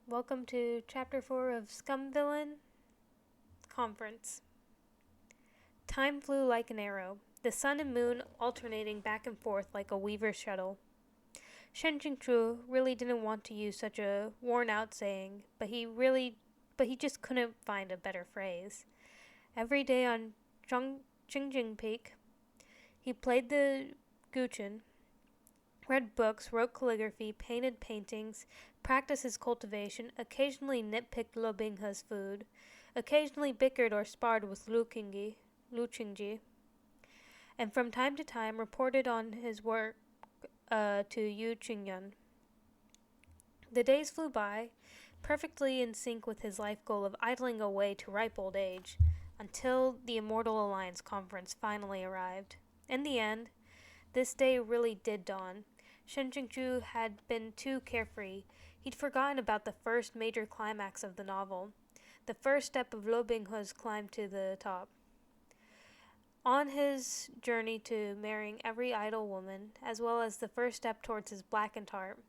Welcome to Chapter 4 of Scum Villain Conference. Time flew like an arrow, the sun and moon alternating back and forth like a weaver's shuttle. Shen Jingchu really didn't want to use such a worn-out saying, but he just couldn't find a better phrase. Every day on Qingjing Peak, he played the guqin, read books, wrote calligraphy, painted paintings, practiced his cultivation, occasionally nitpicked Lo Binghe's food, occasionally bickered or sparred with Lu Qingji, and from time to time reported on his work to Yu Qingyun. The days flew by, perfectly in sync with his life goal of idling away to ripe old age, until the Immortal Alliance Conference finally arrived. In the end, this day really did dawn. Shen Jingchu had been too carefree. He'd forgotten about the first major climax of the novel, the first step of Lo Binghe's climb to the top. On his journey to marrying every idle woman, as well as the first step towards his blackened heart,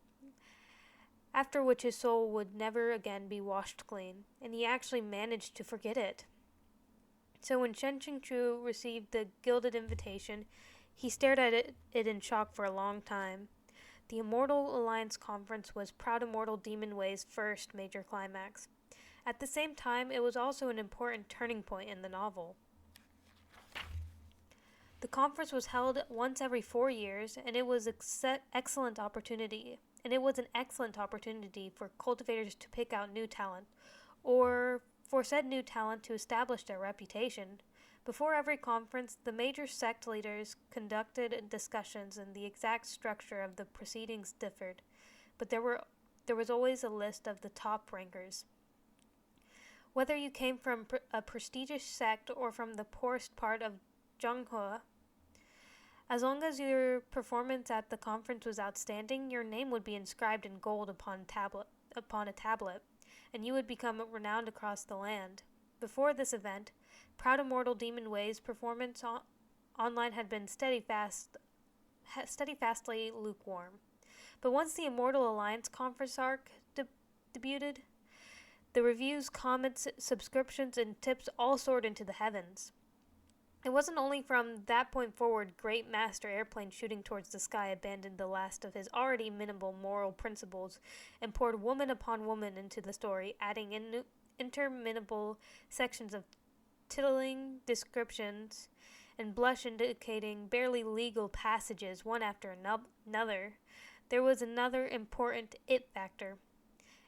after which his soul would never again be washed clean, and he actually managed to forget it. So when Shen Jingchu received the gilded invitation, he stared at it in shock for a long time. The Immortal Alliance Conference was Proud Immortal Demon Way's first major climax. At the same time, it was also an important turning point in the novel. The conference was held once every 4 years, and it was an excellent opportunity for cultivators to pick out new talent, or for said new talent to establish their reputation. Before every conference, the major sect leaders conducted discussions, and the exact structure of the proceedings differed, but there was always a list of the top rankers. Whether you came from a prestigious sect or from the poorest part of Zhonghua, as long as your performance at the conference was outstanding, your name would be inscribed in gold upon a tablet, and you would become renowned across the land. Before this event, Proud Immortal Demon Way's performance online had been steadfastly lukewarm. But once the Immortal Alliance Conference arc debuted, the reviews, comments, subscriptions, and tips all soared into the heavens. It wasn't only from that point forward Great Master Airplane Shooting Towards the Sky abandoned the last of his already minimal moral principles and poured woman upon woman into the story, adding interminable sections of titillating descriptions and blush indicating barely legal passages one after another. There was another important it factor.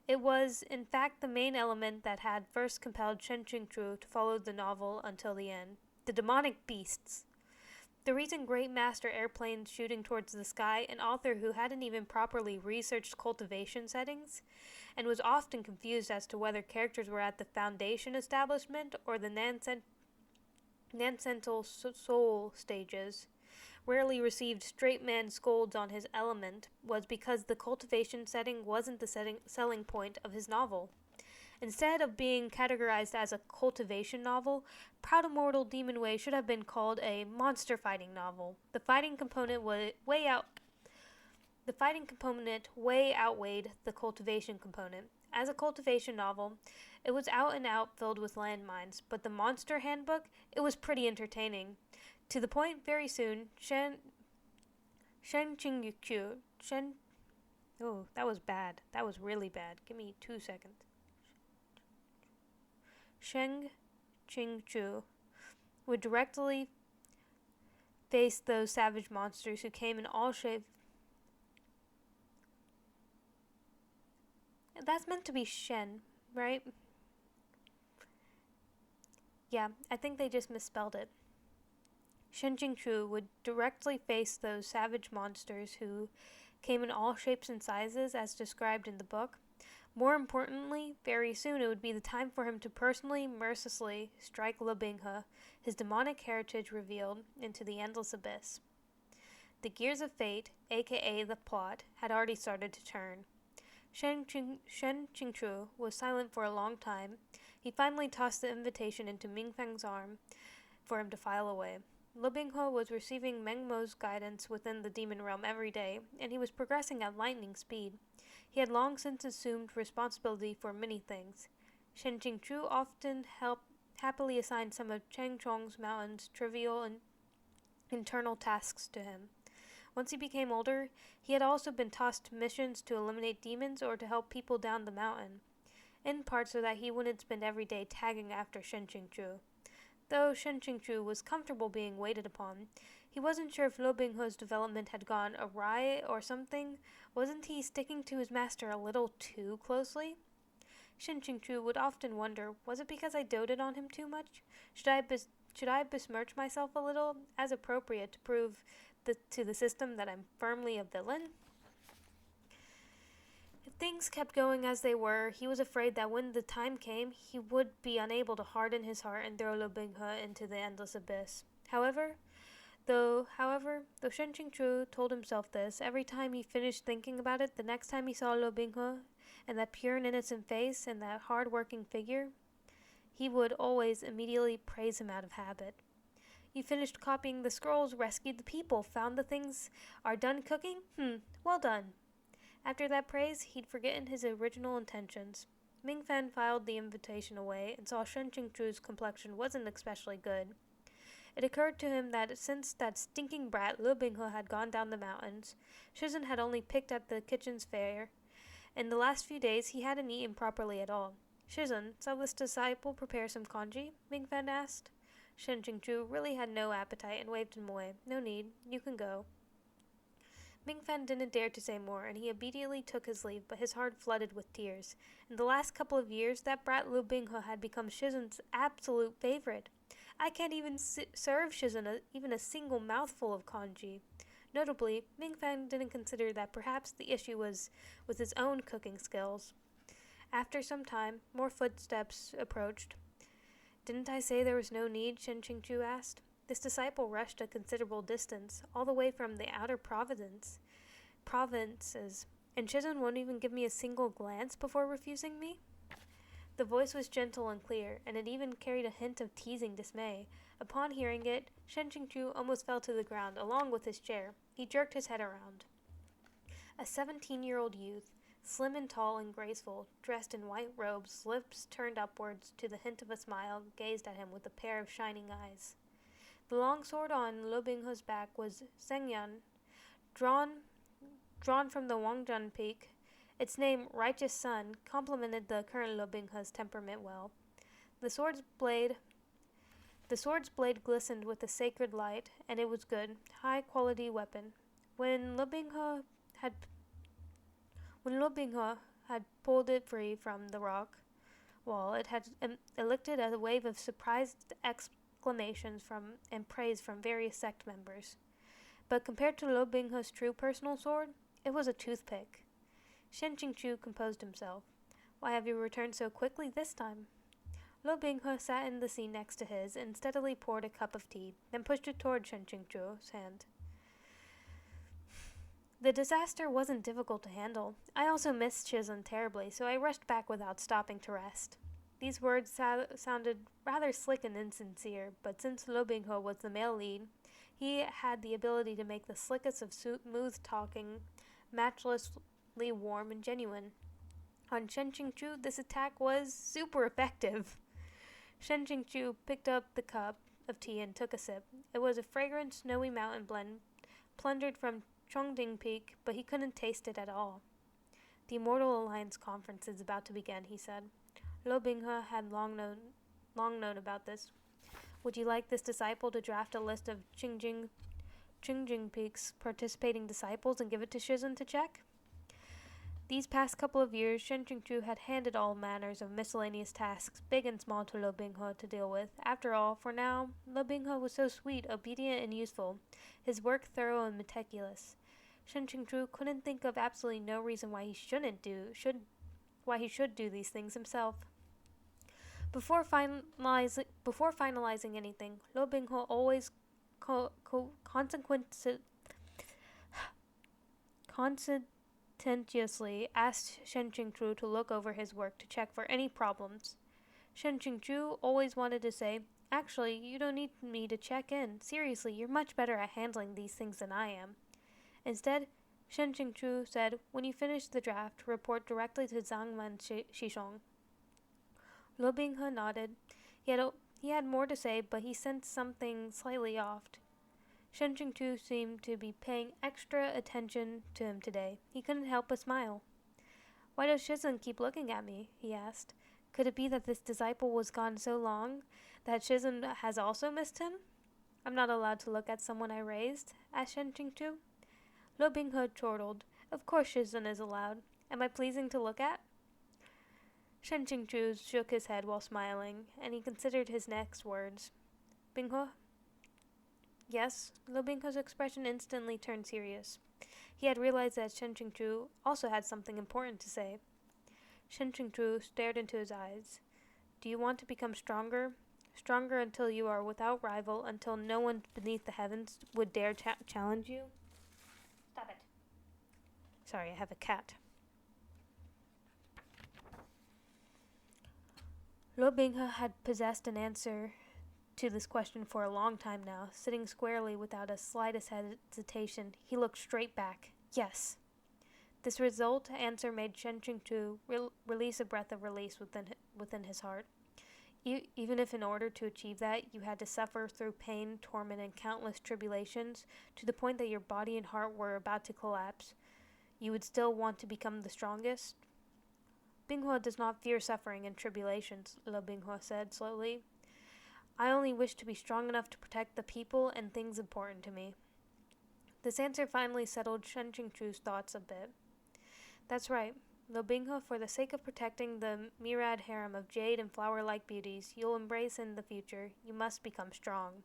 It was, in fact, the main element that had first compelled Shen Jingchu to follow the novel until the end. The demonic beasts. The reason Great Master Airplane Shooting Towards the Sky, an author who hadn't even properly researched cultivation settings, and was often confused as to whether characters were at the Foundation establishment or the Nancental Soul stages, rarely received straight man scolds on his element, was because the cultivation setting wasn't the selling point of his novel. Instead of being categorized as a cultivation novel, Proud Immortal Demon Way should have been called a monster fighting novel. The fighting component way outweighed the cultivation component. As a cultivation novel, it was out and out filled with landmines, but the monster handbook, it was pretty entertaining. To the point, very soon, oh, that was bad. That was really bad. Give me 2 seconds. Shen Jingchu would directly face those savage monsters who came in all shapes. That's meant to be Shen, right? Yeah, I think they just misspelled it. Shen Jingchu would directly face those savage monsters who came in all shapes and sizes as described in the book. More importantly, very soon it would be the time for him to personally, mercilessly strike Lo Binghe, his demonic heritage revealed, into the endless abyss. The gears of fate, aka the plot, had already started to turn. Shen Jingchu was silent for a long time. He finally tossed the invitation into Mingfeng's arm for him to file away. Lo Binghe was receiving Meng Mo's guidance within the demon realm every day, and he was progressing at lightning speed. He had long since assumed responsibility for many things. Shen Qingchu often happily assigned some of Chang Chong's mountain's trivial and internal tasks to him. Once he became older, he had also been tossed missions to eliminate demons or to help people down the mountain, in part so that he wouldn't spend every day tagging after Shen Qingchu. Though Shen Qingchu was comfortable being waited upon, he wasn't sure if Lo Binghe's development had gone awry or something. Wasn't he sticking to his master a little too closely? Shen Qingchu would often wonder, was it because I doted on him too much? Should I besmirch myself a little, as appropriate to prove to the system that I'm firmly a villain? If things kept going as they were, he was afraid that when the time came, he would be unable to harden his heart and throw Lo Binghe into the endless abyss. However, though Shen Qingchu told himself this, every time he finished thinking about it, the next time he saw Lo Binghe and that pure and innocent face and that hard-working figure, he would always immediately praise him out of habit. You finished copying the scrolls, rescued the people, found the things, are done cooking? Well done. After that praise, he'd forgotten his original intentions. Ming Fan filed the invitation away and saw Shen Qingchu's complexion wasn't especially good. It occurred to him that since that stinking brat Lu Binghe had gone down the mountains, Shizhen had only picked at the kitchen's fare. In the last few days, he hadn't eaten properly at all. Shizhen, saw this disciple prepare some congee? Ming Fan asked. Shen Qingchu really had no appetite and waved him away. No need, you can go. Ming Fan didn't dare to say more, and he obediently took his leave, but his heart flooded with tears. In the last couple of years, that brat Lu Binghe had become Shizhen's absolute favorite. I can't even serve Shizhen even a single mouthful of congee. Notably, Ming Fan didn't consider that perhaps the issue was with his own cooking skills. After some time, more footsteps approached. Didn't I say there was no need? Shen Qingchu asked. This disciple rushed a considerable distance, all the way from the outer provinces, and Shizhen won't even give me a single glance before refusing me? The voice was gentle and clear, and it even carried a hint of teasing dismay. Upon hearing it, Shen Qingchu almost fell to the ground, along with his chair. He jerked his head around. A 17-year-old youth, slim and tall and graceful, dressed in white robes, lips turned upwards to the hint of a smile, gazed at him with a pair of shining eyes. The long sword on Lo Binghe's back was Sengyan, drawn from the Wangjan Peak. Its name, Righteous Sun, complemented the current Lo Binghe's temperament well. The sword's blade glistened with a sacred light, and it was good, high-quality weapon. When Lo Binghe had pulled it free from the rock wall, it had elicted a wave of surprised exclamations and praise from various sect members. But compared to Lo Binghe's true personal sword, it was a toothpick. Shen Qingchu composed himself. Why have you returned so quickly this time? Lo Binghe sat in the seat next to his and steadily poured a cup of tea, then pushed it toward Shen Qingchu's hand. The disaster wasn't difficult to handle. I also missed Shizhen terribly, so I rushed back without stopping to rest. These words sounded rather slick and insincere, but since Lo Binghe was the male lead, he had the ability to make the slickest of smooth-talking matchlessly warm and genuine. On Shen Qingchu, this attack was super effective. Shen Qingchu picked up the cup of tea and took a sip. It was a fragrant, snowy mountain blend, plundered from Chongding Peak, but he couldn't taste it at all. The Immortal Alliance conference is about to begin, he said. Lo Binghe had long known about this. Would you like this disciple to draft a list of Qingjing Peak's participating disciples and give it to Shizhen to check? These past couple of years, Shen Qingchu had handed all manners of miscellaneous tasks, big and small, to Lo Binghe to deal with. After all, for now, Lo Binghe was so sweet, obedient, and useful, his work thorough and meticulous. Shen Qingchu couldn't think of absolutely no reason why he should do these things himself. Before finalizing anything, Lo Binghe always conscientiously asked Shen Qingchu to look over his work to check for any problems. Shen Qingchu always wanted to say, "Actually, you don't need me to check in. Seriously, you're much better at handling these things than I am." Instead, Shen Qingchu said, "When you finish the draft, report directly to Zhangman Shishong." Liu Binghe nodded. He had more to say, but he sensed something slightly off. Shen Qingchu seemed to be paying extra attention to him today. He couldn't help but smile. "Why does Shizun keep looking at me?" he asked. Could it be that this disciple was gone so long that Shizun has also missed him? "I'm not allowed to look at someone I raised?" asked Shen Qingchu. Liu Binghe chortled. "Of course Shizun is allowed. Am I pleasing to look at?" Shen Qingchu shook his head while smiling, and he considered his next words. "Binghe?" "Yes?" Liu Binghe's expression instantly turned serious. He had realized that Shen Qingchu also had something important to say. Shen Qingchu stared into his eyes. "Do you want to become stronger? Stronger until you are without rival, until no one beneath the heavens would dare challenge you?" Stop it. Sorry, I have a cat. Liu Binghe had possessed an answer to this question for a long time now. Sitting squarely without a slightest hesitation, he looked straight back. Yes. This answer made Shen Qingchu release a breath of release within his heart. Even if in order to achieve that, you had to suffer through pain, torment, and countless tribulations, to the point that your body and heart were about to collapse, you would still want to become the strongest? "Binghe does not fear suffering and tribulations," Liu Binghe said slowly. "I only wish to be strong enough to protect the people and things important to me." This answer finally settled Shen Qingchu's thoughts a bit. "That's right. Liu Binghe, for the sake of protecting the myriad harem of jade and flower-like beauties you'll embrace in the future, you must become strong."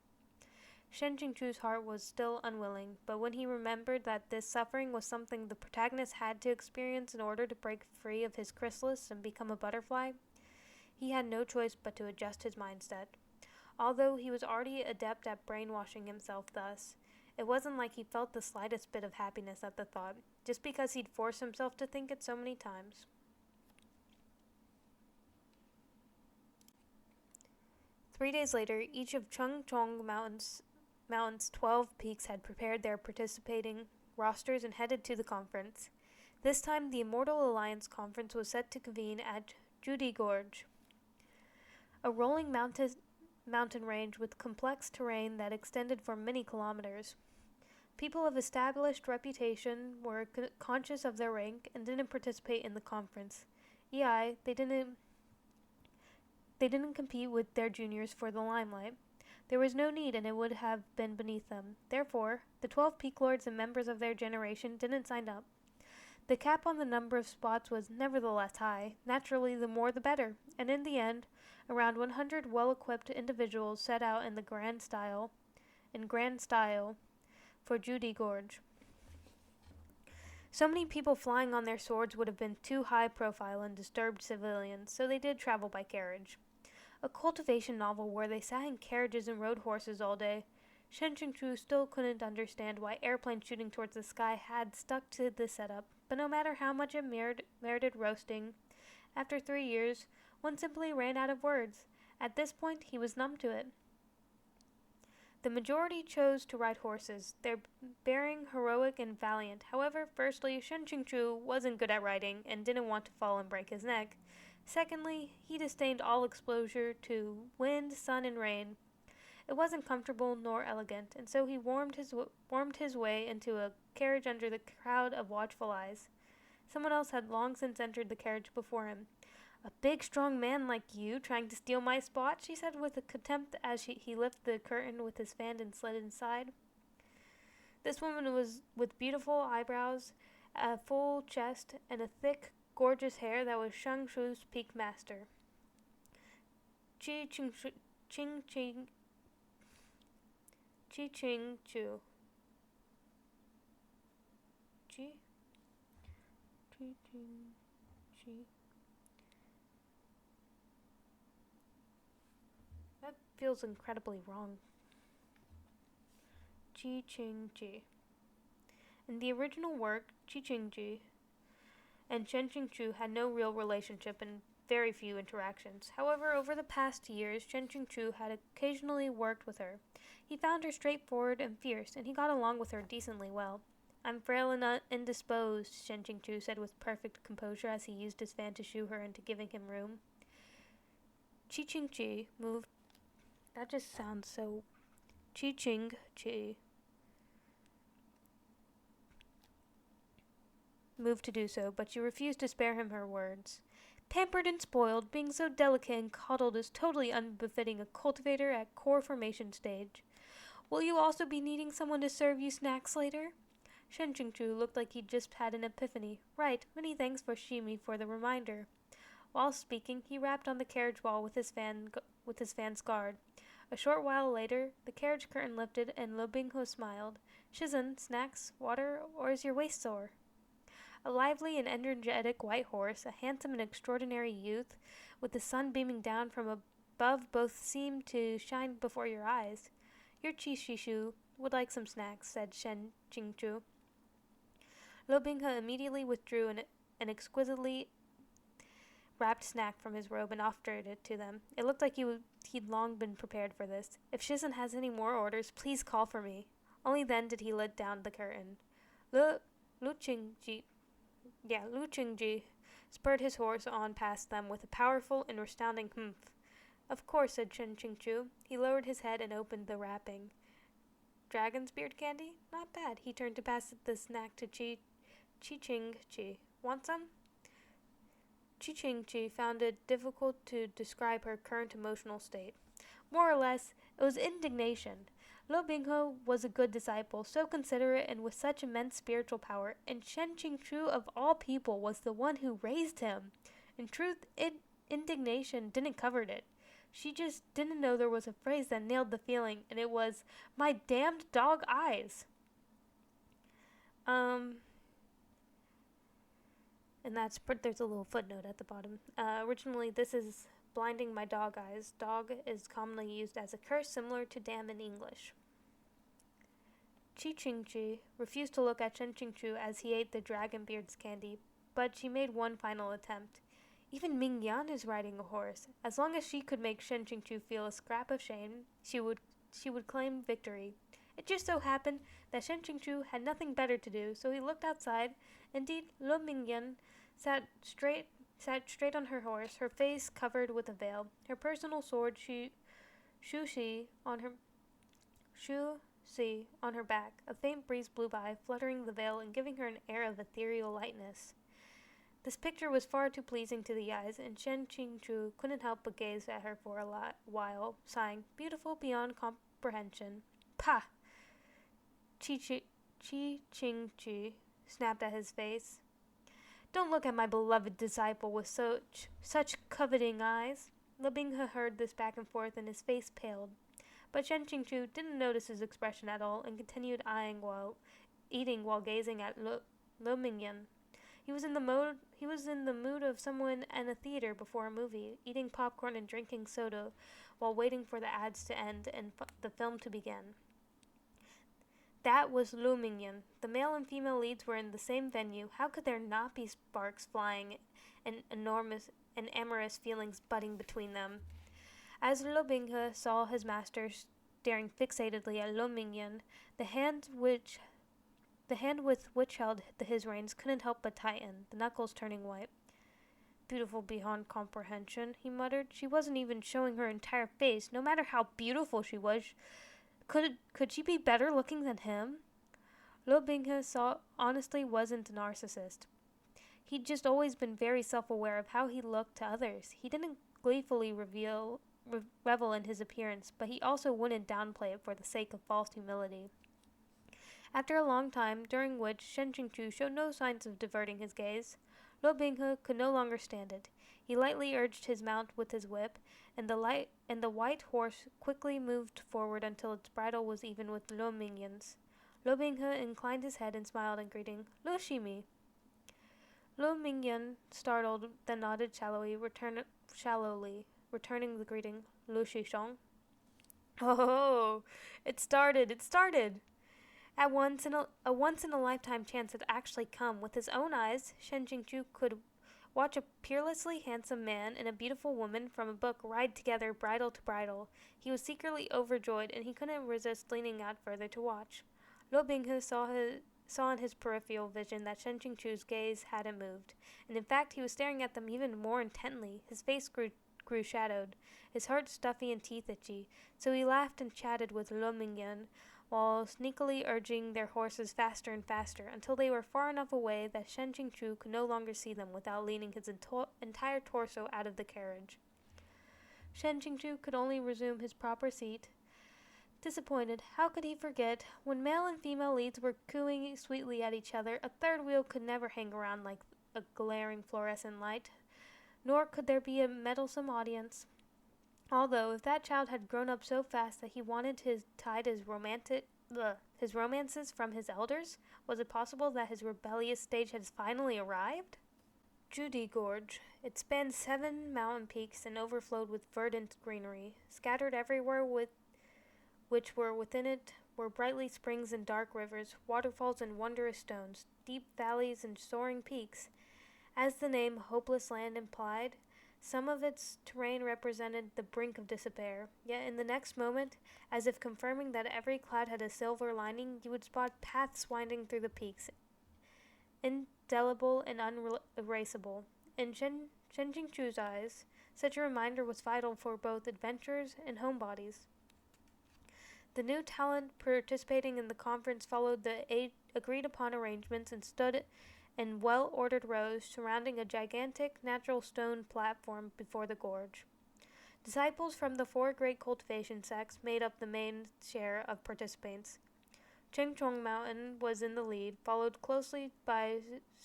Shen Qingchu's heart was still unwilling, but when he remembered that this suffering was something the protagonist had to experience in order to break free of his chrysalis and become a butterfly, he had no choice but to adjust his mindset. Although he was already adept at brainwashing himself thus, it wasn't like he felt the slightest bit of happiness at the thought, just because he'd forced himself to think it so many times. 3 days later, each of Chungchong Mountain's 12 peaks had prepared their participating rosters and headed to the conference. This time, the Immortal Alliance conference was set to convene at Judy Gorge, a rolling mountain range with complex terrain that extended for many kilometers. People of established reputation were conscious of their rank and didn't participate in the conference. They didn't compete with their juniors for the limelight. There was no need, and it would have been beneath them. Therefore, the 12 peak lords and members of their generation didn't sign up. The cap on the number of spots was nevertheless high. Naturally, the more the better, and in the end, around 100 well-equipped individuals set out in grand style for Judy Gorge. So many people flying on their swords would have been too high profile and disturbed civilians, so they did travel by carriage. A cultivation novel where they sat in carriages and rode horses all day. Shen Qingchu still couldn't understand why airplanes shooting towards the sky had stuck to this setup, but no matter how much it merited roasting, after 3 years, one simply ran out of words. At this point, he was numb to it. The majority chose to ride horses, their bearing heroic and valiant. However, firstly, Shen Qingchu wasn't good at riding and didn't want to fall and break his neck. Secondly, he disdained all exposure to wind, sun, and rain. It wasn't comfortable nor elegant, and so he wormed his way into a carriage under the crowd of watchful eyes. Someone else had long since entered the carriage before him. "A big, strong man like you trying to steal my spot?" she said with a contempt as he lifted the curtain with his fan and slid inside. This woman was with beautiful eyebrows, a full chest, and a thick, gorgeous hair that was Shang Shu's peak master. Chi Ching Chu. That feels incredibly wrong. Chi Ching Ji. In the original work, Chi Ching Ji and Shen Qingchu had no real relationship and very few interactions. However, over the past years, Shen Qingchu had occasionally worked with her. He found her straightforward and fierce, and he got along with her decently well. I'm frail and indisposed, Shen Qingchu said with perfect composure as he used his fan to shoo her into giving him room. Chi moved. That just sounds so. Chi moved to do so, but she refused to spare him her words. Pampered and spoiled, being so delicate and coddled is totally unbefitting a cultivator at core formation stage. Will you also be needing someone to serve you snacks later? Shen Qingchu looked like he'd just had an epiphany. Right, many thanks for Shimi for the reminder. While speaking, he rapped on the carriage wall with his fan's guard. A short while later, the carriage curtain lifted and Lo Binghe smiled. Shizen, snacks, water, or is your waist sore? A lively and energetic white horse, a handsome and extraordinary youth, with the sun beaming down from above, both seemed to shine before your eyes. Your Chi-Shishu would like some snacks, said Shen Qingchu. Lo Binghe immediately withdrew an exquisitely wrapped snack from his robe and offered it to them. It looked like he'd long been prepared for this. If Shizen has any more orders, please call for me. Only then did he let down the curtain. Lu Qingji spurred his horse on past them with a powerful and resounding humph. Of course, said Shen Qingchu. He lowered his head and opened the wrapping. Dragon's beard candy? Not bad. He turned to pass the snack to Chi-Ching-Chi. Want some? Chi-Ching-Chi found it difficult to describe her current emotional state. More or less, it was indignation. Lo Binghe was a good disciple, so considerate and with such immense spiritual power, and Shen Qingchu of all people was the one who raised him. In truth, indignation didn't cover it. She just didn't know there was a phrase that nailed the feeling, and it was, "My damned dog eyes." And there's a little footnote at the bottom. Originally, this is blinding my dog eyes. Dog is commonly used as a curse similar to damn in English. Chi-Ching-Chi refused to look at Shen Qingchu as he ate the dragon beard's candy, but she made one final attempt. Even Ming Yan is riding a horse. As long as she could make Shen Qingchu feel a scrap of shame, she would claim victory. It just so happened that Shen Qingchu had nothing better to do, so he looked outside. Indeed, Lo Mingyan sat straight on her horse, her face covered with a veil, her personal sword Shu Si on her back. A faint breeze blew by, fluttering the veil and giving her an air of ethereal lightness. This picture was far too pleasing to the eyes, and Shen Qingchu couldn't help but gaze at her for a while, sighing, "Beautiful beyond comprehension." Pah! Chi-Ching-Chi snapped at his face. "Don't look at my beloved disciple with such coveting eyes." Lo Binghe heard this back and forth, and his face paled. But Shen Qingchu didn't notice his expression at all, and continued eating while gazing at Lo Mingyan. He was in the mood of someone in a theater before a movie, eating popcorn and drinking soda while waiting for the ads to end and the film to begin. That was Lu Mingyan. The male and female leads were in the same venue. How could there not be sparks flying and amorous feelings budding between them? As Lo Binghe saw his master staring fixatedly at Lo Mingyan, the hand with which held his reins couldn't help but tighten, the knuckles turning white. "Beautiful beyond comprehension," he muttered. She wasn't even showing her entire face. No matter how beautiful she was, could she be better looking than him? Lo Binghe honestly wasn't a narcissist. He'd just always been very self-aware of how he looked to others. He didn't gleefully revel in his appearance, but he also wouldn't downplay it for the sake of false humility. After a long time, during which Shen Qingchu showed no signs of diverting his gaze, Lo Binghe could no longer stand it. He lightly urged his mount with his whip, and the white horse quickly moved forward until its bridle was even with Lo Mingyan's. Lo Binghe inclined his head and smiled in greeting. "Lo Shimi." Lo Mingyan, startled, then nodded shallowly, returning the greeting. "Lo Shishong." "Oh, it started! A once in a lifetime chance had actually come. With his own eyes, Shen Qingchu could watch a peerlessly handsome man and a beautiful woman from a book ride together bridle to bridle. He was secretly overjoyed, and he couldn't resist leaning out further to watch. Lo Binghe saw saw in his peripheral vision that Shen Qingchu's gaze hadn't moved, and in fact he was staring at them even more intently. His face grew shadowed, his heart stuffy and teeth itchy, so he laughed and chatted with Lo Mingyan, while sneakily urging their horses faster and faster, until they were far enough away that Shen Qingchu could no longer see them without leaning his entire torso out of the carriage. Shen Qingchu could only resume his proper seat. Disappointed, how could he forget? When male and female leads were cooing sweetly at each other, a third wheel could never hang around like a glaring fluorescent light, nor could there be a meddlesome audience. Although, if that child had grown up so fast that he wanted to hide his romances from his elders, was it possible that his rebellious stage had finally arrived? Judy Gorge. It spanned 7 mountain peaks and overflowed with verdant greenery. Scattered everywhere which were within it were brightly springs and dark rivers, waterfalls and wondrous stones, deep valleys and soaring peaks. As the name Hopeless Land implied, some of its terrain represented the brink of despair, yet in the next moment, as if confirming that every cloud had a silver lining, you would spot paths winding through the peaks, indelible and unerasable. In Shen Qingchu's eyes, such a reminder was vital for both adventurers and homebodies. The new talent participating in the conference followed the agreed-upon arrangements and stood in well-ordered rows surrounding a gigantic natural stone platform before the gorge. Disciples from the 4 great cultivation sects made up the main share of participants. Chengchong Mountain was in the lead, followed closely by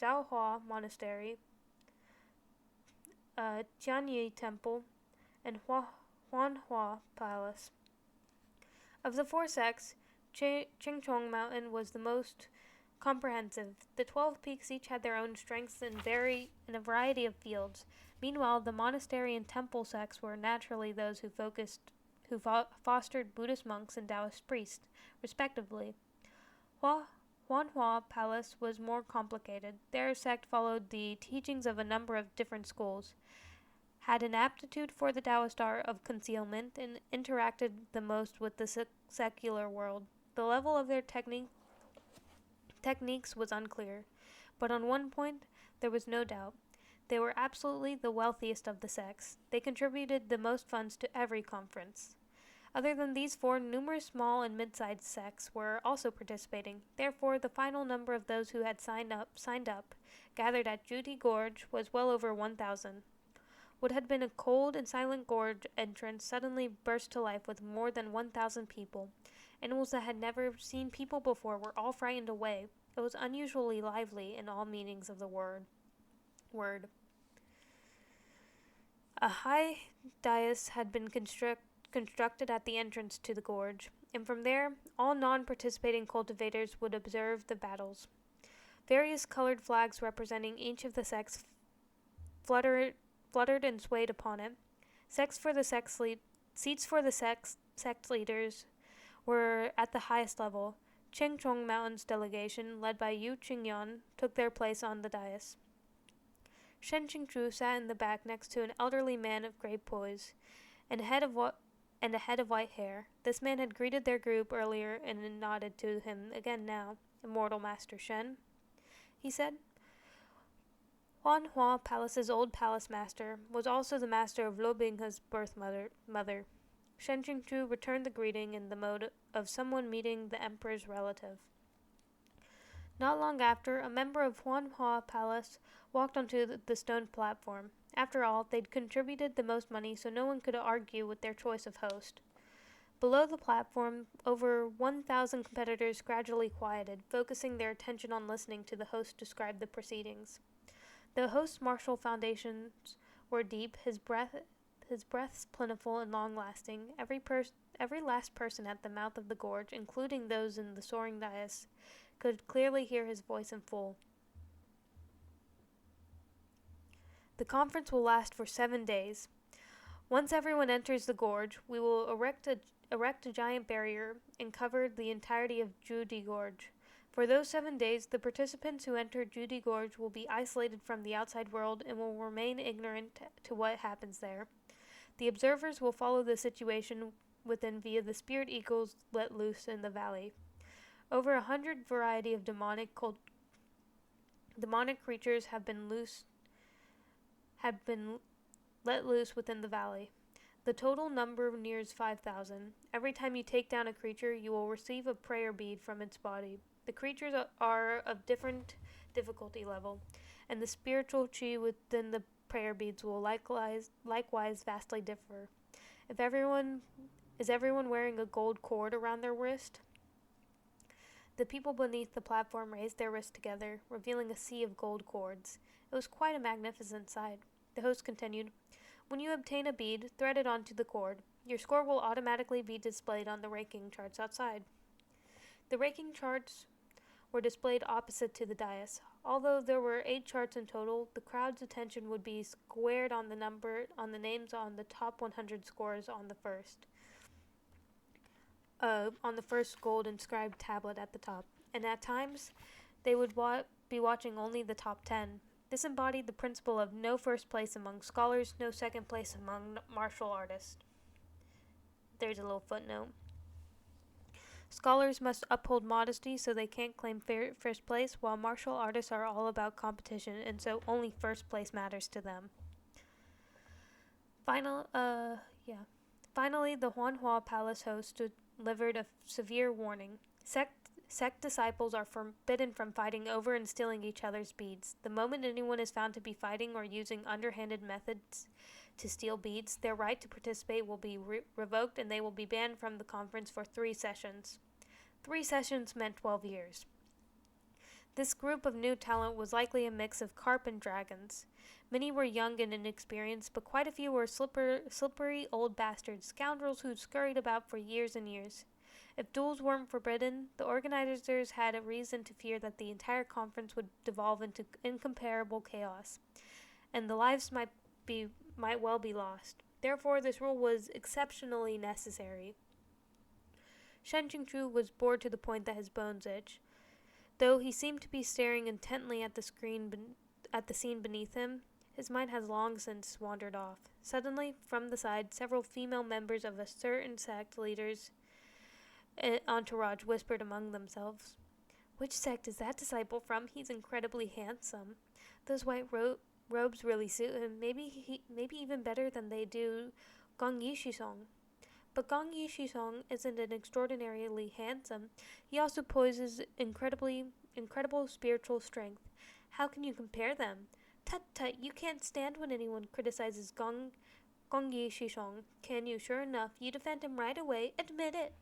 Zhaohua Monastery, Tianyi Temple, and Huanhua Palace. Of the 4 sects, Chengchong Mountain was the most comprehensive. The 12 peaks each had their own strengths in a variety of fields. Meanwhile, the monastery and temple sects were naturally those who fostered Buddhist monks and Taoist priests, respectively. Huanhua Palace was more complicated. Their sect followed the teachings of a number of different schools, had an aptitude for the Taoist art of concealment, and interacted the most with the secular world. The level of their techniques was unclear, but on one point there was no doubt. They were absolutely the wealthiest of the sects. They contributed the most funds to every conference. Other than these 4, numerous small and mid-sized sects were also participating. Therefore, the final number of those who had signed up, gathered at Judy Gorge, was well over 1,000. What had been a cold and silent gorge entrance suddenly burst to life with more than 1,000 people. Animals that had never seen people before were all frightened away. It was unusually lively in all meanings of the word. A high dais had been constructed at the entrance to the gorge, and from there, all non-participating cultivators would observe the battles. Various colored flags representing each of the sects fluttered and swayed upon it. Seats for the sect leaders were at the highest level. Chengchong Mountain's delegation, led by Yu Qingyan, took their place on the dais. Shen Qingchu sat in the back next to an elderly man of great poise and a head of white hair. This man had greeted their group earlier and nodded to him again now. "Immortal Master Shen," he said. Huanhua Palace's old palace master was also the master of Lo Binghe's birth mother. Shen Qingchu returned the greeting in the mode of someone meeting the emperor's relative. Not long after, a member of Huanhua Palace walked onto the stone platform. After all, they'd contributed the most money, so no one could argue with their choice of host. Below the platform, over 1,000 competitors gradually quieted, focusing their attention on listening to the host describe the proceedings. The host's martial foundations were deep, his breaths plentiful and long-lasting. Every last person at the mouth of the gorge, including those in the soaring dais, could clearly hear his voice in full. The conference will last for 7 days. Once everyone enters the gorge, we will erect a giant barrier and cover the entirety of Judy Gorge. For those 7 days, the participants who enter Judy Gorge will be isolated from the outside world and will remain ignorant to what happens there. The observers will follow the situation within via the spirit eagles let loose in the valley. Over 100 variety of demonic creatures have been let loose within the valley. The total number nears 5,000. Every time you take down a creature, you will receive a prayer bead from its body. The creatures are of different difficulty level, and the spiritual chi within the prayer beads will likewise vastly differ. Is everyone wearing a gold cord around their wrist? The people beneath the platform raised their wrists together, revealing a sea of gold cords. It was quite a magnificent sight. The host continued, "When you obtain a bead, thread it onto the cord. Your score will automatically be displayed on the ranking charts outside." The ranking charts were displayed opposite to the dais. Although there were 8 charts in total, the crowd's attention would be squared on the names on the top 100 scores on the first gold inscribed tablet at the top, and at times they would be watching only the top 10. This embodied the principle of no first place among scholars, no second place among martial artists. There's a little footnote. Scholars must uphold modesty, so they can't claim first place, while martial artists are all about competition, and so only first place matters to them. Finally, the Huanhua Palace host delivered a severe warning. Sect disciples are forbidden from fighting over and stealing each other's beads. The moment anyone is found to be fighting or using underhanded methods to steal beads, their right to participate will be revoked and they will be banned from the conference for 3 sessions. 3 sessions meant 12 years. This group of new talent was likely a mix of carp and dragons. Many were young and inexperienced, but quite a few were slippery old bastards, scoundrels who'd scurried about for years and years. If duels weren't forbidden, the organizers had a reason to fear that the entire conference would devolve into incomparable chaos, and the lives might well be lost. Therefore, this rule was exceptionally necessary. Shen Qingchu was bored to the point that his bones itched. Though he seemed to be staring intently at the scene beneath him, his mind has long since wandered off. Suddenly, from the side, several female members of a certain sect leader's entourage whispered among themselves, "Which sect is that disciple from? He's incredibly handsome. Those white robes really suit him. Maybe even better than they do Gong Yishisong." But Gong Yishisong isn't an extraordinarily handsome. He also possesses incredible spiritual strength. How can you compare them? Tut tut, you can't stand when anyone criticizes Gong Yishisong, can you? Sure enough, you defend him right away. Admit it.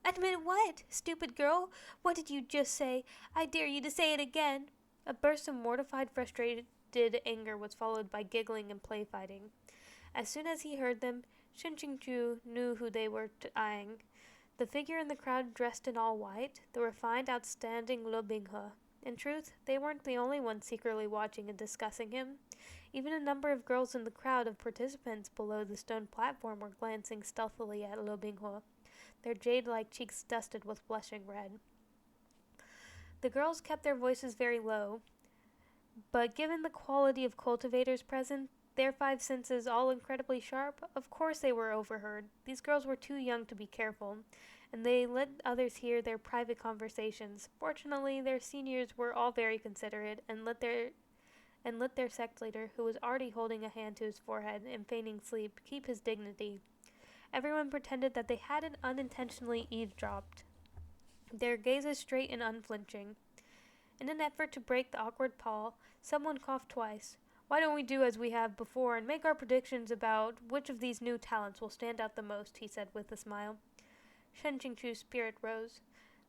Admit what? Stupid girl? What did you just say? I dare you to say it again. A burst of mortified, frustrated anger was followed by giggling and play fighting. As soon as he heard them, Shen Qingchu knew who they were eyeing. The figure in the crowd dressed in all white, the refined, outstanding Lu Binghe. In truth, they weren't the only ones secretly watching and discussing him. Even a number of girls in the crowd of participants below the stone platform were glancing stealthily at Lu Binghe, their jade-like cheeks dusted with blushing red. The girls kept their voices very low, but given the quality of cultivators present, their 5 senses all incredibly sharp, of course they were overheard. These girls were too young to be careful, and they let others hear their private conversations. Fortunately, their seniors were all very considerate, and let their sect leader, who was already holding a hand to his forehead and feigning sleep, keep his dignity. Everyone pretended that they hadn't unintentionally eavesdropped, their gazes straight and unflinching. In an effort to break the awkward pause, someone coughed twice. "Why don't we do as we have before and make our predictions about which of these new talents will stand out the most?" he said with a smile. Shen Qingchu's spirit rose.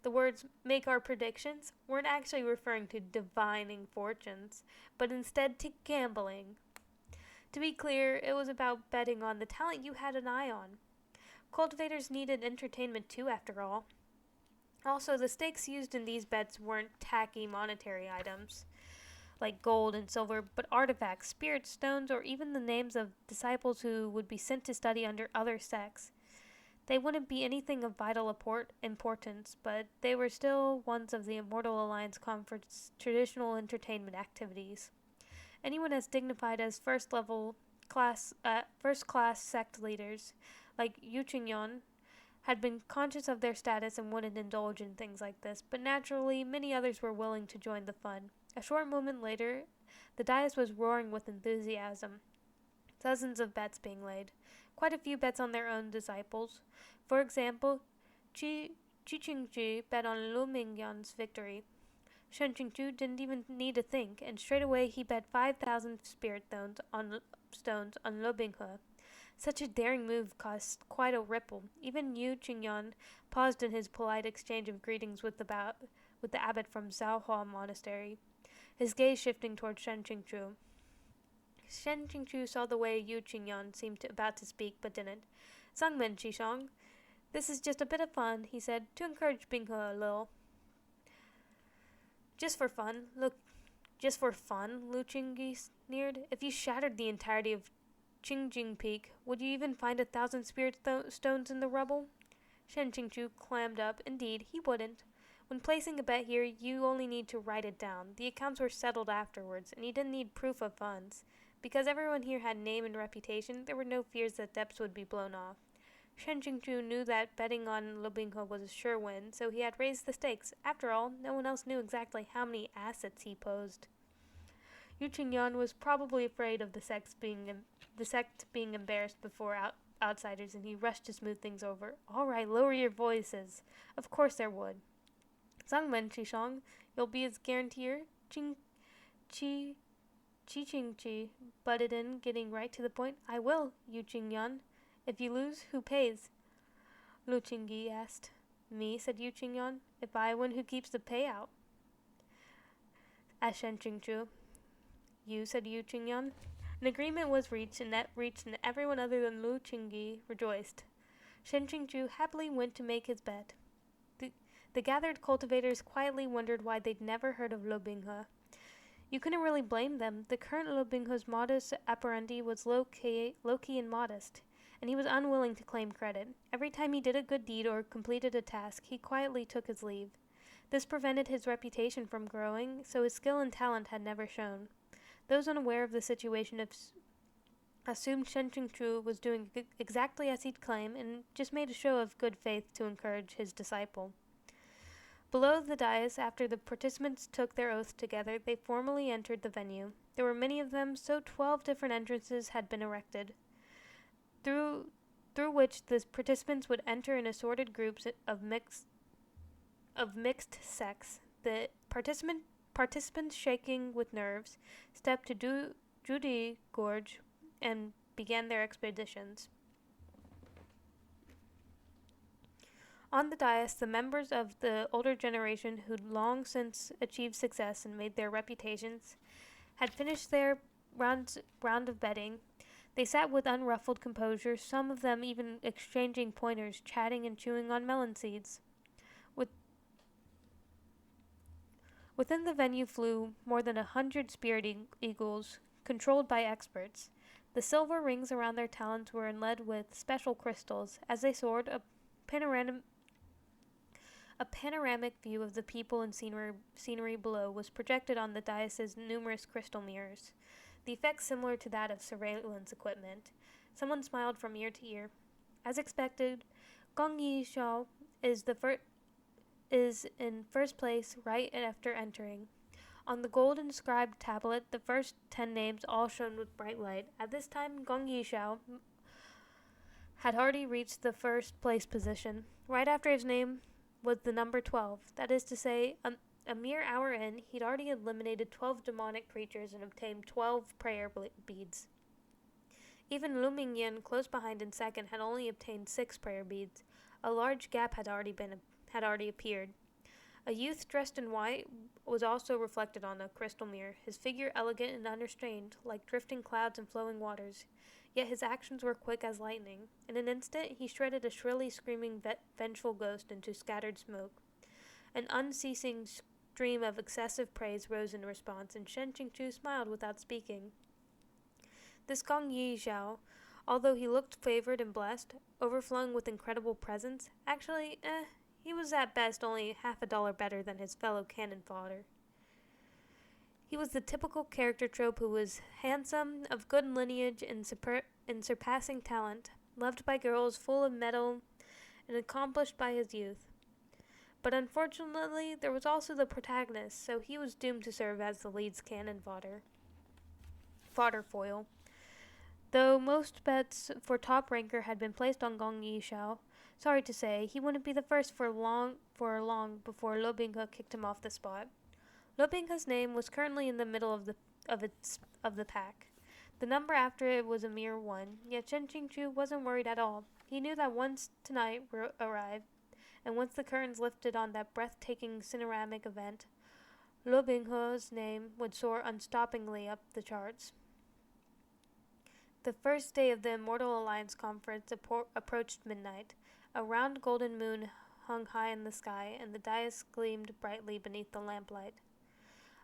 The words, "make our predictions," weren't actually referring to divining fortunes, but instead to gambling. To be clear, it was about betting on the talent you had an eye on. Cultivators needed entertainment too, after all. Also, the stakes used in these bets weren't tacky monetary items, like gold and silver, but artifacts, spirit stones, or even the names of disciples who would be sent to study under other sects. They wouldn't be anything of vital importance, but they were still ones of the Immortal Alliance Conference traditional entertainment activities. Anyone as dignified as first-class sect leaders, like Yu Qingyan, had been conscious of their status and wouldn't indulge in things like this, but naturally, many others were willing to join the fun. A short moment later, the dais was roaring with enthusiasm, dozens of bets being laid, quite a few bets on their own disciples. For example, Chi bet on Lu Mingyan's victory. Shen Qingchu didn't even need to think, and straight away he bet 5,000 spirit stones on Lu Binghe. Such a daring move caused quite a ripple. Even Yu Qingyan paused in his polite exchange of greetings with the abbot from Zhaohua Monastery, his gaze shifting toward Shen Qingchu. Shen Qingchu saw the way Yu Qingyan seemed about to speak, but didn't. Zhangmen Qishong, this is just a bit of fun, he said, to encourage Binghe a little. Just for fun, Lu Qingyi sneered. If you shattered the entirety of Qingjing Peak, would you even find 1,000 spirit stones in the rubble? Shen Qingchu clammed up. Indeed, he wouldn't. When placing a bet here, you only need to write it down. The accounts were settled afterwards, and you didn't need proof of funds. Because everyone here had name and reputation, there were no fears that debts would be blown off. Shen Qingchu knew that betting on Lu Binghe was a sure win, so he had raised the stakes. After all, no one else knew exactly how many assets he posed. Yu Qingyan was probably afraid of the sect being embarrassed before outsiders, and he rushed to smooth things over. All right, lower your voices. Of course there would. Zhangmen Qishong, you'll be its guarantor? Qi Qingqi butted in, getting right to the point. I will, Yu Qingyan. If you lose, who pays? Lu Qingyi asked. Me, said Yu Qingyan. If I win, who keeps the payout? Asked Shen Qingchu. You, said Yu Qingyan. An agreement was reached, and everyone other than Lu Qingyi rejoiced. Shen Qingchu happily went to make his bet. The gathered cultivators quietly wondered why they'd never heard of Lu Binghe. You couldn't really blame them. The current Lu Binghe's modus operandi was low-key and modest, and he was unwilling to claim credit. Every time he did a good deed or completed a task, he quietly took his leave. This prevented his reputation from growing, so his skill and talent had never shown. Those unaware of the situation assumed Shen Qingchu was doing exactly as he'd claim and just made a show of good faith to encourage his disciple. Below the dais, after the participants took their oath together, they formally entered the venue. There were many of them, so 12 different entrances had been erected, through which the participants would enter in assorted groups of mixed sex. The participants, shaking with nerves, stepped to Judi Gorge and began their expeditions. On the dais, the members of the older generation who'd long since achieved success and made their reputations had finished their round of betting. They sat with unruffled composure, some of them even exchanging pointers, chatting and chewing on melon seeds. Within the venue flew more than 100 spirit eagles, controlled by experts. The silver rings around their talons were inlaid with special crystals. As they soared, a panoramic view of the people and scenery below was projected on the dais' numerous crystal mirrors, the effect similar to that of surveillance equipment. Someone smiled from ear to ear. As expected, Gong Yi Xiao is in first place right after entering. On the gold inscribed tablet, the first 10 names all shone with bright light. At this time, Gong Yi Xiao had already reached the first place position. Right after his name was the number 12. That is to say, a mere hour in, he'd already eliminated 12 demonic creatures and obtained 12 prayer beads. Even Lu Mingyan, close behind in second, had only obtained 6 prayer beads. A large gap had already appeared. A youth dressed in white was also reflected on the crystal mirror, his figure elegant and unrestrained, like drifting clouds and flowing waters. Yet his actions were quick as lightning. In an instant, he shredded a shrilly screaming vengeful ghost into scattered smoke. An unceasing stream of excessive praise rose in response, and Shen Qingchu smiled without speaking. This Gong Yi Zhao, although he looked favored and blessed, overflowing with incredible presence, actually, he was at best only $50 better than his fellow cannon fodder. He was the typical character trope who was handsome, of good lineage, and surpassing talent, loved by girls, full of mettle and accomplished by his youth. But unfortunately, there was also the protagonist, so he was doomed to serve as the lead's cannon fodder foil. Though most bets for top ranker had been placed on Gong Yishao, sorry to say, he wouldn't be the first for long before Lo Binghe kicked him off the spot. Lo Binghe's name was currently in the middle of the pack. The number after it was a mere 1, yet Shen Qingchu wasn't worried at all. He knew that once tonight arrived, and once the curtains lifted on that breathtaking cineramic event, Lo Binghe's name would soar unstoppingly up the charts. The first day of the Immortal Alliance conference approached midnight. A round golden moon hung high in the sky, and the dais gleamed brightly beneath the lamplight.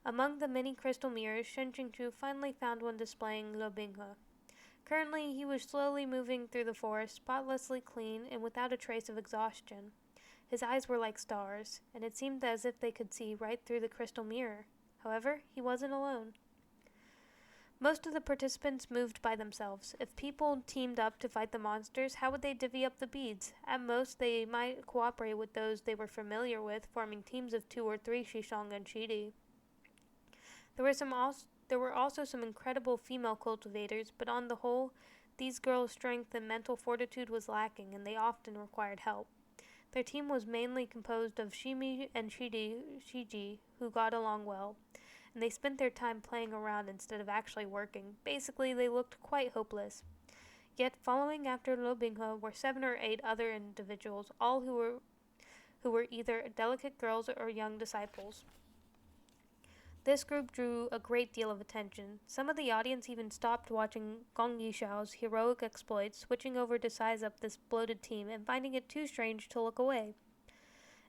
Among the many crystal mirrors, Shen Qingchu finally found one displaying Lo Binghe. Currently, he was slowly moving through the forest, spotlessly clean and without a trace of exhaustion. His eyes were like stars, and it seemed as if they could see right through the crystal mirror. However, he wasn't alone. Most of the participants moved by themselves. If people teamed up to fight the monsters, how would they divvy up the beads? At most, they might cooperate with those they were familiar with, forming teams of 2 or 3 Shishong and Shidi. There were also some incredible female cultivators, but on the whole, these girls' strength and mental fortitude was lacking, and they often required help. Their team was mainly composed of Shimi and Shiji, who got along well, and they spent their time playing around instead of actually working. Basically, they looked quite hopeless. Yet, following after Lo Binghe were 7 or 8 other individuals, all who were either delicate girls or young disciples. This group drew a great deal of attention. Some of the audience even stopped watching Gong Yishao's heroic exploits, switching over to size up this bloated team and finding it too strange to look away.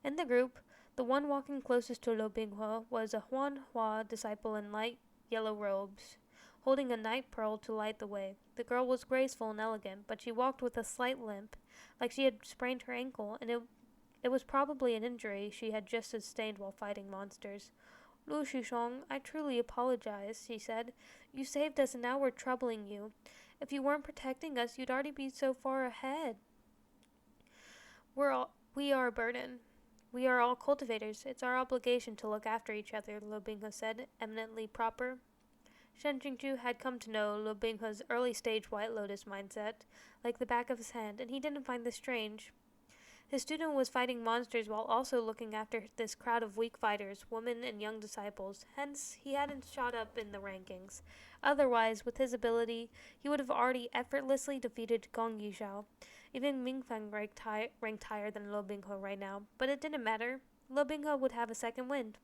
In the group, the one walking closest to Lo Binghe was a Huanhua disciple in light yellow robes, holding a night pearl to light the way. The girl was graceful and elegant, but she walked with a slight limp, like she had sprained her ankle, and it was probably an injury she had just sustained while fighting monsters. Lu Shishong, I truly apologize, she said. You saved us and now we're troubling you. If you weren't protecting us, you'd already be so far ahead. We are a burden. We are all cultivators. It's our obligation to look after each other, Lo Binghe said, eminently proper. Shen Qingchu had come to know Lo Binghe's early-stage White Lotus mindset like the back of his hand, and he didn't find this strange. His student was fighting monsters while also looking after this crowd of weak fighters, women and young disciples. Hence, he hadn't shot up in the rankings. Otherwise, with his ability, he would have already effortlessly defeated Gong Yishao. Even Mingfang ranked higher than Lo Binghe right now. But it didn't matter. Lo Binghe would have a second wind.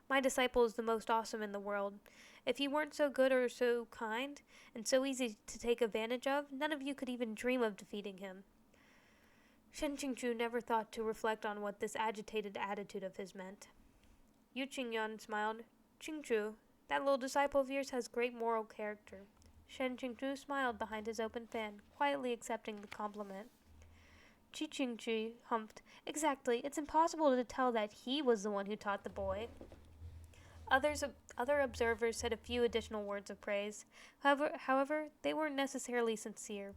My disciple is the most awesome in the world. If he weren't so good or so kind, and so easy to take advantage of, none of you could even dream of defeating him. Shen Qingchu never thought to reflect on what this agitated attitude of his meant. Yu Qingyuan smiled. Qingchu, that little disciple of yours has great moral character. Shen Qingchu smiled behind his open fan, quietly accepting the compliment. Qi Qingchu humphed. Exactly, it's impossible to tell that he was the one who taught the boy. Other observers said a few additional words of praise. However, they weren't necessarily sincere.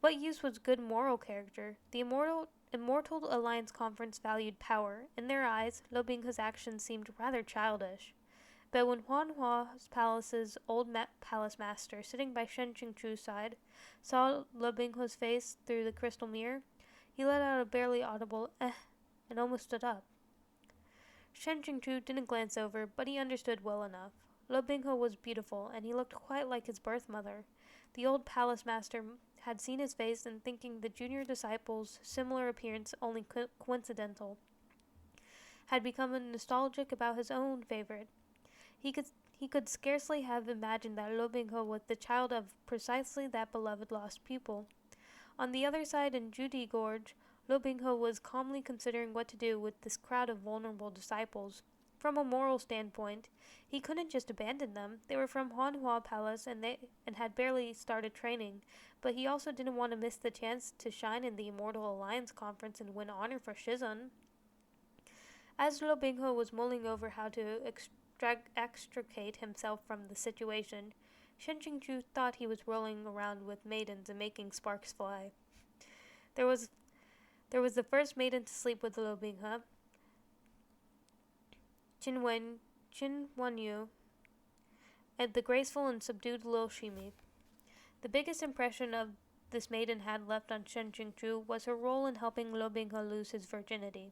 What use was good moral character? The Immortal Alliance Conference valued power. In their eyes, Lo Binghe's actions seemed rather childish. But when Huanhua's palace's old palace master, sitting by Shen Qingchu's side, saw Lo Binghe's face through the crystal mirror, he let out a barely audible and almost stood up. Shen Qingchu didn't glance over, but he understood well enough. Lo Binghe was beautiful, and he looked quite like his birth mother. The old palace master had seen his face and, thinking the junior disciple's similar appearance only coincidental, had become nostalgic about his own favorite. He could scarcely have imagined that Lo Binghe was the child of precisely that beloved lost pupil. On the other side, in Judi Gorge, Lo Binghe was calmly considering what to do with this crowd of vulnerable disciples. From a moral standpoint, he couldn't just abandon them. They were from Huanhua Palace and had barely started training, but he also didn't want to miss the chance to shine in the Immortal Alliance Conference and win honor for Shizun. As Lo Binghe was mulling over how to extricate himself from the situation, Shen Qingchu thought he was rolling around with maidens and making sparks fly. There was There was the first maiden to sleep with Lo Binghe, Chin Wan Yu, and the graceful and subdued Lo Shimi. The biggest impression of this maiden had left on Shen Qingchu was her role in helping Lo Binghe lose his virginity.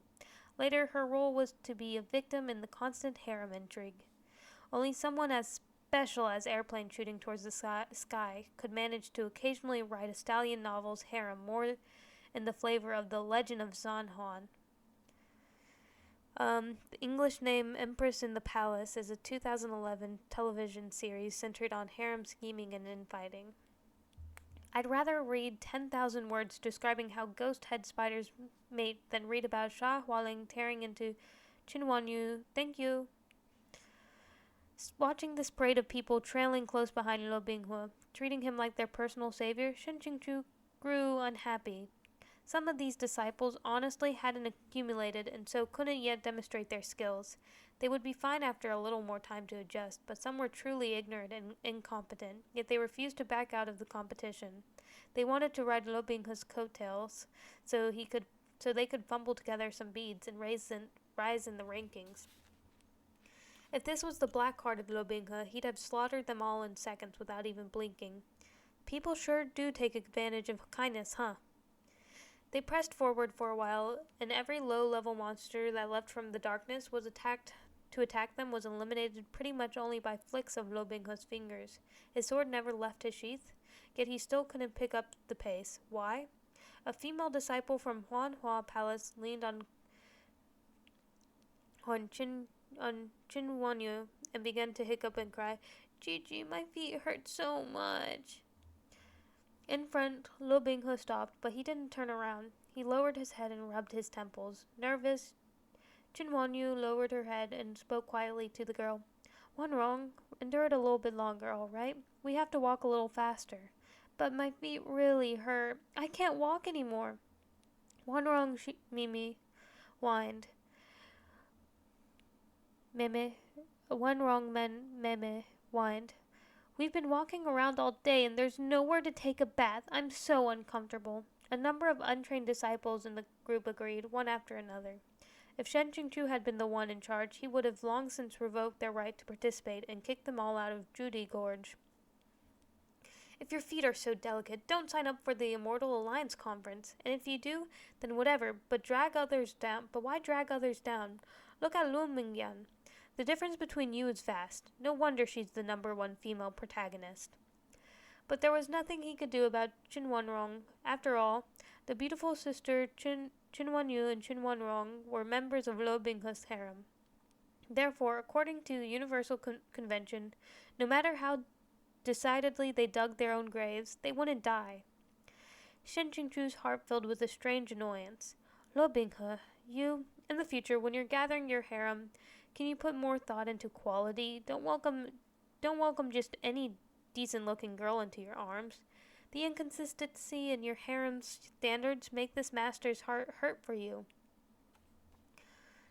Later, her role was to be a victim in the constant harem intrigue. Only someone as special as airplane shooting towards the sky could manage to occasionally write a stallion novel's harem more in the flavor of the Legend of Zhan Han. The English name Empress in the Palace is a 2011 television series centered on harem scheming and infighting. I'd rather read 10,000 words describing how ghost head spiders mate than read about Sha Hualing tearing into Qin Wanyu. Thank you. Watching this parade of people trailing close behind Lo Binghe, treating him like their personal savior, Shen Qingchu grew unhappy. Some of these disciples honestly hadn't accumulated and so couldn't yet demonstrate their skills. They would be fine after a little more time to adjust, but some were truly ignorant and incompetent, yet they refused to back out of the competition. They wanted to ride Lo Binghe's coattails so they could fumble together some beads and rise in the rankings. If this was the black-hearted Lo Binghe, he'd have slaughtered them all in seconds without even blinking. People sure do take advantage of kindness, huh? They pressed forward for a while, and every low-level monster that left from the darkness was attack them was eliminated pretty much only by flicks of Lo Binghe's fingers. His sword never left his sheath, yet he still couldn't pick up the pace. Why? A female disciple from Huanhua Palace leaned on Qin Wanyu and began to hiccup and cry, "Gigi, my feet hurt so much." In front, Lo Binghe stopped, but he didn't turn around. He lowered his head and rubbed his temples. Nervous, Qin Wanyu lowered her head and spoke quietly to the girl. "One wrong. Endure it a little bit longer, all right? We have to walk a little faster. But my feet really hurt. I can't walk anymore." "One wrong," Mimi whined. Meme. One wrong Meme whined. "We've been walking around all day and there's nowhere to take a bath. I'm so uncomfortable." A number of untrained disciples in the group agreed, one after another. If Shen Qingchu had been the one in charge, he would have long since revoked their right to participate and kicked them all out of Judy Gorge. "If your feet are so delicate, don't sign up for the Immortal Alliance conference. And if you do, then whatever, but why drag others down? Look at Lu Mingyan. The difference between you is vast. No wonder she's the #1 female protagonist." But there was nothing he could do about Qin Wanrong. After all, the beautiful sister Qin Wanyu and Qin Wanrong were members of Lo Binghe's harem. Therefore, according to universal convention, no matter how decidedly they dug their own graves, they wouldn't die. Shen Qingchu's heart filled with a strange annoyance. "Lo Binghe, you, in the future, when you're gathering your harem, can you put more thought into quality? Don't welcome just any decent-looking girl into your arms. The inconsistency in your harem's standards make this master's heart hurt for you."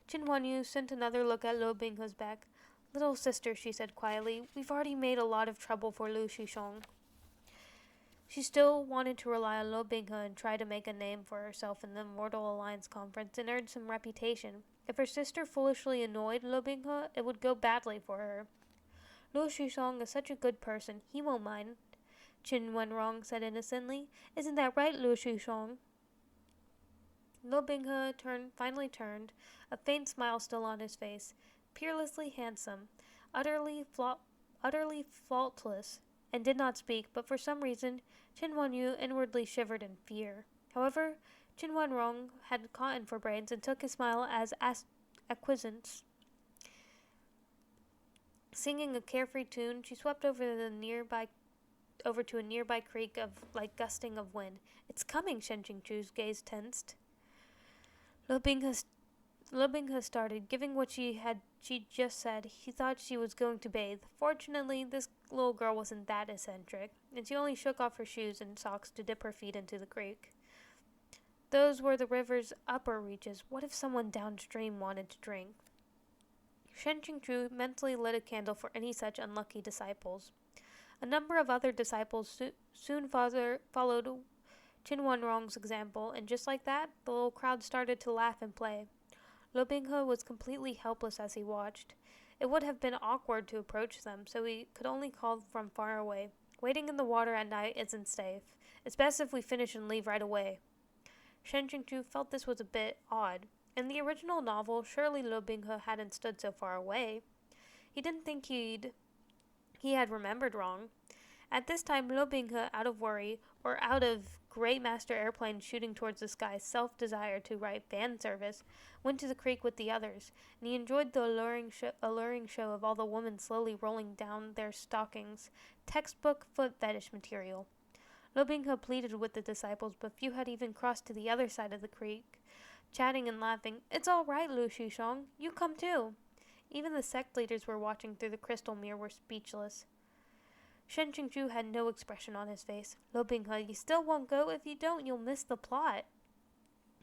Qin Wanyu sent another look at Lo Binghe's back. "Little sister," she said quietly, "we've already made a lot of trouble for Lu Shishong." She still wanted to rely on Lo Binghe and try to make a name for herself in the Immortal Alliance conference and earn some reputation. If her sister foolishly annoyed Lo Binghe, it would go badly for her. "Lu Shishong is such a good person, he won't mind," Qin Wenrong said innocently. "Isn't that right, Lu Shishong?" Lo Binghe finally turned, a faint smile still on his face. Peerlessly handsome, utterly faultless, and did not speak, but for some reason Qin Wanyu inwardly shivered in fear. However, Qin Wenrong had cotton for brains and took his smile as acquiescence. Singing a carefree tune, she swept over to a nearby creek like gusting of wind. "It's coming!" Shen Qingchu's gaze tensed. Lo Binghe started, giving what she just said. He thought she was going to bathe. Fortunately, this little girl wasn't that eccentric, and she only shook off her shoes and socks to dip her feet into the creek. Those were the river's upper reaches. What if someone downstream wanted to drink? Shen Qingchu mentally lit a candle for any such unlucky disciples. A number of other disciples soon followed Chin Wonrong's example, and just like that, the little crowd started to laugh and play. Lo Binghe was completely helpless as he watched. It would have been awkward to approach them, so he could only call from far away. Waiting in the water at night isn't safe. It's best if we finish and leave right away. Shen Qingchu felt this was a bit odd. In the original novel, surely Lo Binghe hadn't stood so far away. He didn't think he had remembered wrong. At this time, Lo Binghe, out of worry, or out of Great Master Airplane shooting towards the sky self-desire to write fan service, went to the creek with the others, and he enjoyed the alluring show of all the women slowly rolling down their stockings, textbook foot fetish material. Lo Binghe pleaded with the disciples, but few had even crossed to the other side of the creek, chatting and laughing. "It's all right, Lu Shishong. You come too." Even the sect leaders were watching through the crystal mirror were speechless. Shen Qingchu had no expression on his face. "Lo Binghe, you still won't go? If you don't, you'll miss the plot."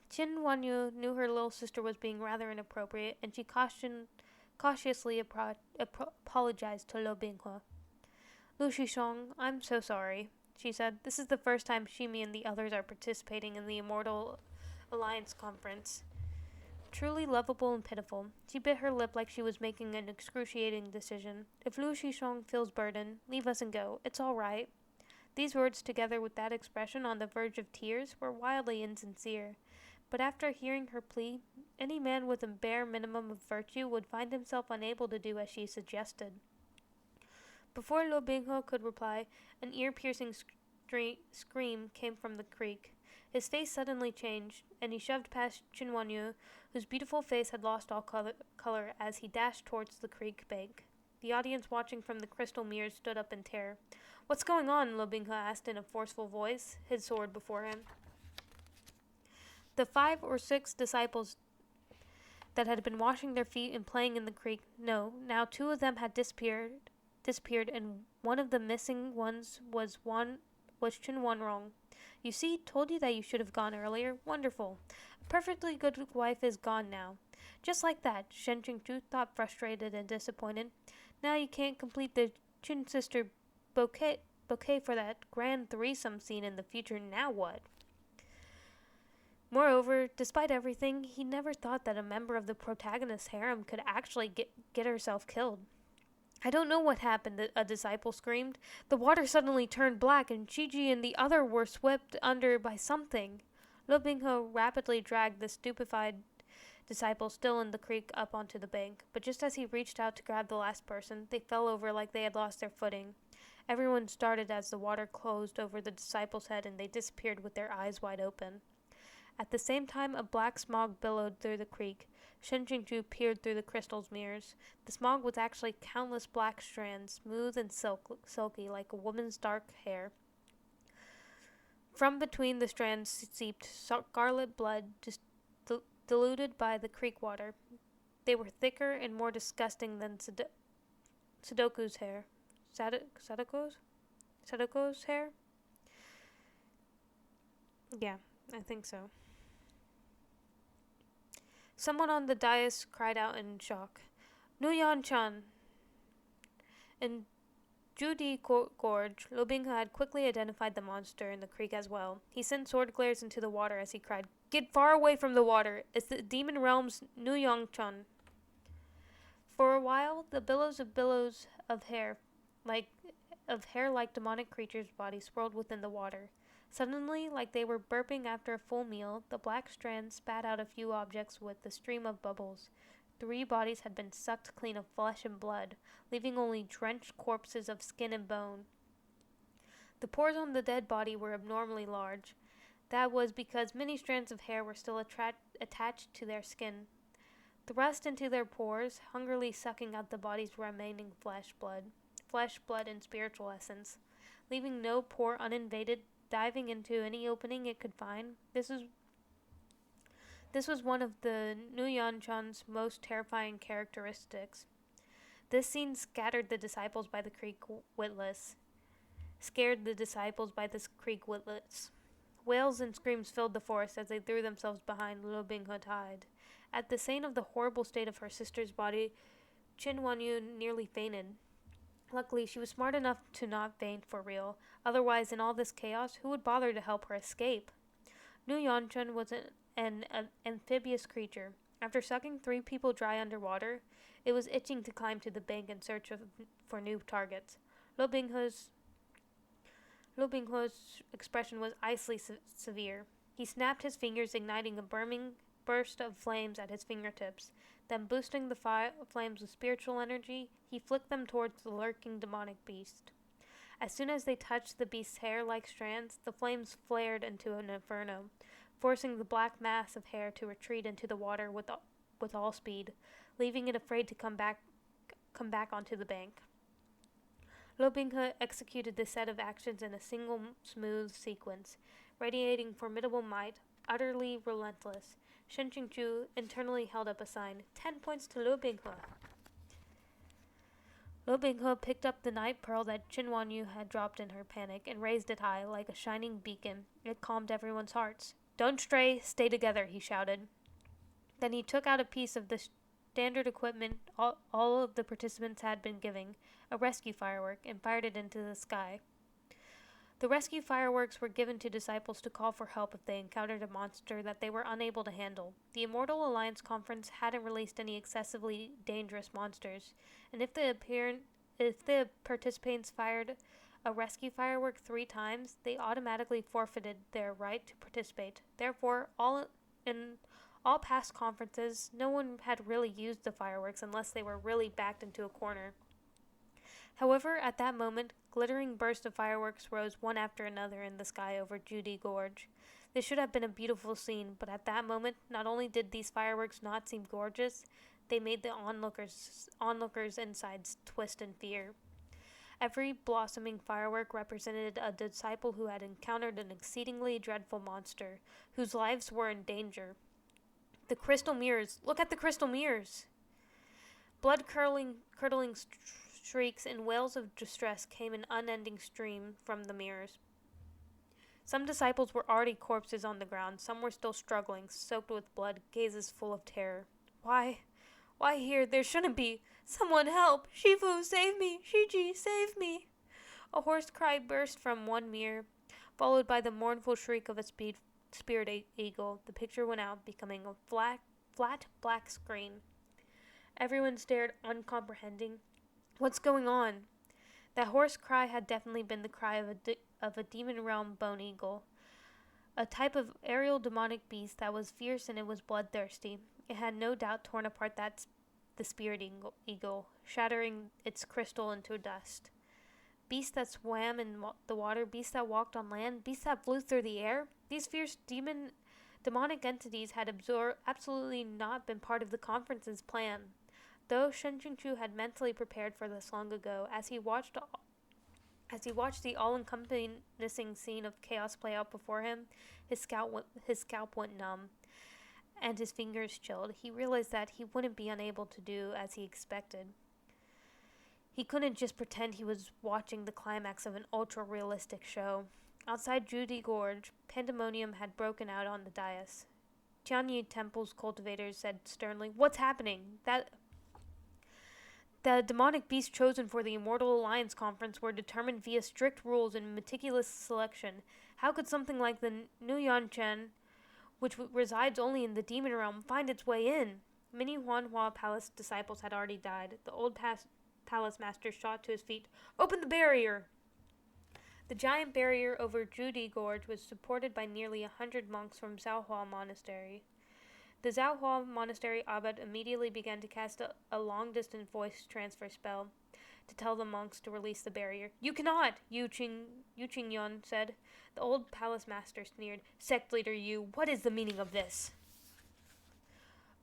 Qin Wanyu knew her little sister was being rather inappropriate, and she cautiously apologized to Lo Binghe. "Lu Shishong, I'm so sorry," she said. "This is the first time Shimi and the others are participating in the Immortal Alliance conference." Truly lovable and pitiful, she bit her lip like she was making an excruciating decision. "If Lu Shishong feels burdened, leave us and go. It's all right." These words, together with that expression on the verge of tears, were wildly insincere. But after hearing her plea, any man with a bare minimum of virtue would find himself unable to do as she suggested. Before Lo Binghe could reply, an ear-piercing scream came from the creek. His face suddenly changed, and he shoved past Qin Wanyu, whose beautiful face had lost all color as he dashed towards the creek bank. The audience watching from the crystal mirrors stood up in terror. "What's going on?" Lo Binghe asked in a forceful voice, his sword before him. The 5 or 6 disciples that had been washing their feet and playing in the creek, now 2 of them had disappeared, and one of the missing ones was Chin Wonrong. "You see, told you that you should have gone earlier. Wonderful. A perfectly good wife is gone now." Just like that, Shen Qingchu thought, frustrated and disappointed. Now you can't complete the Chin sister bouquet for that grand threesome scene in the future. Now what? Moreover, despite everything, he never thought that a member of the protagonist's harem could actually get herself killed. "I don't know what happened," a disciple screamed. "The water suddenly turned black, and Chiji and the other were swept under by something." Lo Binghe rapidly dragged the stupefied disciple still in the creek up onto the bank, but just as he reached out to grab the last person, they fell over like they had lost their footing. Everyone started as the water closed over the disciple's head, and they disappeared with their eyes wide open. At the same time, a black smog billowed through the creek. Shen Qingchu peered through the crystal's mirrors. The smog was actually countless black strands, smooth and silky like a woman's dark hair. From between the strands seeped scarlet blood, diluted by the creek water. They were thicker and more disgusting than Sadoku's hair. Sadoko's hair? Yeah, I think so. Someone on the dais cried out in shock. "Nuyan-chan!" In Judi Gorge, Lo Binghe had quickly identified the monster in the creek as well. He sent sword glares into the water as he cried, "Get far away from the water! It's the demon realm's Nuyan-chan!" For a while, the billows of hair like demonic creatures' bodies swirled within the water. Suddenly, like they were burping after a full meal, the black strands spat out a few objects with a stream of bubbles. 3 bodies had been sucked clean of flesh and blood, leaving only drenched corpses of skin and bone. The pores on the dead body were abnormally large. That was because many strands of hair were still attached to their skin. Thrust into their pores, hungrily sucking out the body's remaining flesh, blood, and spiritual essence, leaving no pore uninvaded, diving into any opening it could find. This was one of the Nuyan-chan's most terrifying characteristics. This scene scared the disciples by the creek witless. Wails and screams filled the forest as they threw themselves behind Lo Binghe Tide. At the scene of the horrible state of her sister's body, Qin Wanyu nearly fainted. Luckily, she was smart enough to not faint for real. Otherwise, in all this chaos, who would bother to help her escape? Nu Yanchun was an amphibious creature. After sucking 3 people dry underwater, it was itching to climb to the bank in search for new targets. Lo Binghe's expression was icily severe. He snapped his fingers, igniting a burning burst of flames at his fingertips. Then, boosting the flames with spiritual energy, he flicked them towards the lurking demonic beast. As soon as they touched the beast's hair-like strands, the flames flared into an inferno, forcing the black mass of hair to retreat into the water with all speed, leaving it afraid to come back onto the bank. Lo Binghe executed this set of actions in a single smooth sequence, radiating formidable might, utterly relentless. Shen Qingchu internally held up a sign, 10 points to Lo Binghe. Lo Binghe picked up the night pearl that Qin Wanyu had dropped in her panic and raised it high like a shining beacon. It calmed everyone's hearts. Don't stray, stay together, he shouted. Then he took out a piece of the standard equipment all of the participants had been giving, a rescue firework, and fired it into the sky. The rescue fireworks were given to disciples to call for help if they encountered a monster that they were unable to handle. The Immortal Alliance Conference hadn't released any excessively dangerous monsters, and if the participants fired a rescue firework 3 times, they automatically forfeited their right to participate. Therefore, in all past conferences, no one had really used the fireworks unless they were really backed into a corner. However, at that moment, glittering bursts of fireworks rose one after another in the sky over Judy Gorge. This should have been a beautiful scene, but at that moment, not only did these fireworks not seem gorgeous, they made the onlookers' insides twist in fear. Every blossoming firework represented a disciple who had encountered an exceedingly dreadful monster, whose lives were in danger. The crystal mirrors! Look at the crystal mirrors! Blood-curdling shrieks and wails of distress came in unending stream from the mirrors. Some disciples were already corpses on the ground, some were still struggling, soaked with blood, gazes full of terror. Why here? There shouldn't be! Someone help! Shifu, save me! Shiji, save me! A hoarse cry burst from one mirror, followed by the mournful shriek of a spirit eagle. The picture went out, becoming a flat black screen. Everyone stared, uncomprehending. What's going on? That hoarse cry had definitely been the cry of a demon realm bone eagle, a type of aerial demonic beast that was fierce and it was bloodthirsty. It had no doubt torn apart the spirit eagle, shattering its crystal into dust. Beasts that swam in the water, beasts that walked on land, beasts that flew through the air. These fierce demonic entities had absolutely not been part of the conference's plan. Though Shen Qingchu had mentally prepared for this long ago, as he watched the all-encompassing scene of chaos play out before him, his scalp went numb, and his fingers chilled. He realized that he wouldn't be unable to do as he expected. He couldn't just pretend he was watching the climax of an ultra-realistic show. Outside Judy Gorge, pandemonium had broken out on the dais. Tianyi Temple's cultivators said sternly, "What's happening? The demonic beasts chosen for the Immortal Alliance Conference were determined via strict rules and meticulous selection. How could something like the Nuyanchen, which resides only in the demon realm, find its way in?" Many Huanhua Palace disciples had already died. The old palace master shot to his feet. "Open the barrier!" The giant barrier over Judy Gorge was supported by nearly 100 monks from Xiaohua Monastery. The Xiaohua Monastery abbot immediately began to cast a long-distance voice transfer spell to tell the monks to release the barrier. "You cannot," Yu Qingyun said. The old palace master sneered. "Sect leader Yu, what is the meaning of this?"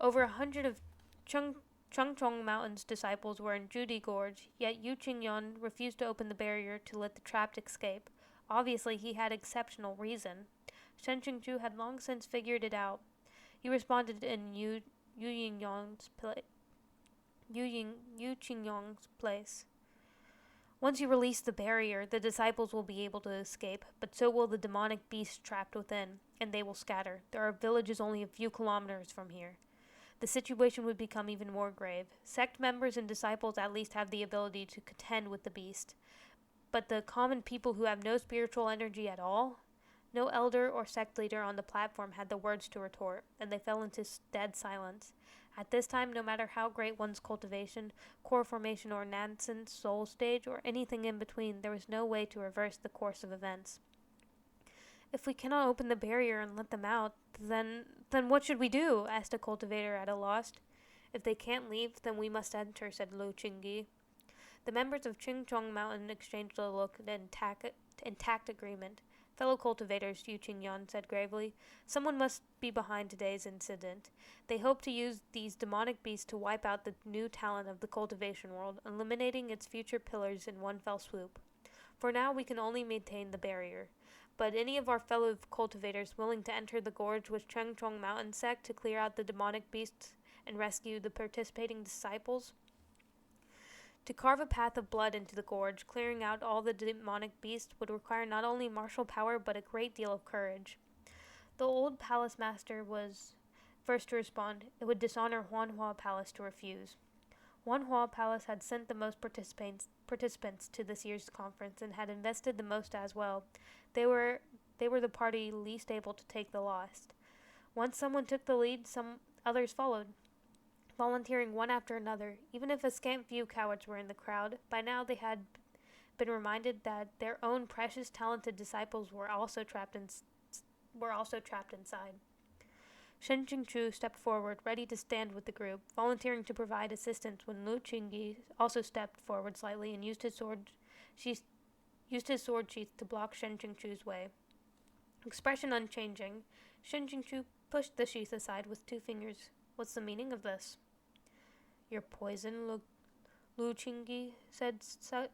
Over 100 of Chengchong Mountain's disciples were in Judy Gorge, yet Yu Qingyun refused to open the barrier to let the trapped escape. Obviously, he had exceptional reason. Shen Qingchu had long since figured it out. He responded in Yu Qingyong's place. "Once you release the barrier, the disciples will be able to escape, but so will the demonic beasts trapped within, and they will scatter. There are villages only a few kilometers from here." the situation would become even more grave. Sect members and disciples at least have the ability to contend with the beast, but the common people who have no spiritual energy at all? No elder or sect leader on the platform had the words to retort, and they fell into dead silence. At this time, no matter how great one's cultivation, core formation, or nascent soul stage, or anything in between, there was no way to reverse the course of events. If we cannot open the barrier and let them out, then what should we do? Asked a cultivator at a loss. If they can't leave, then we must enter, said Lu Qingyi. The members of Qingchong Mountain exchanged a look in tact agreement. Fellow cultivators, Yu Qingyan said gravely, someone must be behind today's incident. They hope to use these demonic beasts to wipe out the new talent of the cultivation world, eliminating its future pillars in one fell swoop. For now, we can only maintain the barrier. But any of our fellow cultivators willing to enter the gorge with Chengchong Mountain sect to clear out the demonic beasts and rescue the participating disciples? To carve a path of blood into the gorge, clearing out all the demonic beasts, would require not only martial power but a great deal of courage. The old palace master was first to respond. It would dishonor Huanhua Palace to refuse. Huanhua Palace had sent the most participants to this year's conference and had invested the most as well. They were the party least able to take the loss. Once someone took the lead, some others followed, volunteering one after another. Even if a scant few cowards were in the crowd, by now they had been reminded that their own precious, talented disciples were also trapped inside. Shen Jingchu stepped forward, ready to stand with the group, volunteering to provide assistance when Lu Qingyi also stepped forward slightly and used his sword sheath to block Shen Jingchu's way. Expression unchanging, Shen Jingchu pushed the sheath aside with 2 fingers. What's the meaning of this? Your poison, Lu Qingyi said succinctly.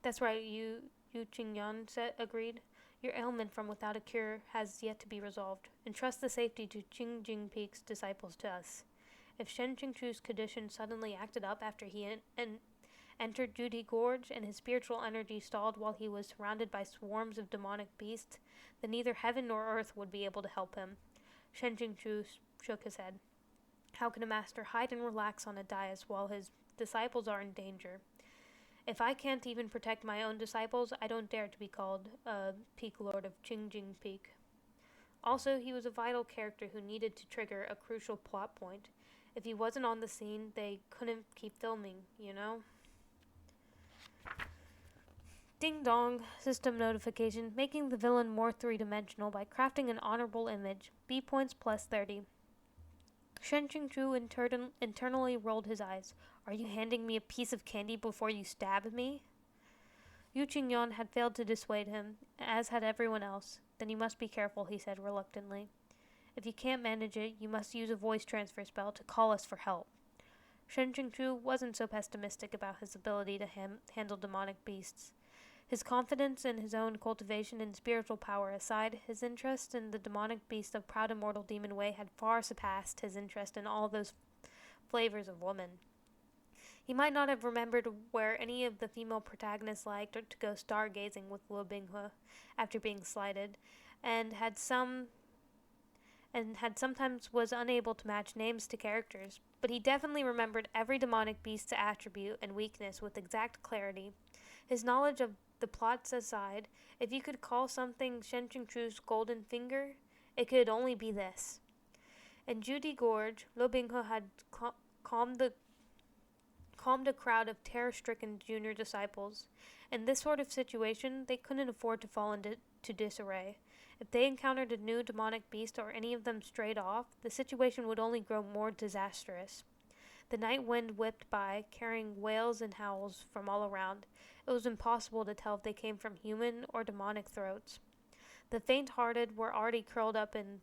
That's right, Yu Qingyan agreed. Your ailment from without a cure has yet to be resolved. Entrust the safety to Qingjing Peak's disciples to us. If Shen Qingchu's condition suddenly acted up after he entered Judy Gorge and his spiritual energy stalled while he was surrounded by swarms of demonic beasts, then neither heaven nor earth would be able to help him. Shen Jingchu shook his head. How can a master hide and relax on a dais while his disciples are in danger? If I can't even protect my own disciples, I don't dare to be called a Peak Lord of Qingjing Peak. Also, he was a vital character who needed to trigger a crucial plot point. If he wasn't on the scene, they couldn't keep filming, you know? Ding dong, system notification, making the villain more three-dimensional by crafting an honorable image. B points plus 30. Shen Jingchu internally rolled his eyes. Are you handing me a piece of candy before you stab me? Yu Qingyan had failed to dissuade him, as had everyone else. Then you must be careful, he said reluctantly. If you can't manage it, you must use a voice transfer spell to call us for help. Shen Jingchu wasn't so pessimistic about his ability to handle demonic beasts. His confidence in his own cultivation and spiritual power aside, his interest in the demonic beast of proud immortal Demon Way had far surpassed his interest in all those flavors of woman. He might not have remembered where any of the female protagonists liked to go stargazing with Lu Binghe after being slighted, and had sometimes was unable to match names to characters, but he definitely remembered every demonic beast's attribute and weakness with exact clarity. His knowledge of the plots aside, if you could call something Shen Jingchu's golden finger, it could only be this. In Judy Gorge, Lu Binghe had calmed a crowd of terror-stricken junior disciples. In this sort of situation, they couldn't afford to fall into disarray. If they encountered a new demonic beast or any of them strayed off, the situation would only grow more disastrous. The night wind whipped by, carrying wails and howls from all around. It was impossible to tell if they came from human or demonic throats. The faint-hearted were already curled up and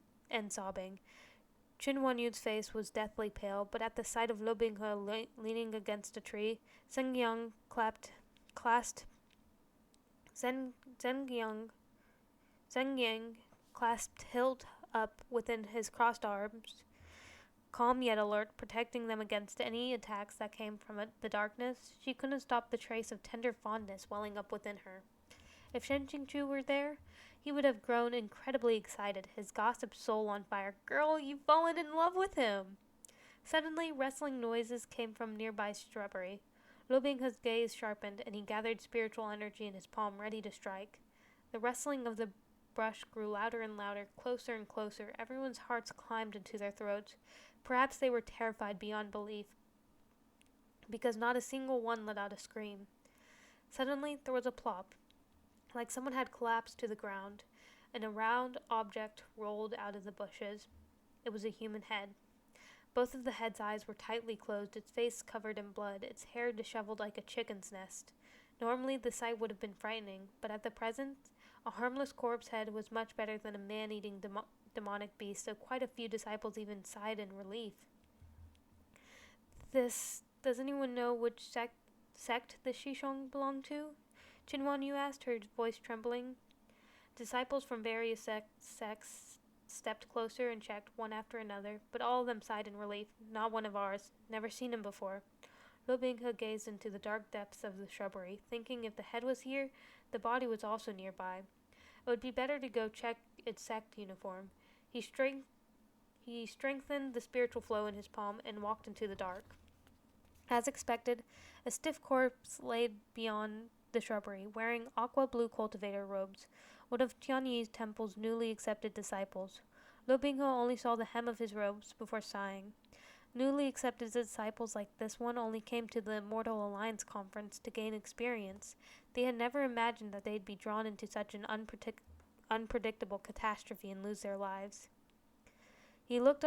sobbing. Qin Wanyu's face was deathly pale, but at the sight of Lu Binghe leaning against a tree, Zhengyang clasped hilt up within his crossed arms, calm yet alert, protecting them against any attacks that came from the darkness. She couldn't stop the trace of tender fondness welling up within her. If Shen Qingchu were there, he would have grown incredibly excited, his gossip soul on fire. Girl, you've fallen in love with him! Suddenly, rustling noises came from nearby shrubbery. Lu Binghe's gaze sharpened, and he gathered spiritual energy in his palm, ready to strike. The rustling of the brush grew louder and louder, closer and closer. Everyone's hearts climbed into their throats. Perhaps they were terrified beyond belief, because not a single one let out a scream. Suddenly, there was a plop, like someone had collapsed to the ground, and a round object rolled out of the bushes. It was a human head. Both of the head's eyes were tightly closed, its face covered in blood, its hair disheveled like a chicken's nest. Normally, the sight would have been frightening, but at the present, a harmless corpse head was much better than a man-eating demonic beast, so quite a few disciples even sighed in relief. Does anyone know which sect the Shishong belonged to? Chinwan Yu asked, her voice trembling. Disciples from various sects stepped closer and checked, one after another, but all of them sighed in relief. Not one of ours. Never seen him before. Lu Binghe gazed into the dark depths of the shrubbery, thinking if the head was here, the body was also nearby. It would be better to go check its sect uniform. He strengthened the spiritual flow in his palm and walked into the dark. As expected, a stiff corpse lay beyond the shrubbery, wearing aqua blue cultivator robes, one of Tianyi's temple's newly accepted disciples. Lu Binghe only saw the hem of his robes before sighing. Newly accepted disciples like this one only came to the Immortal Alliance conference to gain experience. They had never imagined that they'd be drawn into such an unpredictable catastrophe and lose their lives. He looked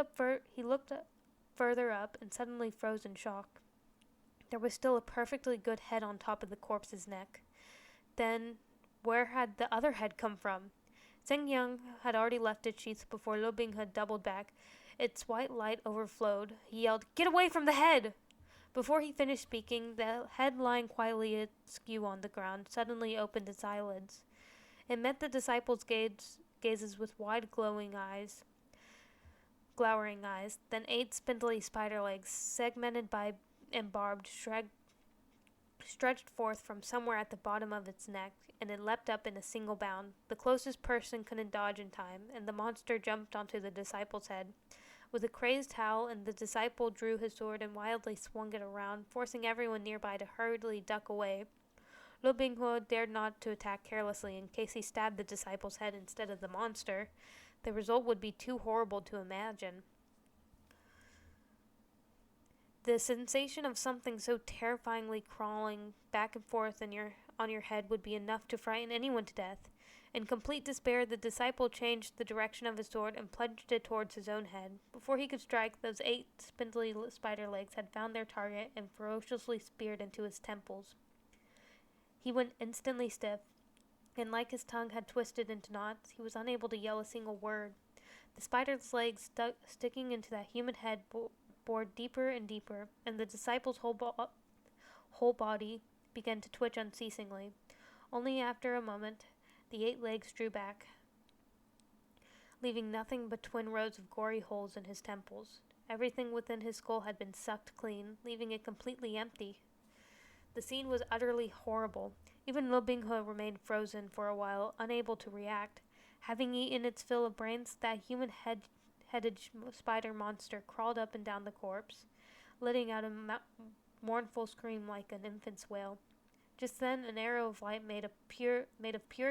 further up and suddenly froze in shock. There was still a perfectly good head on top of the corpse's neck. Then, where had the other head come from? Zheng Yang had already left its sheath before Lu Binghe doubled back. Its white light overflowed. He yelled, "Get away from the head!" Before he finished speaking, the head lying quietly askew on the ground suddenly opened its eyelids. It met the disciples' gazes with wide glowering eyes, then 8 spindly spider legs, segmented by and barbed, stretched forth from somewhere at the bottom of its neck, and it leapt up in a single bound. The closest person couldn't dodge in time, and the monster jumped onto the disciple's head. With a crazed howl, and the disciple drew his sword and wildly swung it around, forcing everyone nearby to hurriedly duck away. Lu Binghe dared not to attack carelessly in case he stabbed the disciple's head instead of the monster. The result would be too horrible to imagine. The sensation of something so terrifyingly crawling back and forth on your head would be enough to frighten anyone to death. In complete despair, the disciple changed the direction of his sword and plunged it towards his own head. Before he could strike, those 8 spindly spider legs had found their target and ferociously speared into his temples. He went instantly stiff, and like his tongue had twisted into knots, he was unable to yell a single word. The spider's legs sticking into that human head bored deeper and deeper, and the disciple's whole body began to twitch unceasingly. Only after a moment, the 8 legs drew back, leaving nothing but twin rows of gory holes in his temples. Everything within his skull had been sucked clean, leaving it completely empty. The scene was utterly horrible. Even Lu Binghe remained frozen for a while, unable to react. Having eaten its fill of brains, that human-headed spider monster crawled up and down the corpse, letting out a mournful scream like an infant's wail. Just then, an arrow of light made of pure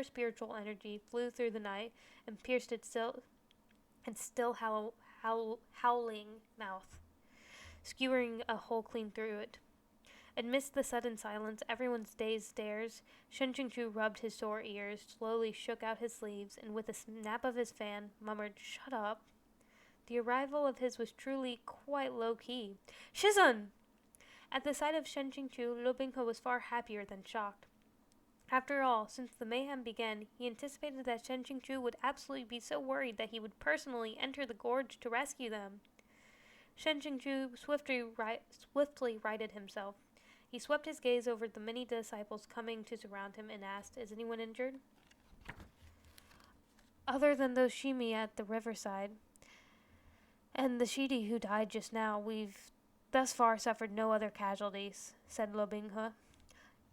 spiritual energy flew through the night and pierced its still howling mouth, skewering a hole clean through it. Amidst the sudden silence, everyone's dazed stares, Shen Qingchu rubbed his sore ears, slowly shook out his sleeves, and with a snap of his fan, murmured, "Shut up." The arrival of his was truly quite low-key. "Shizun!" At the sight of Shen Qingchu, Lu Binghe was far happier than shocked. After all, since the mayhem began, he anticipated that Shen Qingchu would absolutely be so worried that he would personally enter the gorge to rescue them. Shen Qingchu swiftly righted himself. He swept his gaze over the many disciples coming to surround him and asked, "Is anyone injured?" "Other than those Shimi at the riverside, and the Shidi who died just now, we've thus far suffered no other casualties," said Lu Binghe.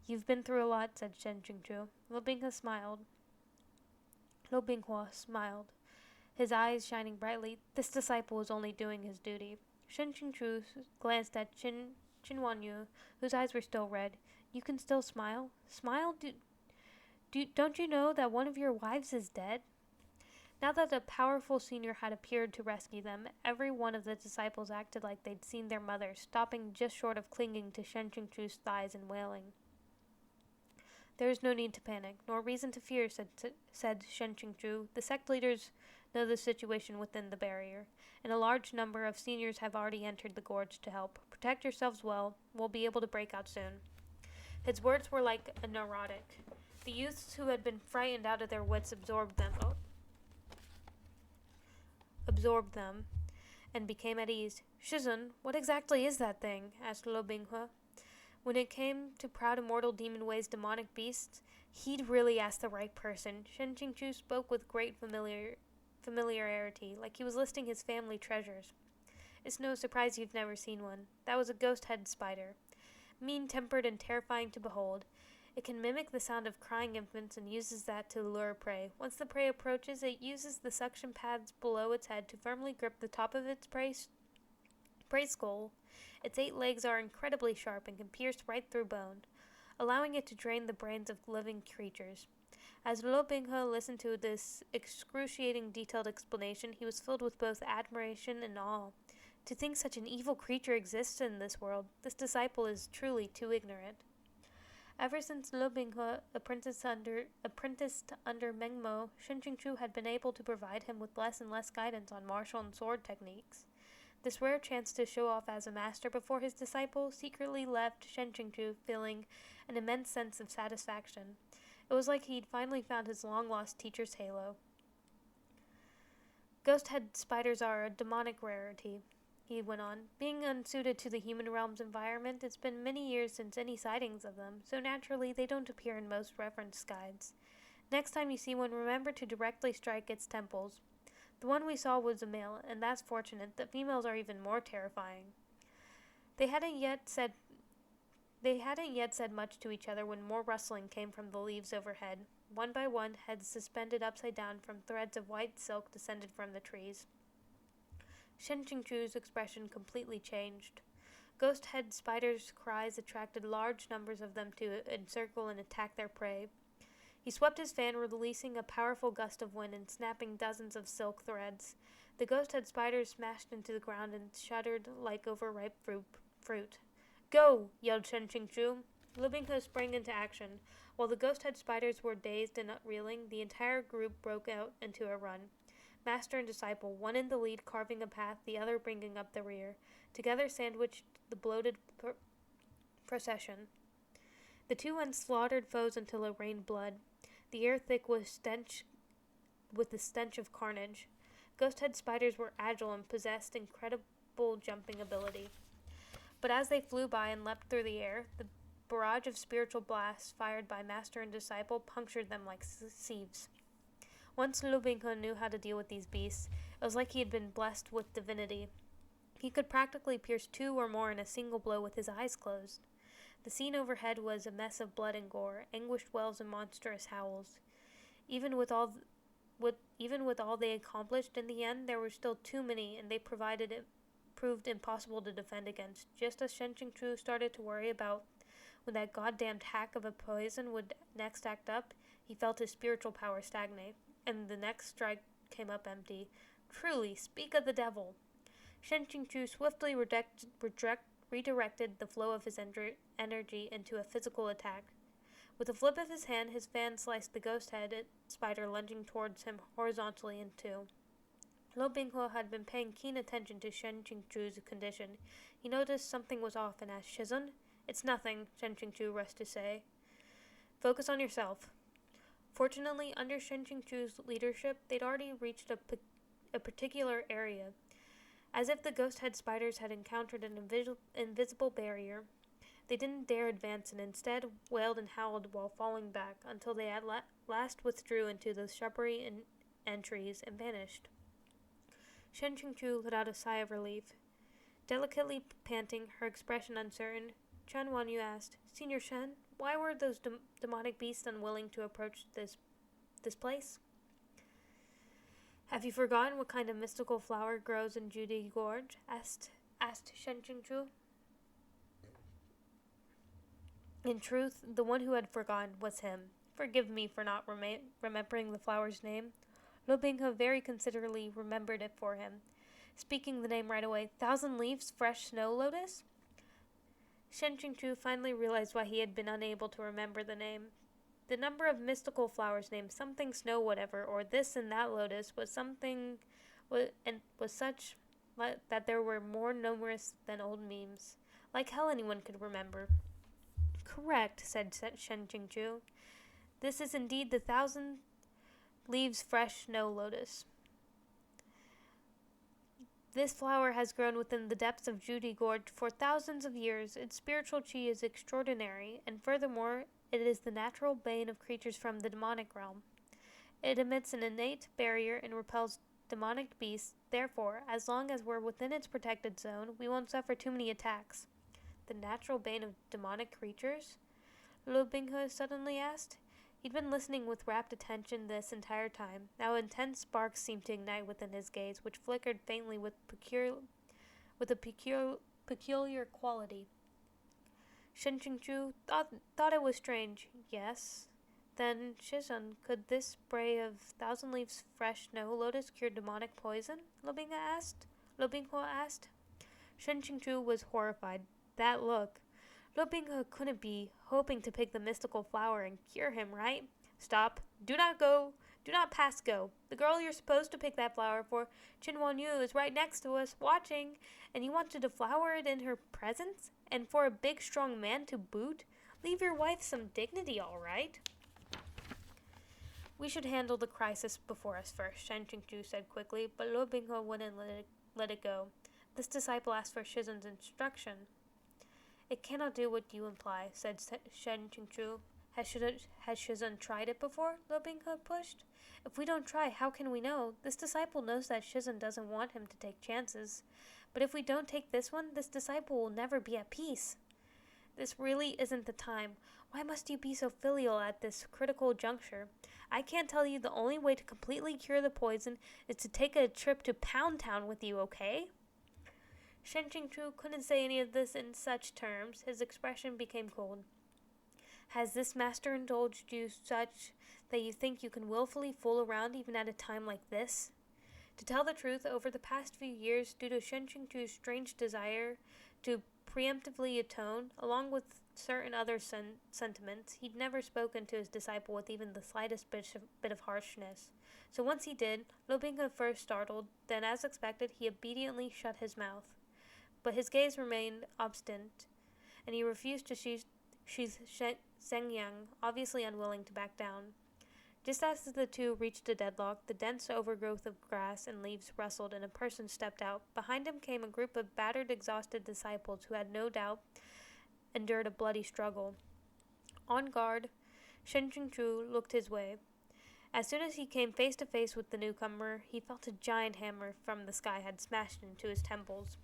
You've been through a lot, said Shen Qingchu. Lo Binghua smiled, his eyes shining brightly. This disciple was only doing his duty. Shen Qingchu glanced at Qin Wanyu, whose eyes were still red. You can still smile? Smile? Don't you know that one of your wives is dead? Now that a powerful senior had appeared to rescue them, every one of the disciples acted like they'd seen their mother, stopping just short of clinging to Shen Qingchu's thighs and wailing. There is no need to panic, nor reason to fear, said Shen Qingchu. The sect leaders know the situation within the barrier, and a large number of seniors have already entered the gorge to help. Protect yourselves well. We'll be able to break out soon. His words were like a neurotic. The youths who had been frightened out of their wits absorbed them, and became at ease. Shizun, what exactly is that thing? Asked Lo Binghua. When it came to proud immortal demon ways demonic beasts, he'd really asked the right person. Shen Qingchu spoke with great familiarity, like he was listing his family treasures. It's no surprise you've never seen one. That was a ghost-head spider. Mean-tempered and terrifying to behold. It can mimic the sound of crying infants and uses that to lure prey. Once the prey approaches, it uses the suction pads below its head to firmly grip the top of its prey skull. Its 8 legs are incredibly sharp and can pierce right through bone, allowing it to drain the brains of living creatures. As Lo Binghua listened to this excruciating detailed explanation, he was filled with both admiration and awe. To think such an evil creature exists in this world, this disciple is truly too ignorant. Ever since Lo Binghua apprenticed under Mengmo, Shen Qingchu had been able to provide him with less and less guidance on martial and sword techniques. This rare chance to show off as a master before his disciple secretly left Shen Qingchu feeling an immense sense of satisfaction. It was like he'd finally found his long-lost teacher's halo. Ghost-head spiders are a demonic rarity, he went on. Being unsuited to the human realm's environment, it's been many years since any sightings of them, so naturally they don't appear in most reference guides. Next time you see one, remember to directly strike its temples. The one we saw was a male, and that's fortunate. The females are even more terrifying. They hadn't yet said much to each other when more rustling came from the leaves overhead. One by one, heads suspended upside down from threads of white silk descended from the trees. Shen Qingchu's expression completely changed. Ghost-head spiders' cries attracted large numbers of them to encircle and attack their prey. He swept his fan, releasing a powerful gust of wind and snapping dozens of silk threads. The ghost-head spiders smashed into the ground and shuddered like overripe fruit. Go! Yelled Shen Qingchu. Lo Binghua sprang into action. While the ghost-head spiders were dazed and reeling, the entire group broke out into a run. Master and disciple, one in the lead carving a path, the other bringing up the rear. Together sandwiched the bloated procession. The two went slaughtered foes until it rained blood, the air thick with the stench of carnage. Ghost-head spiders were agile and possessed incredible jumping ability. But as they flew by and leapt through the air, the barrage of spiritual blasts fired by master and disciple punctured them like sieves. Once Lo Binghua knew how to deal with these beasts, it was like he had been blessed with divinity. He could practically pierce 2 or more in a single blow with his eyes closed. The scene overhead was a mess of blood and gore, anguished wails and monstrous howls. Even with all they accomplished, in the end, there were still too many, and proved impossible to defend against. Just as Shen Qingchu started to worry about when that goddamned hack of a poison would next act up, he felt his spiritual power stagnate, and the next strike came up empty. Truly, speak of the devil! Shen Qingchu swiftly redirected the flow of his energy into a physical attack. With a flip of his hand, his fan sliced the ghost-headed spider lunging towards him horizontally in 2. Lo Binghua had been paying keen attention to Shen Qingchu's condition. He noticed something was off and asked, Shizun? It's nothing, Shen Qingchu rushed to say. Focus on yourself. Fortunately, under Shen Qingchu's leadership, they'd already reached a particular area. As if the ghost-head spiders had encountered an invisible barrier, they didn't dare advance and instead wailed and howled while falling back until they at last withdrew into the shrubbery and trees and vanished. Shen Qingchu let out a sigh of relief. Delicately panting, her expression uncertain, Chen Wanyu asked, Senior Shen, Why were those demonic beasts unwilling to approach this place? Have you forgotten what kind of mystical flower grows in Judy Gorge? asked Shen Qingchu. In truth, the one who had forgotten was him. Forgive me for not remembering the flower's name. Lo Binghe very considerately remembered it for him, speaking the name right away. 1,000 Leaves Fresh Snow Lotus? Shen Qingchu finally realized why he had been unable to remember the name. The number of mystical flowers named something snow whatever, or this and that lotus, was such that there were more numerous than old memes. Like hell anyone could remember. Correct, said Shen Qingchu. This is indeed the 1,000 Leaves Fresh Snow Lotus. This flower has grown within the depths of Judy Gorge for thousands of years. Its spiritual chi is extraordinary, and furthermore, it is the natural bane of creatures from the demonic realm. It emits an innate barrier and repels demonic beasts. Therefore, as long as we're within its protected zone, we won't suffer too many attacks. The natural bane of demonic creatures? Lo Binghe suddenly asked. He'd been listening with rapt attention this entire time. Now intense sparks seemed to ignite within his gaze, which flickered faintly with a peculiar quality. Shen Qingchu thought it was strange. Yes. Then, Shizun, could this spray of 1,000 Leaves Fresh Snow Lotus cure demonic poison? Lo Binghe asked. Shen Qingchu was horrified. That look. Lo Binghe couldn't be hoping to pick the mystical flower and cure him, right? Stop. Do not go. Do not pass go. The girl you're supposed to pick that flower for, Qinhuan Yu, is right next to us, watching, and you want to deflower it in her presence? And for a big, strong man to boot? Leave your wife some dignity, all right? We should handle the crisis before us first, Shen Qingchu said quickly, but Lo Binghe wouldn't let it go. This disciple asked for Shizun's instruction. It cannot do what you imply, said Shen Qingchu. Has Shizun tried it before? Lo Binghe pushed. If we don't try, how can we know? This disciple knows that Shizun doesn't want him to take chances. But if we don't take this one, this disciple will never be at peace. This really isn't the time. Why must you be so filial at this critical juncture? I can't tell you the only way to completely cure the poison is to take a trip to Pound Town with you, okay? Shen Qingchu couldn't say any of this in such terms. His expression became cold. Has this master indulged you such that you think you can willfully fool around even at a time like this? To tell the truth, over the past few years, due to Shen Qingchu's strange desire to preemptively atone, along with certain other sentiments, he'd never spoken to his disciple with even the slightest bit of harshness. So once he did, Lo Binghe first startled, then, as expected, he obediently shut his mouth. But his gaze remained obstinate, and he refused to sheath Zhengyang, obviously unwilling to back down. Just as the two reached a deadlock, the dense overgrowth of grass and leaves rustled, and a person stepped out. Behind him came a group of battered, exhausted disciples who had no doubt endured a bloody struggle. On guard, Shen Qingchu looked his way. As soon as he came face to face with the newcomer, he felt a giant hammer from the sky had smashed into his temples.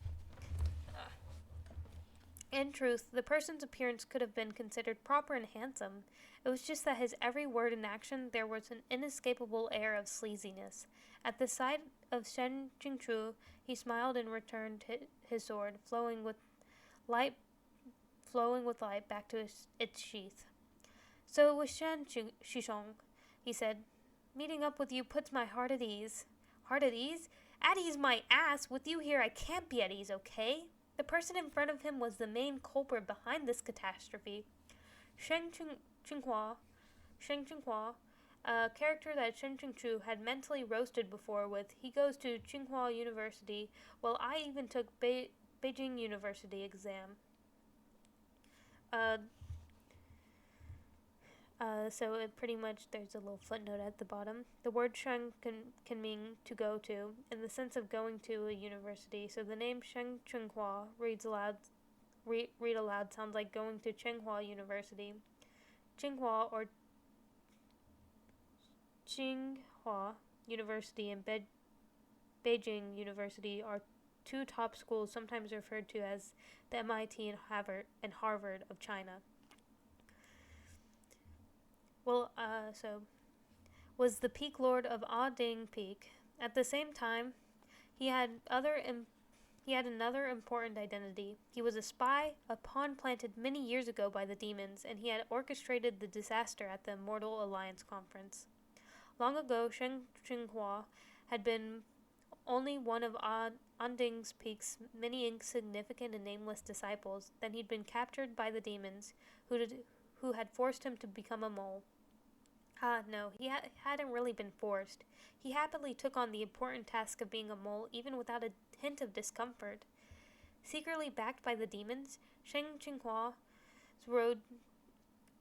In truth, the person's appearance could have been considered proper and handsome. It was just that his every word and action there was an inescapable air of sleaziness. At the sight of Shen Qingchu, he smiled and returned his sword, flowing with light back to its sheath. So it was Shen Shishong, he said. Meeting up with you puts my heart at ease. Heart at ease? At ease my ass! With you here I can't be at ease, okay? The person in front of him was the main culprit behind this catastrophe. Sheng Qinghua, a character that Shen Qingchu had mentally roasted before with, he goes to Tsinghua University, while I even took Beijing University exam. So it pretty much, there's a little footnote at the bottom. The word Sheng can mean to go to, in the sense of going to a university. So the name Sheng Tsinghua read aloud sounds like going to Tsinghua University. Tsinghua or Tsinghua University and Beijing University are two top schools sometimes referred to as the MIT and Harvard of China. was the Peak Lord of Ah Ding Peak. At the same time, he had another important identity. He was a spy, a pawn planted many years ago by the demons, and he had orchestrated the disaster at the Immortal Alliance Conference. Long ago, Sheng Qinghua had been only one of Anding's Peak's many insignificant and nameless disciples. Then he'd been captured by the demons, who had forced him to become a mole. No, he hadn't really been forced. He happily took on the important task of being a mole, even without a hint of discomfort. Secretly backed by the demons, Sheng Qinghua's road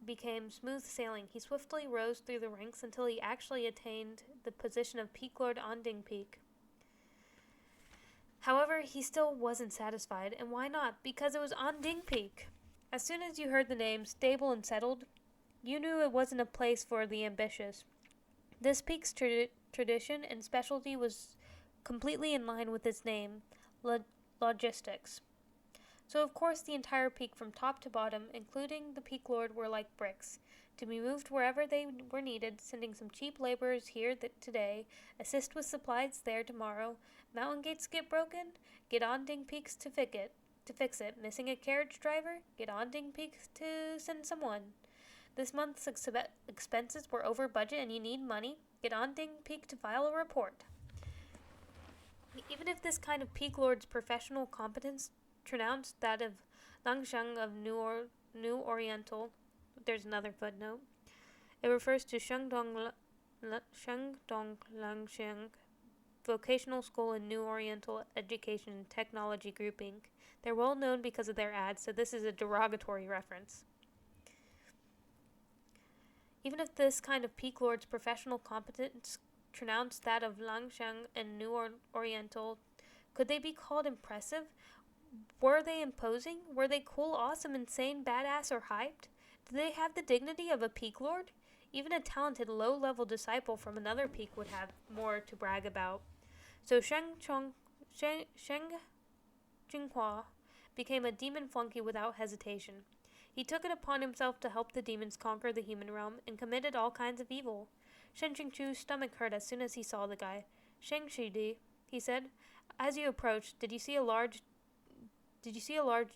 became smooth sailing. He swiftly rose through the ranks until he actually attained the position of Peak Lord Anding Peak. However, he still wasn't satisfied, and why not? Because it was Anding Peak. As soon as you heard the name, stable and settled, you knew it wasn't a place for the ambitious. This peak's tradition and specialty was completely in line with its name, logistics. So of course the entire peak from top to bottom, including the Peak Lord, were like bricks, to be moved wherever they were needed, sending some cheap laborers here today, assist with supplies there tomorrow. Mountain gates get broken, get on Ding Peaks to fix it. Missing a carriage driver, get on Ding Peaks to send someone. This month's expenses were over budget and you need money, get on Ding Peak to file a report. Even if this kind of Peak Lord's professional competence trounced that of Langsheng of New Oriental, there's another footnote. It refers to Shandong Langsheng Vocational School and New Oriental Education and Technology Grouping. They're well known because of their ads, so this is a derogatory reference. Even if this kind of Peak Lord's professional competence trounced that of Langsheng and New Oriental, could they be called impressive? Were they imposing? Were they cool, awesome, insane, badass, or hyped? Did they have the dignity of a Peak Lord? Even a talented, low-level disciple from another peak would have more to brag about. So Sheng Jinghua became a demon flunky without hesitation. He took it upon himself to help the demons conquer the human realm and committed all kinds of evil. Shen Qingchu's stomach hurt as soon as he saw the guy. Sheng Shidi, he said, as you approached, did you see a large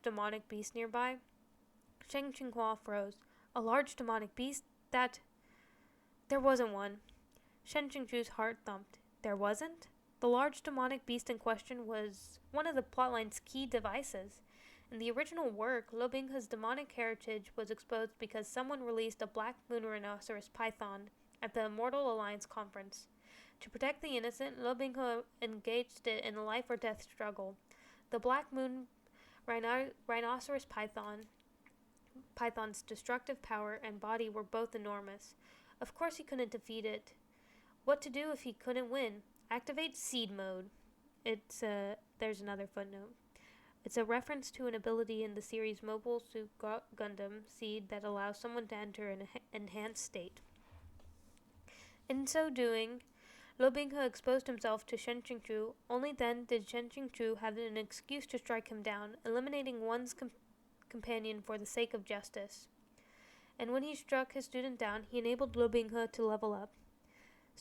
demonic beast nearby? Sheng Qinghua froze. A large demonic beast? There wasn't one. Shen Qingchu's heart thumped. There wasn't? The large demonic beast in question was one of the plotline's key devices. In the original work, Lo Binghe's demonic heritage was exposed because someone released a black moon rhinoceros python at the Immortal Alliance Conference. To protect the innocent, Lo Binghe engaged it in a life-or-death struggle. The black moon rhinoceros python's destructive power and body were both enormous. Of course he couldn't defeat it. What to do if he couldn't win? Activate seed mode. There's another footnote. It's a reference to an ability in the series Mobile Suit Gundam Seed that allows someone to enter an enhanced state. In so doing, Lo Binghe exposed himself to Shen Qingchu. Only then did Shen Qingchu have an excuse to strike him down, eliminating one's companion for the sake of justice. And when he struck his student down, he enabled Lo Binghe to level up.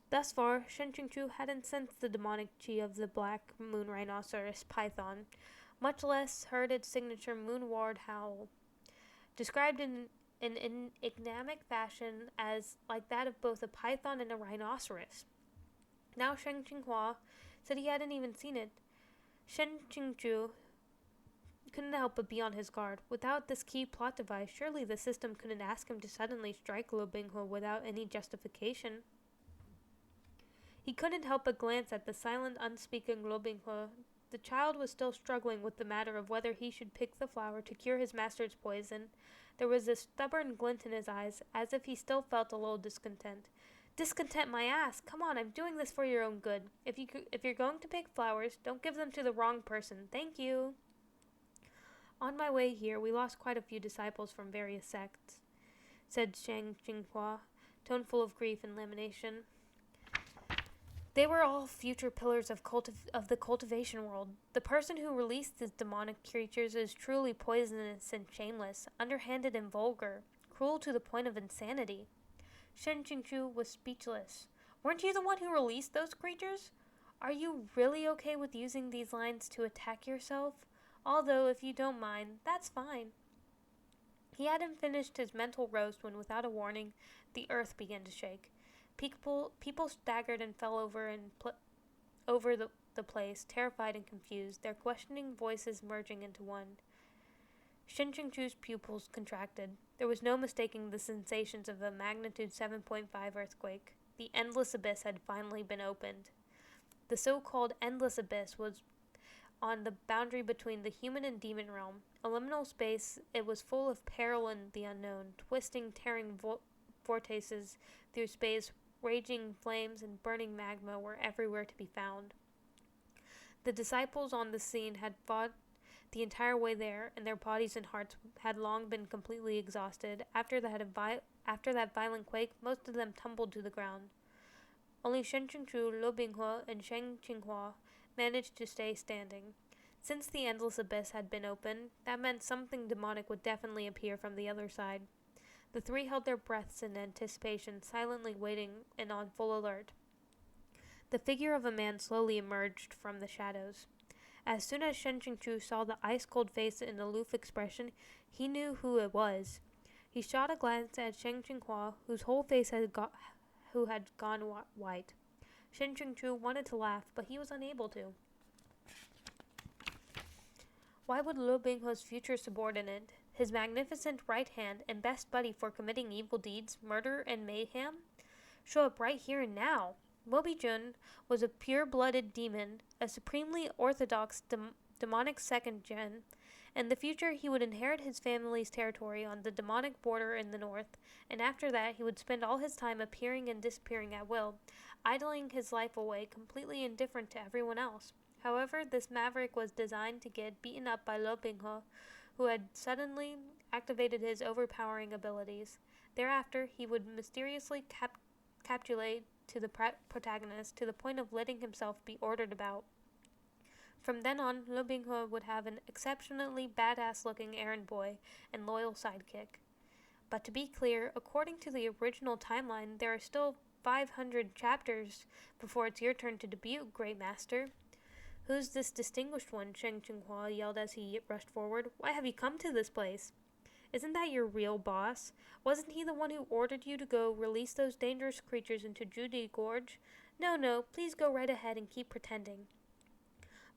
Thus far, Shen Qingchu hadn't sensed the demonic chi of the black moon rhinoceros python, much less heard its signature moon ward howl, described in an enigmatic fashion as like that of both a python and a rhinoceros. Now Sheng Qinghua said he hadn't even seen it. Shen Qingchu couldn't help but be on his guard. Without this key plot device, surely the system couldn't ask him to suddenly strike Lo Binghe without any justification. He couldn't help but glance at the silent, unspeaking Lo Binghe. The child was still struggling with the matter of whether he should pick the flower to cure his master's poison. There was a stubborn glint in his eyes, as if he still felt a little discontent. Discontent my ass! Come on, I'm doing this for your own good. If you're going to pick flowers, don't give them to the wrong person. Thank you. On my way here, we lost quite a few disciples from various sects, said Sheng Qinghua, tone full of grief and lamentation. They were all future pillars of the cultivation world. The person who released these demonic creatures is truly poisonous and shameless, underhanded and vulgar, cruel to the point of insanity. Shen Qingchu was speechless. Weren't you the one who released those creatures? Are you really okay with using these lines to attack yourself? Although, if you don't mind, that's fine. He hadn't finished his mental roast when, without a warning, the earth began to shake. People staggered and fell over the place, terrified and confused, their questioning voices merging into one. Shen Qingchu's pupils contracted. There was no mistaking the sensations of a magnitude 7.5 earthquake. The endless abyss had finally been opened. The so-called endless abyss was on the boundary between the human and demon realm. A liminal space, it was full of peril and the unknown, twisting, tearing vortices through space, raging flames and burning magma were everywhere to be found. The disciples on the scene had fought the entire way there, and their bodies and hearts had long been completely exhausted. After that violent quake, most of them tumbled to the ground. Only Shen Qingchu, Lu Binghe, and Sheng Qinghua managed to stay standing. Since the endless abyss had been opened, that meant something demonic would definitely appear from the other side. The three held their breaths in anticipation, silently waiting and on full alert. The figure of a man slowly emerged from the shadows. As soon as Shen Qingchu saw the ice-cold face and aloof expression, he knew who it was. He shot a glance at Sheng Qinghua, whose whole face had gone white. Shen Qingchu wanted to laugh, but he was unable to. Why would Lu Binghe's future subordinate, his magnificent right hand and best buddy for committing evil deeds, murder, and mayhem, show up right here and now? Mobijun was a pure-blooded demon, a supremely orthodox demonic second gen. In the future, he would inherit his family's territory on the demonic border in the north, and after that he would spend all his time appearing and disappearing at will, idling his life away, completely indifferent to everyone else. However, this maverick was designed to get beaten up by Lu Binghe, who had suddenly activated his overpowering abilities. Thereafter, he would mysteriously capitulate to the protagonist to the point of letting himself be ordered about. From then on, Lu Binghe would have an exceptionally badass-looking errand boy and loyal sidekick. But to be clear, according to the original timeline, there are still 500 chapters before it's your turn to debut, Great Master. Who's this distinguished one? Sheng Qinghua yelled as he rushed forward. Why have you come to this place? Isn't that your real boss? Wasn't he the one who ordered you to go release those dangerous creatures into Judy Gorge? No, please go right ahead and keep pretending.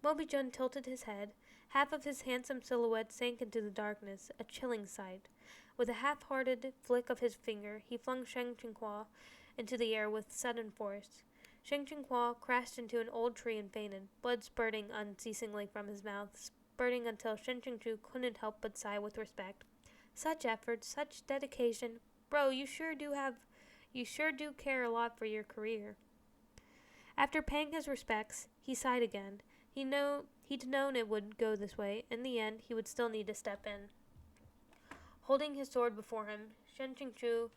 Mobijun tilted his head. Half of his handsome silhouette sank into the darkness, a chilling sight. With a half-hearted flick of his finger, he flung Sheng Qinghua into the air with sudden force. Sheng Qinghua crashed into an old tree and fainted, blood spurting unceasingly from his mouth, spurting until Shen Qingchu couldn't help but sigh with respect. Such effort, such dedication. Bro, you sure do care a lot for your career. After paying his respects, he sighed again. He'd known it would go this way. In the end, he would still need to step in. Holding his sword before him, Shen Qingchu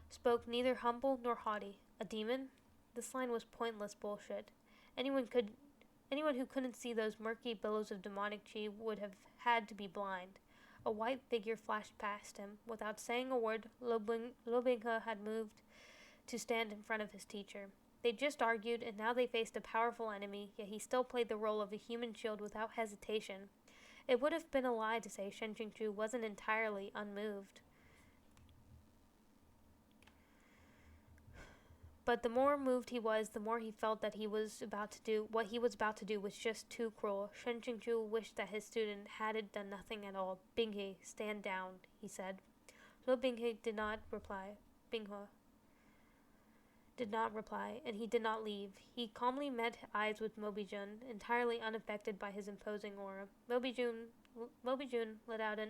spoke neither humble nor haughty. A demon? This line was pointless bullshit. Anyone who couldn't see those murky billows of demonic chi would have had to be blind. A white figure flashed past him. Without saying a word, Lu Binghe had moved to stand in front of his teacher. They just argued, and now they faced a powerful enemy, yet he still played the role of a human shield without hesitation. It would have been a lie to say Shen Qingchu wasn't entirely unmoved. But the more moved he was, the more he felt that what he was about to do was just too cruel. Shen Qingchu wished that his student had done nothing at all. Binghe, stand down, he said. Lu Binghe did not reply. And he did not leave. He calmly met eyes with Mobijun, entirely unaffected by his imposing aura. Mobijun let out an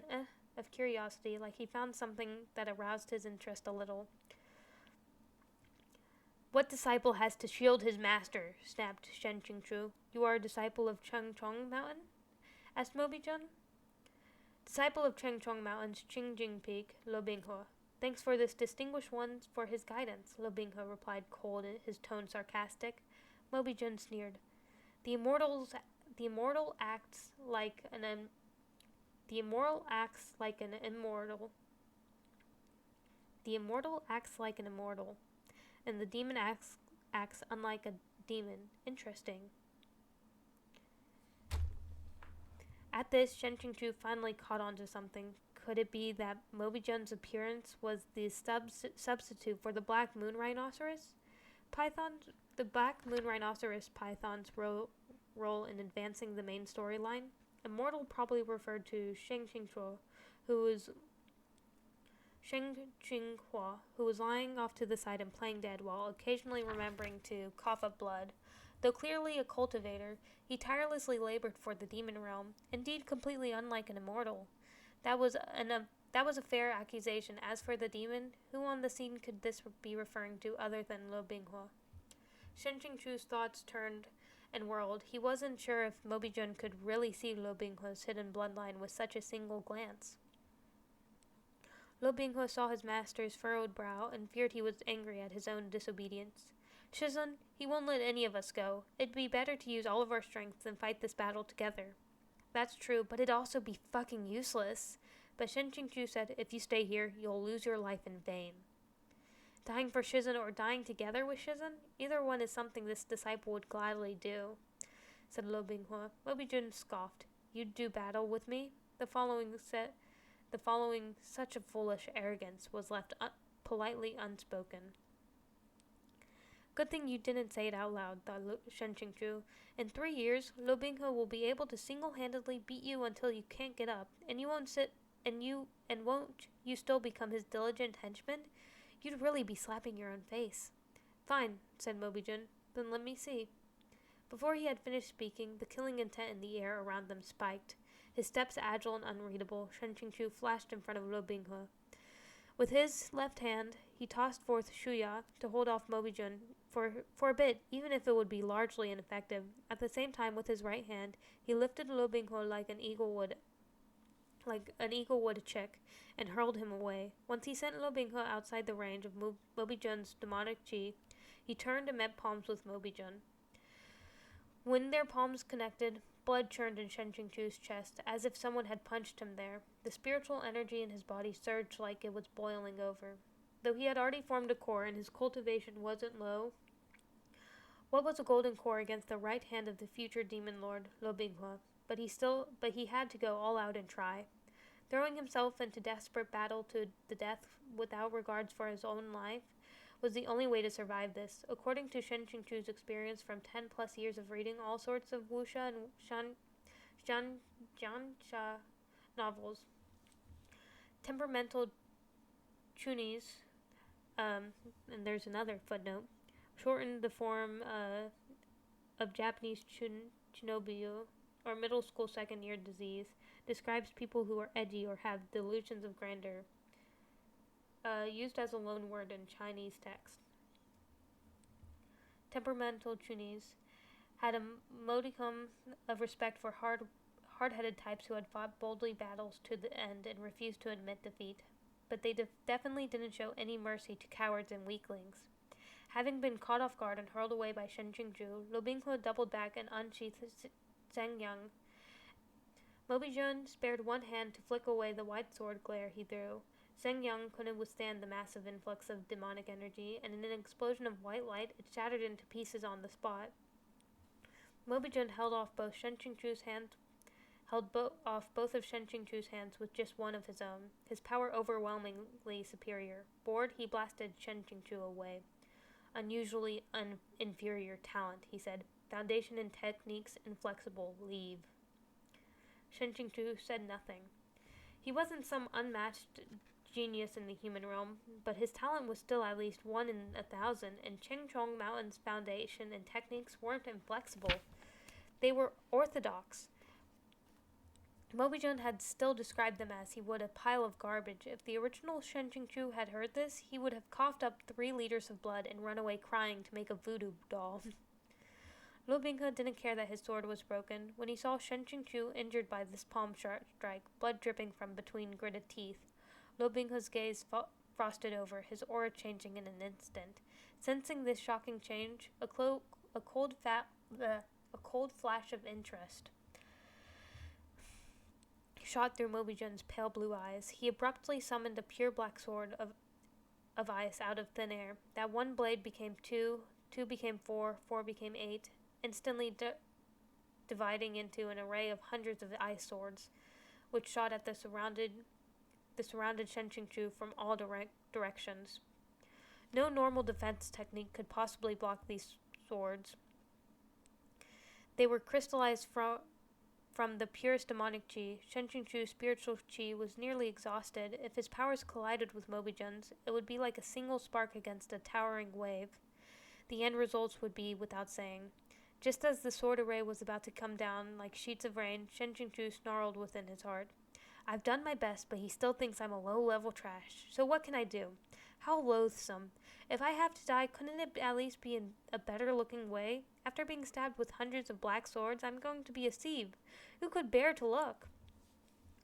of curiosity, like he found something that aroused his interest a little. What disciple has to shield his master? Snapped Shen Qingchu. You are a disciple of Chengchong Mountain? Asked Mobijun. Disciple of Chengchong Mountain's Qingjing Peak, Lu Binghe. Thanks for this distinguished one for his guidance, Lu Binghe replied cold, his tone sarcastic. Mobijun sneered. The immoral acts like an immortal. The immortal acts like an immortal, and the demon acts unlike a demon. Interesting. At this, Shen Qingchu finally caught on to something. Could it be that Mobijun's appearance was the substitute for the black moon rhinoceros? The black moon rhinoceros python's role in advancing the main storyline? Immortal probably referred to Sheng Qinghua, who was lying off to the side and playing dead while occasionally remembering to cough up blood. Though clearly a cultivator, he tirelessly labored for the demon realm, indeed completely unlike an immortal. That was a fair accusation. As for the demon, who on the scene could this be referring to other than Lo Binghua? Shen Qingchu's thoughts turned and whirled. He wasn't sure if Mobijun could really see Lo Binghua's hidden bloodline with such a single glance. Lo Binghua saw his master's furrowed brow and feared he was angry at his own disobedience. Shizun, he won't let any of us go. It'd be better to use all of our strength and fight this battle together. That's true, but it'd also be fucking useless. But Shen Qingchu said, if you stay here, you'll lose your life in vain. Dying for Shizun or dying together with Shizun? Either one is something this disciple would gladly do, said Lo Binghua. Mobijun scoffed. You'd do battle with me? The following such a foolish arrogance was left politely unspoken. Good thing you didn't say it out loud, thought Shen Qingchu. In 3 years, Lo Binghua will be able to single-handedly beat you until you can't get up, and won't you still become his diligent henchman? You'd really be slapping your own face. Fine, said Mobijun. Then let me see. Before he had finished speaking, the killing intent in the air around them spiked. His steps agile and unreadable, Shen Qingchu flashed in front of Lo Binghua. With his left hand, he tossed forth Shuya to hold off Mobijun for a bit, even if it would be largely ineffective. At the same time, with his right hand, he lifted Lo Binghua like an eagle would a chick, and hurled him away. Once he sent Lo Binghua outside the range of Mobijun's demonic chi, he turned and met palms with Mobijun. When their palms connected, blood churned in Shen Qingchu's chest, as if someone had punched him there. The spiritual energy in his body surged like it was boiling over. Though he had already formed a core and his cultivation wasn't low, what was a golden core against the right hand of the future demon lord, Lo Binghua? But he had to go all out and try. Throwing himself into desperate battle to the death without regards for his own life was the only way to survive this. According to Shen Qingchu's experience from 10 plus years of reading all sorts of wuxia and jiansha novels, temperamental chunis, and there's another footnote, shortened the form of Japanese chinobuyo, or middle school second year disease, describes people who are edgy or have delusions of grandeur, used as a loan word in Chinese text. Temperamental chunis had a modicum of respect for hard-headed types who had fought boldly battles to the end and refused to admit defeat, but they definitely didn't show any mercy to cowards and weaklings. Having been caught off guard and hurled away by Shen Qingchu, Lo Binghua doubled back and unsheathed Zheng Yang. Mobijun spared one hand to flick away the white sword glare he threw. Zheng Yang couldn't withstand the massive influx of demonic energy, and in an explosion of white light, it shattered into pieces on the spot. Mobijun held off both of Shen Qingchu's hands with just one of his own, his power overwhelmingly superior. Bored, he blasted Shen Qingchu away. Unusually inferior talent, he said. Foundation and techniques inflexible. Leave. Shen Qingchu said nothing. He wasn't some unmatched genius in the human realm, but his talent was still at least 1 in 1,000, and Chengchong Mountain's foundation and techniques weren't inflexible. They were orthodox. Mobijun had still described them as he would a pile of garbage. If the original Shen Qingchu had heard this, he would have coughed up 3 liters of blood and run away crying to make a voodoo doll. Lo Binghua didn't care that his sword was broken. When he saw Shen Qingchu injured by this palm strike, blood dripping from between gritted teeth, Lo Binghua's gaze frosted over, his aura changing in an instant. Sensing this shocking change, a cold flash of interest shot through Mobijun's pale blue eyes. He abruptly summoned a pure black sword of ice out of thin air. That one blade became two, two became four, four became eight, instantly dividing into an array of hundreds of ice swords, which shot at the surrounded Shen Qingchu from all directions. No normal defense technique could possibly block these swords. They were crystallized from the purest demonic chi. Shen Qingchu's spiritual chi was nearly exhausted. If his powers collided with Mobijun's, it would be like a single spark against a towering wave. The end results would be without saying. Just as the sword array was about to come down like sheets of rain, Shen Qingchu snarled within his heart. I've done my best, but he still thinks I'm a low-level trash. So what can I do? How loathsome. If I have to die, couldn't it at least be in a better-looking way? After being stabbed with hundreds of black swords, I'm going to be a sieve. Who could bear to look?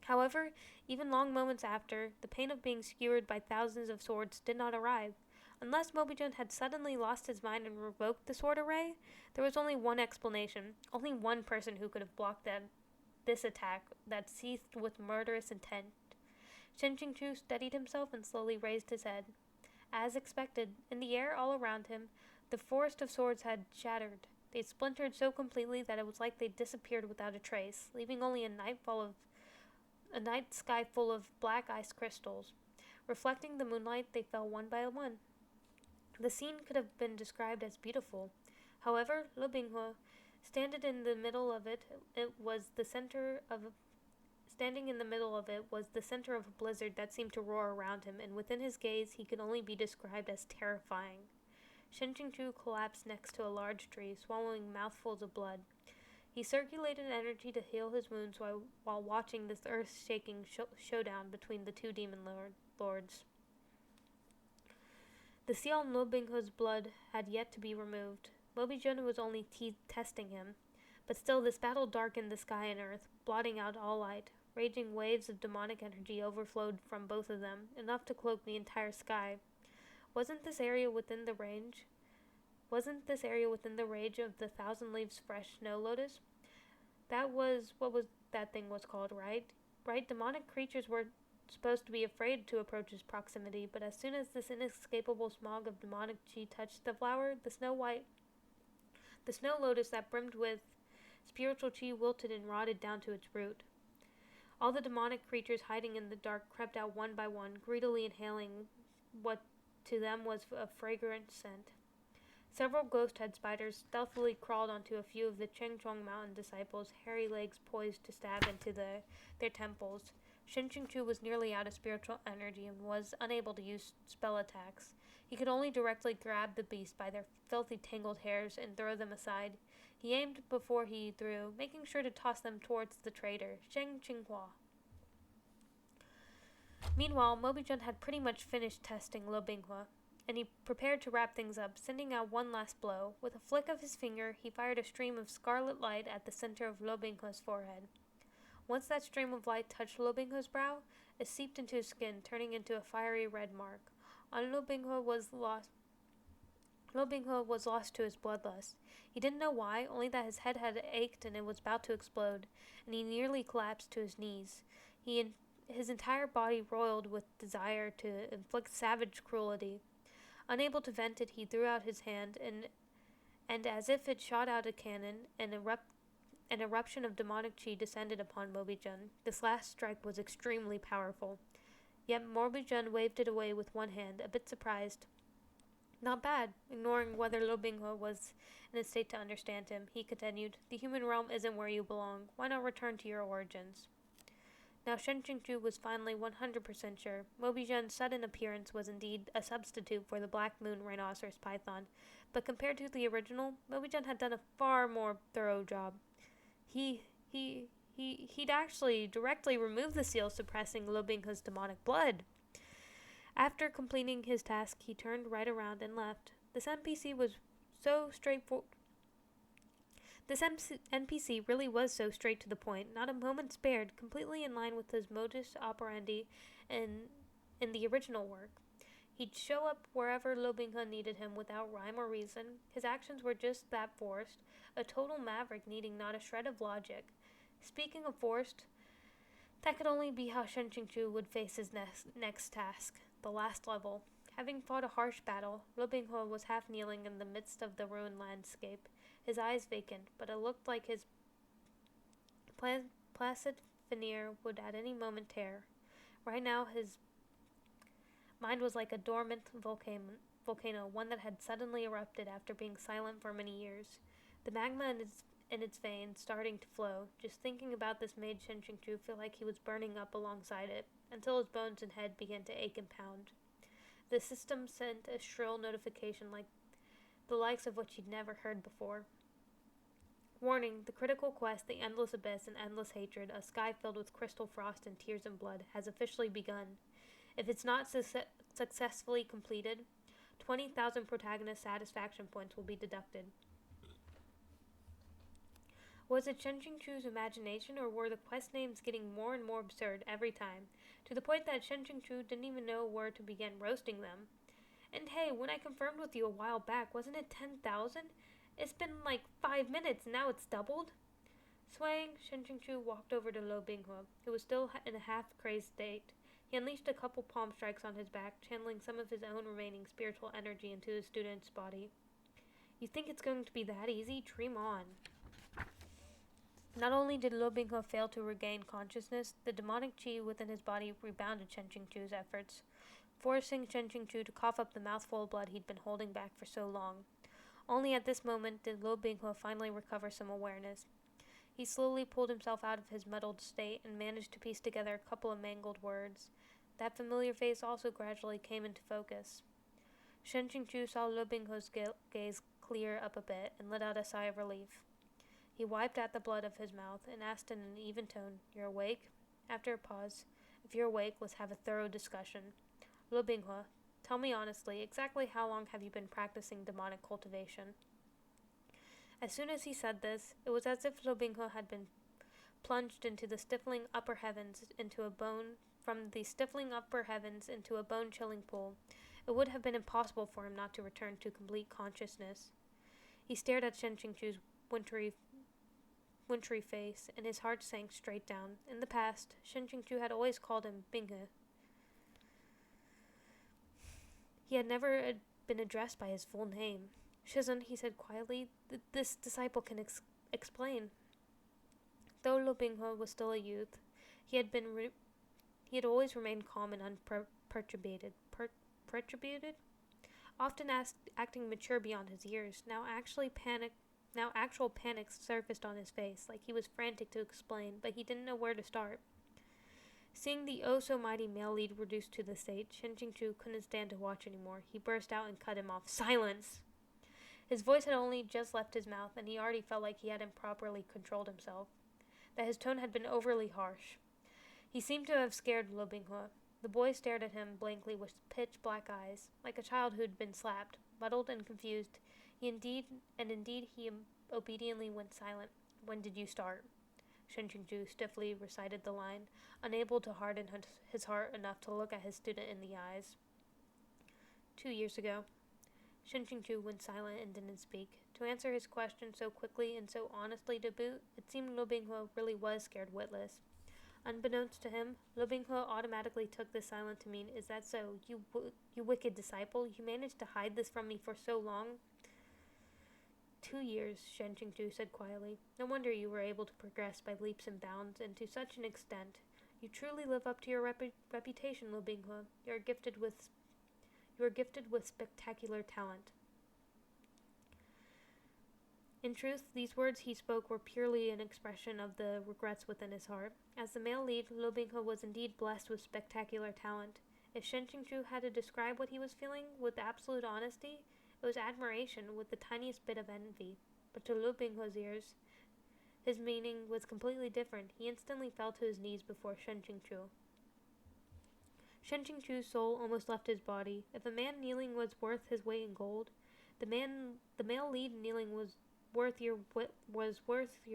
However, even long moments after, the pain of being skewered by thousands of swords did not arrive. Unless Mobijun had suddenly lost his mind and revoked the sword array, there was only one explanation. Only one person who could have blocked this attack that seethed with murderous intent. Shen Qingchu steadied himself and slowly raised his head. As expected, in the air all around him, the forest of swords had shattered. They splintered so completely that it was like they disappeared without a trace, leaving only a night sky full of black ice crystals. Reflecting the moonlight, they fell one by one. The scene could have been described as beautiful. However, Lu Binghua, standing in the middle of it was the center of a blizzard that seemed to roar around him, and within his gaze he could only be described as terrifying. Shen Qingchu collapsed next to a large tree, swallowing mouthfuls of blood. He circulated energy to heal his wounds while watching this earth-shaking showdown between the two demon lords. The seal in Lu Binghu's blood had yet to be removed. Mobijun was only testing him. But still, this battle darkened the sky and earth, blotting out all light. Raging waves of demonic energy overflowed from both of them, enough to cloak the entire sky. Wasn't this area within the rage of the thousand leaves fresh snow lotus? That was what that thing was called, right? Right, demonic creatures were supposed to be afraid to approach its proximity, but as soon as this inescapable smog of demonic chi touched the flower, the snow lotus that brimmed with spiritual chi wilted and rotted down to its root. All the demonic creatures hiding in the dark crept out one by one, greedily inhaling what to them was a fragrant scent. Several ghost-head spiders stealthily crawled onto a few of the Chengchong mountain disciples, hairy legs poised to stab into their temples. Shen Qingchu was nearly out of spiritual energy and was unable to use spell attacks. He could only directly grab the beast by their filthy tangled hairs and throw them aside. He aimed before he threw, making sure to toss them towards the traitor, Sheng Qinghua. Meanwhile, Mobijun had pretty much finished testing Lu Binghua, and he prepared to wrap things up, sending out one last blow. With a flick of his finger, he fired a stream of scarlet light at the center of Lu Binghua's forehead. Once that stream of light touched Lu Binghua's brow, it seeped into his skin, turning into a fiery red mark. Lu Binghua was lost to his bloodlust. He didn't know why, only that his head had ached and it was about to explode, and he nearly collapsed to his knees. His entire body roiled with desire to inflict savage cruelty. Unable to vent it, he threw out his hand, and as if it shot out a cannon, an eruption of demonic chi descended upon Mobijun. This last strike was extremely powerful. Yet Mobijun waved it away with one hand, a bit surprised. Not bad. Ignoring whether Lu Binghua was in a state to understand him, he continued, The human realm isn't where you belong. Why not return to your origins? Now Shen Qingchu was finally 100% sure. Mobijun's sudden appearance was indeed a substitute for the Black Moon Rhinoceros Python, but compared to the original, Mobijun had done a far more thorough job. He'd actually directly removed the seal suppressing Lu Binghua's demonic blood. After completing his task, he turned right around and left. This NPC really was so straight to the point, not a moment spared, completely in line with his modus operandi in the original work. He'd show up wherever Lu Binghua needed him without rhyme or reason. His actions were just that forced, a total maverick needing not a shred of logic. Speaking of forced, that could only be how Shen Qingchu would face his next task, the last level. Having fought a harsh battle, Lo Binghe was half kneeling in the midst of the ruined landscape, his eyes vacant, but it looked like his placid veneer would at any moment tear. Right now, his mind was like a dormant volcano, one that had suddenly erupted after being silent for many years. The magma in its veins starting to flow. Just thinking about this made Shen Qingchu feel like he was burning up alongside it, until his bones and head began to ache and pound. The system sent a shrill notification like the likes of which he'd never heard before. Warning, the critical quest, the endless abyss and endless hatred, a sky filled with crystal frost and tears and blood, has officially begun. If it's not successfully completed, 20,000 protagonist satisfaction points will be deducted. Was it Shen Qingchu's imagination, or were the quest names getting more and more absurd every time, to the point that Shen Qingchu didn't even know where to begin roasting them? And hey, when I confirmed with you a while back, wasn't it 10,000? It's been like 5 minutes, and now it's doubled? Swaying, Shen Qingchu walked over to Lo Binghe, who was still in a half-crazed state. He unleashed a couple palm strikes on his back, channeling some of his own remaining spiritual energy into his student's body. You think it's going to be that easy? Dream on. Not only did Lo Binghe fail to regain consciousness, the demonic chi within his body rebounded Shen Qingchu's efforts, forcing Shen Qingchu to cough up the mouthful of blood he'd been holding back for so long. Only at this moment did Lo Binghe finally recover some awareness. He slowly pulled himself out of his muddled state and managed to piece together a couple of mangled words. That familiar face also gradually came into focus. Shen Qingchu saw Lo Binghe's gaze clear up a bit and let out a sigh of relief. He wiped at the blood of his mouth and asked in an even tone, "You're awake?" After a pause, "If you're awake, let's have a thorough discussion. Lo Binghe, tell me honestly, exactly how long have you been practicing demonic cultivation?" As soon as he said this, it was as if Lo Binghe had been plunged into the stifling upper heavens into a bone-chilling pool. It would have been impossible for him not to return to complete consciousness. He stared at Shen Qingchu's wintry face, and his heart sank straight down. In the past, Shen Qingchu had always called him Binghe. He had never been addressed by his full name. "Shizun," he said quietly, "this disciple can explain." Though Lo Binghe was still a youth, he had always remained calm and unperturbed, often acting mature beyond his years. Now actual panic surfaced on his face, like he was frantic to explain, but he didn't know where to start. Seeing the oh-so-mighty male lead reduced to this state, Shen Qingchu couldn't stand to watch anymore. He burst out and cut him off. "Silence!" His voice had only just left his mouth, and he already felt like he hadn't properly controlled himself, that his tone had been overly harsh. He seemed to have scared Lo Binghe. The boy stared at him blankly with pitch-black eyes, like a child who'd been slapped. Muddled and confused, he obediently went silent. "When did you start?" Shen Qingchu stiffly recited the line, unable to harden his heart enough to look at his student in the eyes. 2 years ago. Shen Qingchu went silent and didn't speak. To answer his question so quickly and so honestly to boot, it seemed Lo Binghe really was scared witless. Unbeknownst to him, Lo Binghe automatically took this silence to mean, "Is that so? You wicked disciple, you managed to hide this from me for so long?" 2 years, Shen Qingchu said quietly. "No wonder you were able to progress by leaps and bounds, and to such an extent. You truly live up to your reputation, Lo Binghe. You are gifted with spectacular talent." In truth, these words he spoke were purely an expression of the regrets within his heart. As the male lead, Lo Binghe was indeed blessed with spectacular talent. If Shen Qingchu had to describe what he was feeling with absolute honesty, it was admiration with the tiniest bit of envy. But to Lo Binghe's ears, his meaning was completely different. He instantly fell to his knees before Shen Qingchu. Shen Qingchu's soul almost left his body. If a man kneeling was worth his weight in gold, the male lead kneeling was worth your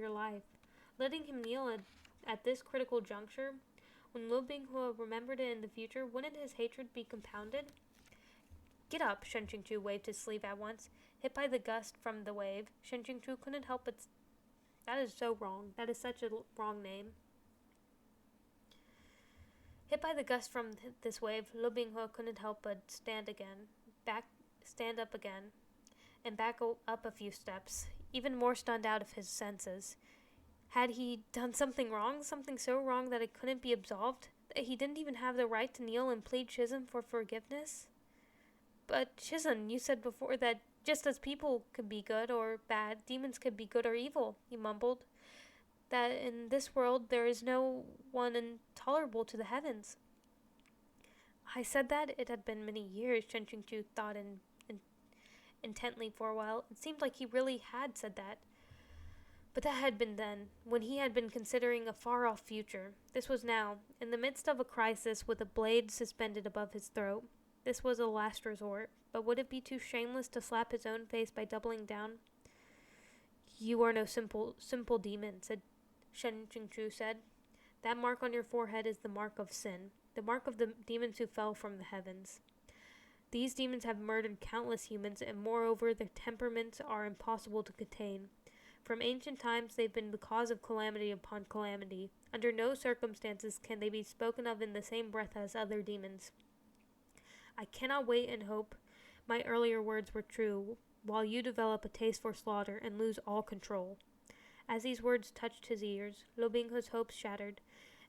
life. Letting him kneel at this critical juncture, when Lo Binghe remembered it in the future, wouldn't his hatred be compounded? "Get up!" Shen Qingchu waved his sleeve at once. Hit by the gust from the wave, Shen Qingchu couldn't help but... That is so wrong. That is such a wrong name. Hit by the gust from this wave, Lo Binghe couldn't help but stand up again, and back up a few steps, even more stunned out of his senses. Had he done something wrong, something so wrong that it couldn't be absolved, that he didn't even have the right to kneel and plead Shizun for forgiveness? But Shizun, you said before that just as people could be good or bad, demons could be good or evil, he mumbled. That in this world there is no one intolerable to the heavens. I said that? It had been many years, Shen Qingchu thought intently for a while. It seemed like he really had said that. But that had been then, when he had been considering a far-off future. This was now, in the midst of a crisis with a blade suspended above his throat. This was a last resort, but would it be too shameless to slap his own face by doubling down? You are no simple demon, Shen Qingchu said. That mark on your forehead is the mark of sin, the mark of the demons who fell from the heavens. These demons have murdered countless humans, and moreover their temperaments are impossible to contain. From ancient times they've been the cause of calamity upon calamity. Under no circumstances can they be spoken of in the same breath as other demons. I cannot wait and hope my earlier words were true, while you develop a taste for slaughter and lose all control. As these words touched his ears, Lo Binghe's hopes shattered,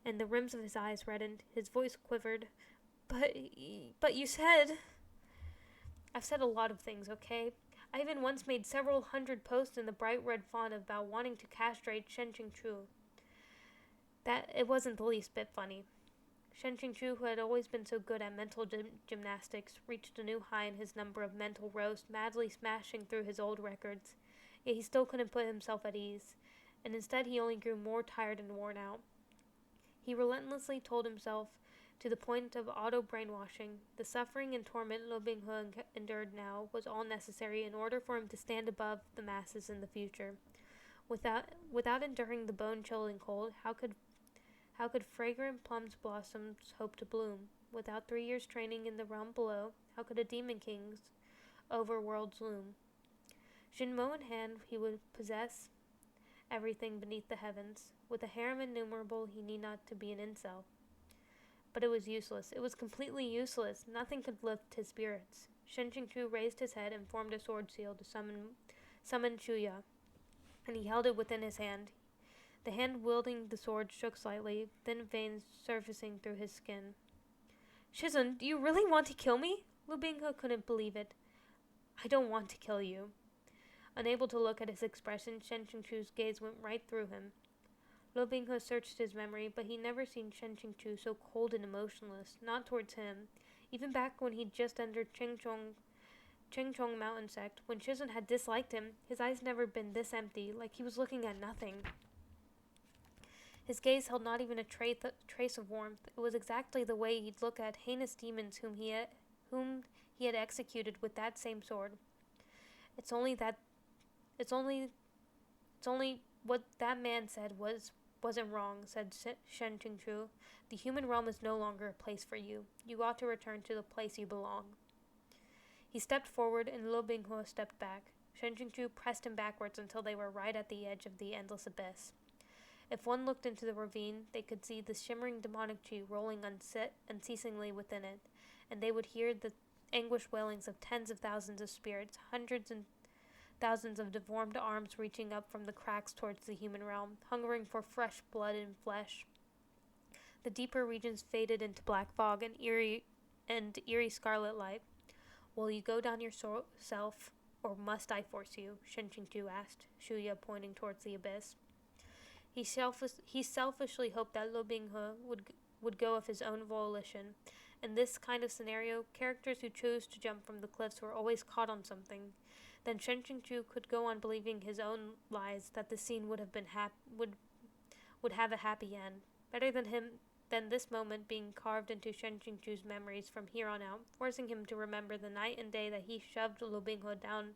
and the rims of his eyes reddened. His voice quivered. But you said... I've said a lot of things, okay? I even once made several hundred posts in the bright red font about wanting to castrate Shen Qingchu. That it wasn't the least bit funny. Shen Qingchu, who had always been so good at mental gymnastics, reached a new high in his number of mental roasts, madly smashing through his old records. Yet he still couldn't put himself at ease, and instead he only grew more tired and worn out. He relentlessly told himself, to the point of auto-brainwashing, the suffering and torment Lo Binghe endured now was all necessary in order for him to stand above the masses in the future. Without enduring the bone-chilling cold, how could fragrant plums blossoms hope to bloom? Without 3 years training in the realm below, how could a demon king's overworlds loom? Shinmo in hand, he would possess everything beneath the heavens. With a harem innumerable, he need not to be an incel. But it was useless. It was completely useless. Nothing could lift his spirits. Shen Qingchu raised his head and formed a sword seal to summon Shuya, and he held it within his hand. The hand wielding the sword shook slightly, thin veins surfacing through his skin. Shizun, do you really want to kill me? Lo Binghe couldn't believe it. I don't want to kill you. Unable to look at his expression, Shen Qingchu's gaze went right through him. Lo Binghe searched his memory, but he'd never seen Shen Qingchu so cold and emotionless, not towards him. Even back when he'd just entered Chengchong Mountain Sect, when Shizun had disliked him, his eyes never been this empty, like he was looking at nothing. His gaze held not even a trace of warmth. It was exactly the way he'd look at heinous demons whom he had executed with that same sword. It's only what that man said wasn't wrong, said Shen Qingchu. The human realm is no longer a place for you. You ought to return to the place you belong. He stepped forward, and Lo Binghe stepped back. Shen Qingchu pressed him backwards until they were right at the edge of the endless abyss. If one looked into the ravine, they could see the shimmering demonic chi rolling unceasingly within it, and they would hear the anguished wailings of tens of thousands of spirits, hundreds and thousands of deformed arms reaching up from the cracks towards the human realm, hungering for fresh blood and flesh. The deeper regions faded into black fog and eerie scarlet light. Will you go down yourself, or must I force you? Shen Qingchu asked, Shuya pointing towards the abyss. He selfishly hoped that Lo Binghe would go of his own volition. In this kind of scenario, characters who chose to jump from the cliffs were always caught on something. Then Shen Qingchu could go on believing his own lies that the scene would have a happy end. Better than this moment being carved into Shen Qingchu's memories from here on out, forcing him to remember the night and day that he shoved Lo Binghe down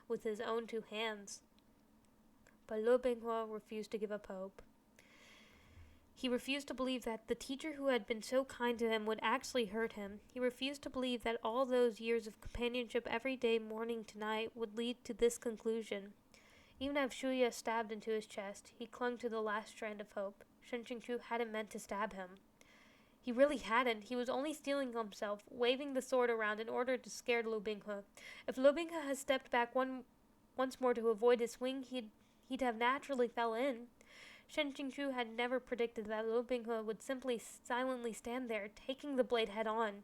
with his own 2 hands. But Lo Binghe refused to give up hope. He refused to believe that the teacher who had been so kind to him would actually hurt him. He refused to believe that all those years of companionship every day, morning to night, would lead to this conclusion. Even as Shuya stabbed into his chest, he clung to the last strand of hope. Shen Qingchu hadn't meant to stab him. He really hadn't. He was only steeling himself, waving the sword around in order to scare Lu Binghe. If Lu Binghe had stepped back once more to avoid his swing, he'd have naturally fell in. Shen Qingchu had never predicted that Lu Binghe would simply silently stand there, taking the blade head on.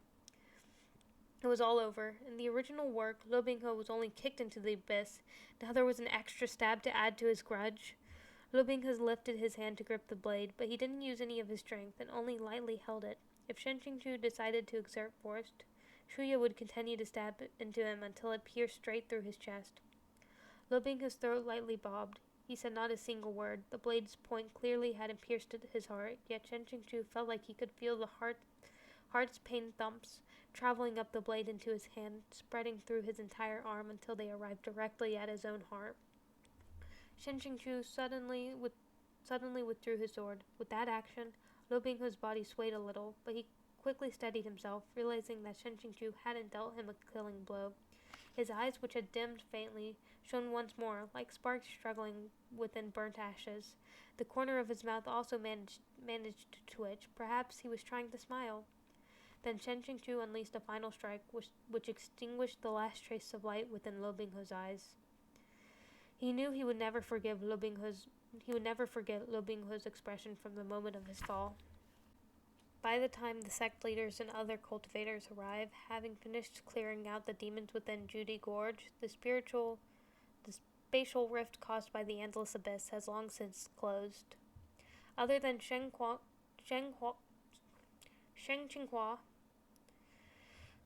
It was all over. In the original work, Lu Binghe was only kicked into the abyss. Now there was an extra stab to add to his grudge. Lu Binghe lifted his hand to grip the blade, but he didn't use any of his strength and only lightly held it. If Shen Qingchu decided to exert force, Shuya would continue to stab into him until it pierced straight through his chest. Lu Binghe's throat lightly bobbed. He said not a single word. The blade's point clearly hadn't pierced his heart, yet Shen Qingchu felt like he could feel the heart's pain thumps traveling up the blade into his hand, spreading through his entire arm until they arrived directly at his own heart. Shen Qingchu suddenly withdrew his sword. With that action, Lu Binghe's body swayed a little, but he quickly steadied himself, realizing that Shen Qingchu hadn't dealt him a killing blow. His eyes, which had dimmed faintly, shone once more, like sparks struggling within burnt ashes. The corner of his mouth also managed to twitch. Perhaps he was trying to smile. Then Shen Qingchu unleashed a final strike, which extinguished the last trace of light within Lu Binghe's eyes. He knew he would never forget Lu Binghe's expression from the moment of his fall. By the time the sect leaders and other cultivators arrived, having finished clearing out the demons within Judy Gorge, the spatial rift caused by the endless abyss has long since closed. Other than Sheng Qinghua,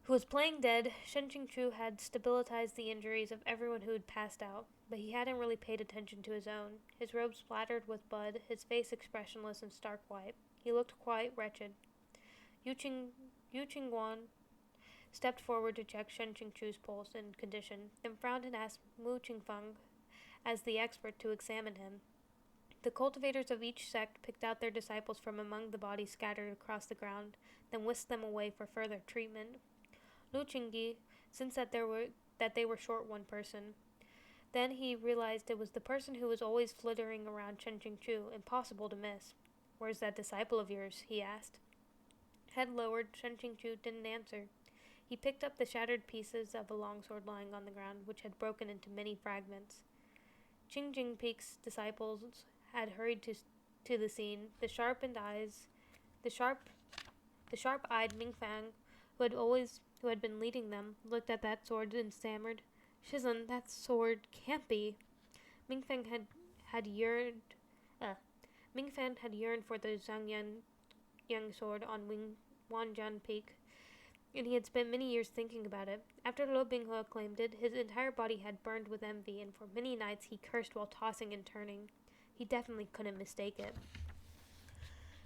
who was playing dead, Shen Qingchu had stabilized the injuries of everyone who had passed out, but he hadn't really paid attention to his own. His robe splattered with blood, his face expressionless and stark white. He looked quite wretched. Yu Qingguan stepped forward to check Shen Qingchu's pulse and condition, then frowned and asked Mu Qingfeng, as the expert, to examine him. The cultivators of each sect picked out their disciples from among the bodies scattered across the ground, then whisked them away for further treatment. Lu Qingyi sensed that they were short one person. Then he realized it was the person who was always flittering around Shen Qingchu, impossible to miss. "Where's that disciple of yours?" he asked. Head lowered, Shen Qingchu didn't answer. He picked up the shattered pieces of a longsword lying on the ground, which had broken into many fragments. Qingjing Peak's disciples had hurried to the scene. The sharp-eyed Mingfang, who had been leading them, looked at that sword and stammered, "Shizun, that sword can't be." Mingfang had yearned for the Zhangyang sword on Wanjian Peak, and he had spent many years thinking about it. After Lu Binghe claimed it, his entire body had burned with envy, and for many nights he cursed while tossing and turning. He definitely couldn't mistake it.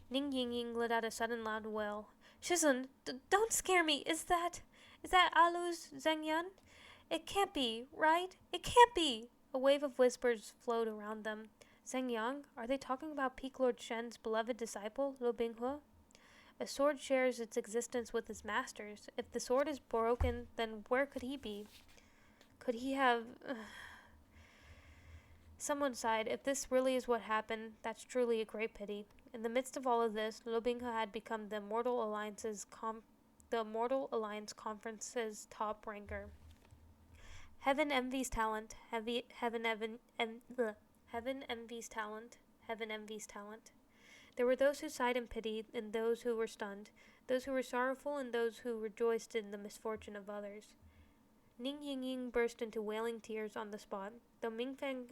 Ning Yingying let out a sudden loud wail. "Shizun, don't scare me! Is that Alu's Zhangyan? It can't be, right? It can't be!" A wave of whispers flowed around them. "Zhengyang? Are they talking about Peak Lord Shen's beloved disciple, Lu Binghe? A sword shares its existence with its masters. If the sword is broken, then where could he be? Could he have..." Someone sighed. If this really is what happened, that's truly a great pity. In the midst of all of this, Lu Binghe had become the Immortal Alliance Conference's top ranker. Heaven envies talent. Heaven envies talent. Heaven envies talent. There were those who sighed in pity, and those who were stunned, those who were sorrowful, and those who rejoiced in the misfortune of others. Ning Yingying burst into wailing tears on the spot. Though Mingfeng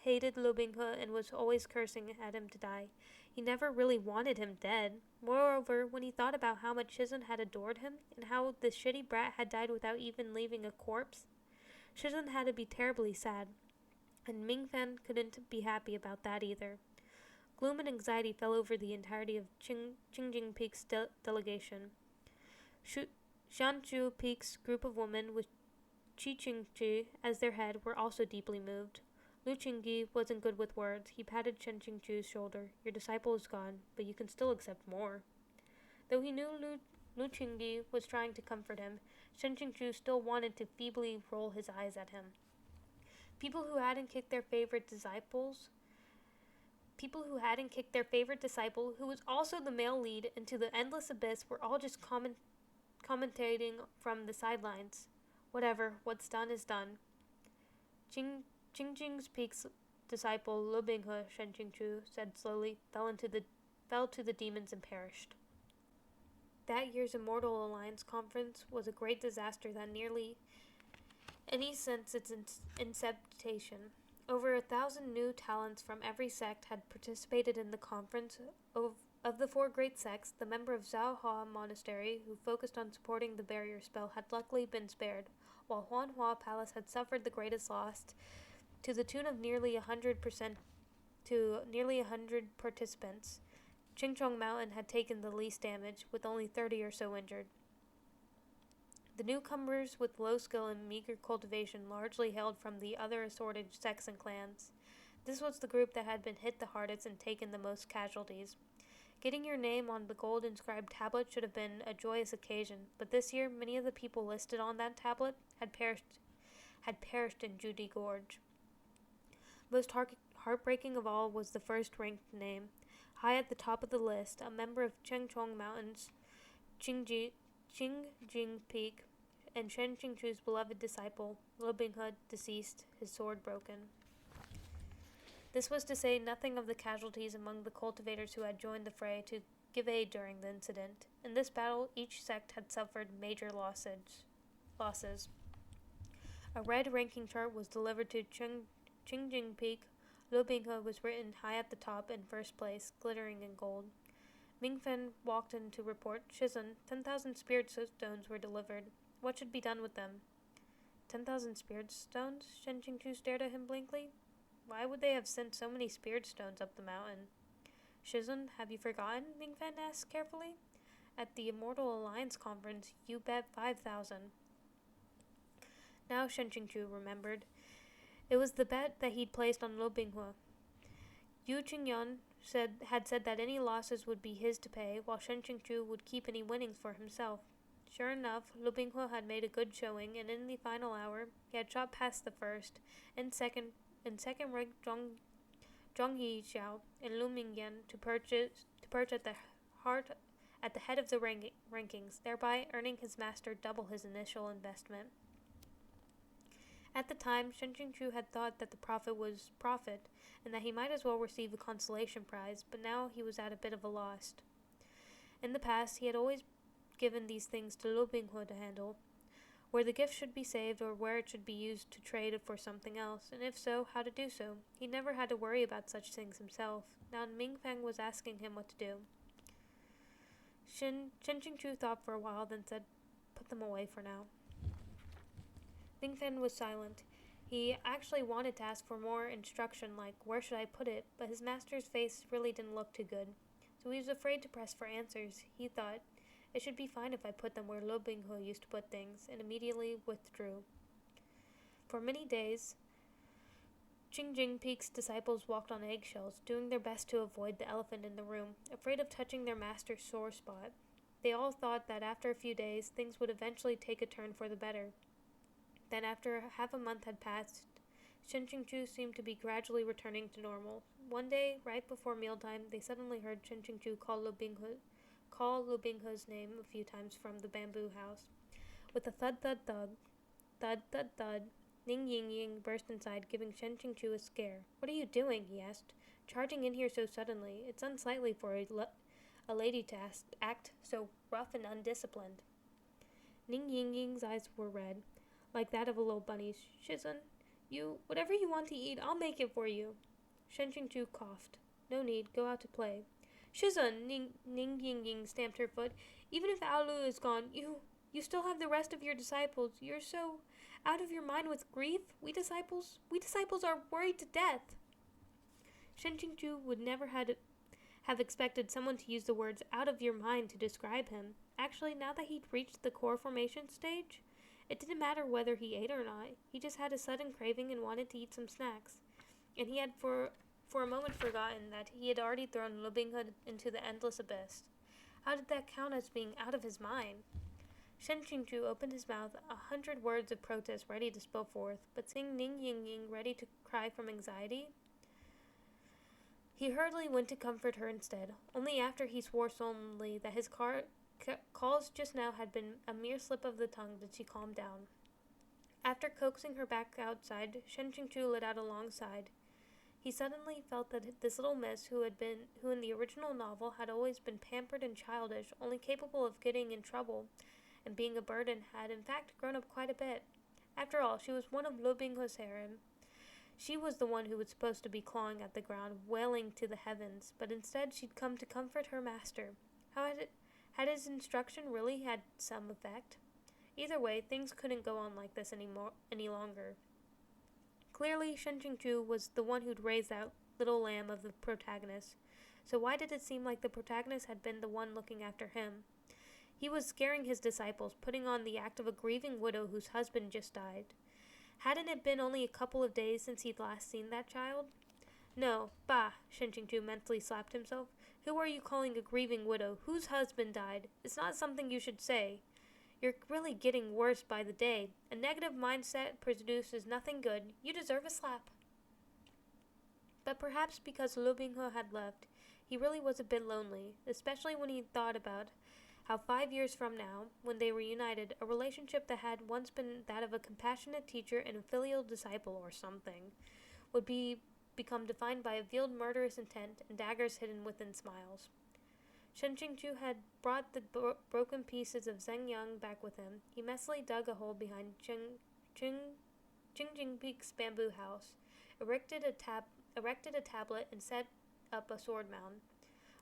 hated Lu Binghe and was always cursing at him to die, he never really wanted him dead. Moreover, when he thought about how much Shizun had adored him, and how this shitty brat had died without even leaving a corpse, Shizun had to be terribly sad, and Mingfeng couldn't be happy about that either. Gloom and anxiety fell over the entirety of Qingjing Peak's delegation. Shanchu Peak's group of women, with Qi Qingji as their head, were also deeply moved. Lu Qingyi wasn't good with words. He patted Shen Qingchu's shoulder. "Your disciple is gone, but you can still accept more." Though he knew Lu Qingyi was trying to comfort him, Shen Qingchu still wanted to feebly roll his eyes at him. People who hadn't kicked their favorite disciples People who hadn't kicked their favorite disciple, who was also the male lead, into the endless abyss were all just commentating from the sidelines. Whatever, what's done is done. Jing's Peak's disciple, Lu Binghe, Shen Qingchu said slowly, fell to the demons and perished. That year's Immortal Alliance conference was a great disaster that nearly any since its inception. Over 1,000 new talents from every sect had participated in the conference. Of the 4 great sects, the member of Zhao Hua Monastery, who focused on supporting the barrier spell, had luckily been spared, while Huanhua Palace had suffered the greatest loss, to the tune of nearly 100% to nearly 100 participants. Qingchong Mountain had taken the least damage, with only 30 or so injured. The newcomers with low skill and meager cultivation largely hailed from the other assorted sects and clans. This was the group that had been hit the hardest and taken the most casualties. Getting your name on the gold-inscribed tablet should have been a joyous occasion, but this year many of the people listed on that tablet had perished in Judy Gorge. Most heartbreaking of all was the first-ranked name. High at the top of the list, a member of Chengchong Mountain's Qingjing Peak, and Shen Qingchu's beloved disciple, Lu Binghe, deceased, his sword broken. This was to say nothing of the casualties among the cultivators who had joined the fray to give aid during the incident. In this battle, each sect had suffered major losses. A red ranking chart was delivered to Qingjing Peak. Lu Binghe was written high at the top in first place, glittering in gold. Mingfen walked in to report, Shizun, 10,000 spirit stones were delivered. What should be done with them? 10,000 spirit stones? Shen Qingchu stared at him blankly. Why would they have sent so many spirit stones up the mountain? Shizun, have you forgotten? Mingfen asked carefully. At the Immortal Alliance conference, you bet 5,000. Now Shen Qingchu remembered. It was the bet that he'd placed on Lu Binghe. Yu Qingyun had said that any losses would be his to pay, while Shen Qingchu would keep any winnings for himself. Sure enough, Lu Binghe had made a good showing, and in the final hour, he had shot past the first and second ranked Zhang Yixiao and Lu Mingyan to perch at the head of the rankings, thereby earning his master double his initial investment. At the time, Shen Qingchu had thought that the profit was profit, and that he might as well receive a consolation prize, but now he was at a bit of a loss. In the past, he had always given these things to Lu Binghe to handle, where the gift should be saved or where it should be used to trade for something else, and if so, how to do so. He never had to worry about such things himself. Now Mingfeng was asking him what to do. Shen Qingchu thought for a while, then said, "Put them away for now." Mingfen was silent. He actually wanted to ask for more instruction, like, where should I put it, but his master's face really didn't look too good. So he was afraid to press for answers. He thought, it should be fine if I put them where Lu Binghe used to put things, and immediately withdrew. For many days, Qingjing Peak's disciples walked on eggshells, doing their best to avoid the elephant in the room, afraid of touching their master's sore spot. They all thought that after a few days, things would eventually take a turn for the better. Then after half a month had passed, Shen Qingchu seemed to be gradually returning to normal. One day, right before mealtime, they suddenly heard Shen Qingchu call Lu Binghe's name a few times from the bamboo house. With a thud-thud-thud, thud-thud-thud, Ning Ying burst inside, giving Shen Qingchu a scare. "What are you doing?" he asked. "Charging in here so suddenly. It's unsightly for a lady to act so rough and undisciplined." Ning Ying's eyes were red, like that of a little bunny's. "Shizun, whatever you want to eat, I'll make it for you." Shen Qingchu coughed. "No need, go out to play." "Shizun," Ning Ying stamped her foot, "even if Aolu is gone, you still have the rest of your disciples. You're so out of your mind with grief. We disciples are worried to death." Shen Qingchu would never have expected someone to use the words "out of your mind" to describe him. Actually, now that he'd reached the core formation stage, it didn't matter whether he ate or not. He just had a sudden craving and wanted to eat some snacks. And he had for a moment forgotten that he had already thrown Lu Binghe into the endless abyss. How did that count as being out of his mind? Shen Qingchu opened his mouth, 100 words of protest ready to spill forth, but seeing Ning Ying ready to cry from anxiety, He hurriedly went to comfort her instead, only after he swore solemnly that his calls just now had been a mere slip of the tongue did she calm down. After coaxing her back outside, Shen Qingchu let out a long sigh. He suddenly felt that this little miss, who in the original novel had always been pampered and childish, only capable of getting in trouble and being a burden, had in fact grown up quite a bit. After all, she was one of Lu Binghe's harem. She was the one who was supposed to be clawing at the ground, wailing to the heavens, but instead she'd come to comfort her master. Had his instruction really had some effect? Either way, things couldn't go on like this any longer. Clearly, Shen Qingchu was the one who'd raised that little lamb of the protagonist, so why did it seem like the protagonist had been the one looking after him? He was scaring his disciples, putting on the act of a grieving widow whose husband just died. Hadn't it been only a couple of days since he'd last seen that child? No, bah, Shen Qingchu mentally slapped himself. Who are you calling a grieving widow? Whose husband died? It's not something you should say. You're really getting worse by the day. A negative mindset produces nothing good. You deserve a slap. But perhaps because Lu Binghe had left, he really was a bit lonely, especially when he thought about how 5 years from now, when they reunited, a relationship that had once been that of a compassionate teacher and a filial disciple or something, would become defined by a veiled murderous intent and daggers hidden within smiles. Shen Qingchu had brought the broken pieces of Zheng Yang back with him. He messily dug a hole behind Jingjing Peak's bamboo house, erected a tablet, and set up a sword mound.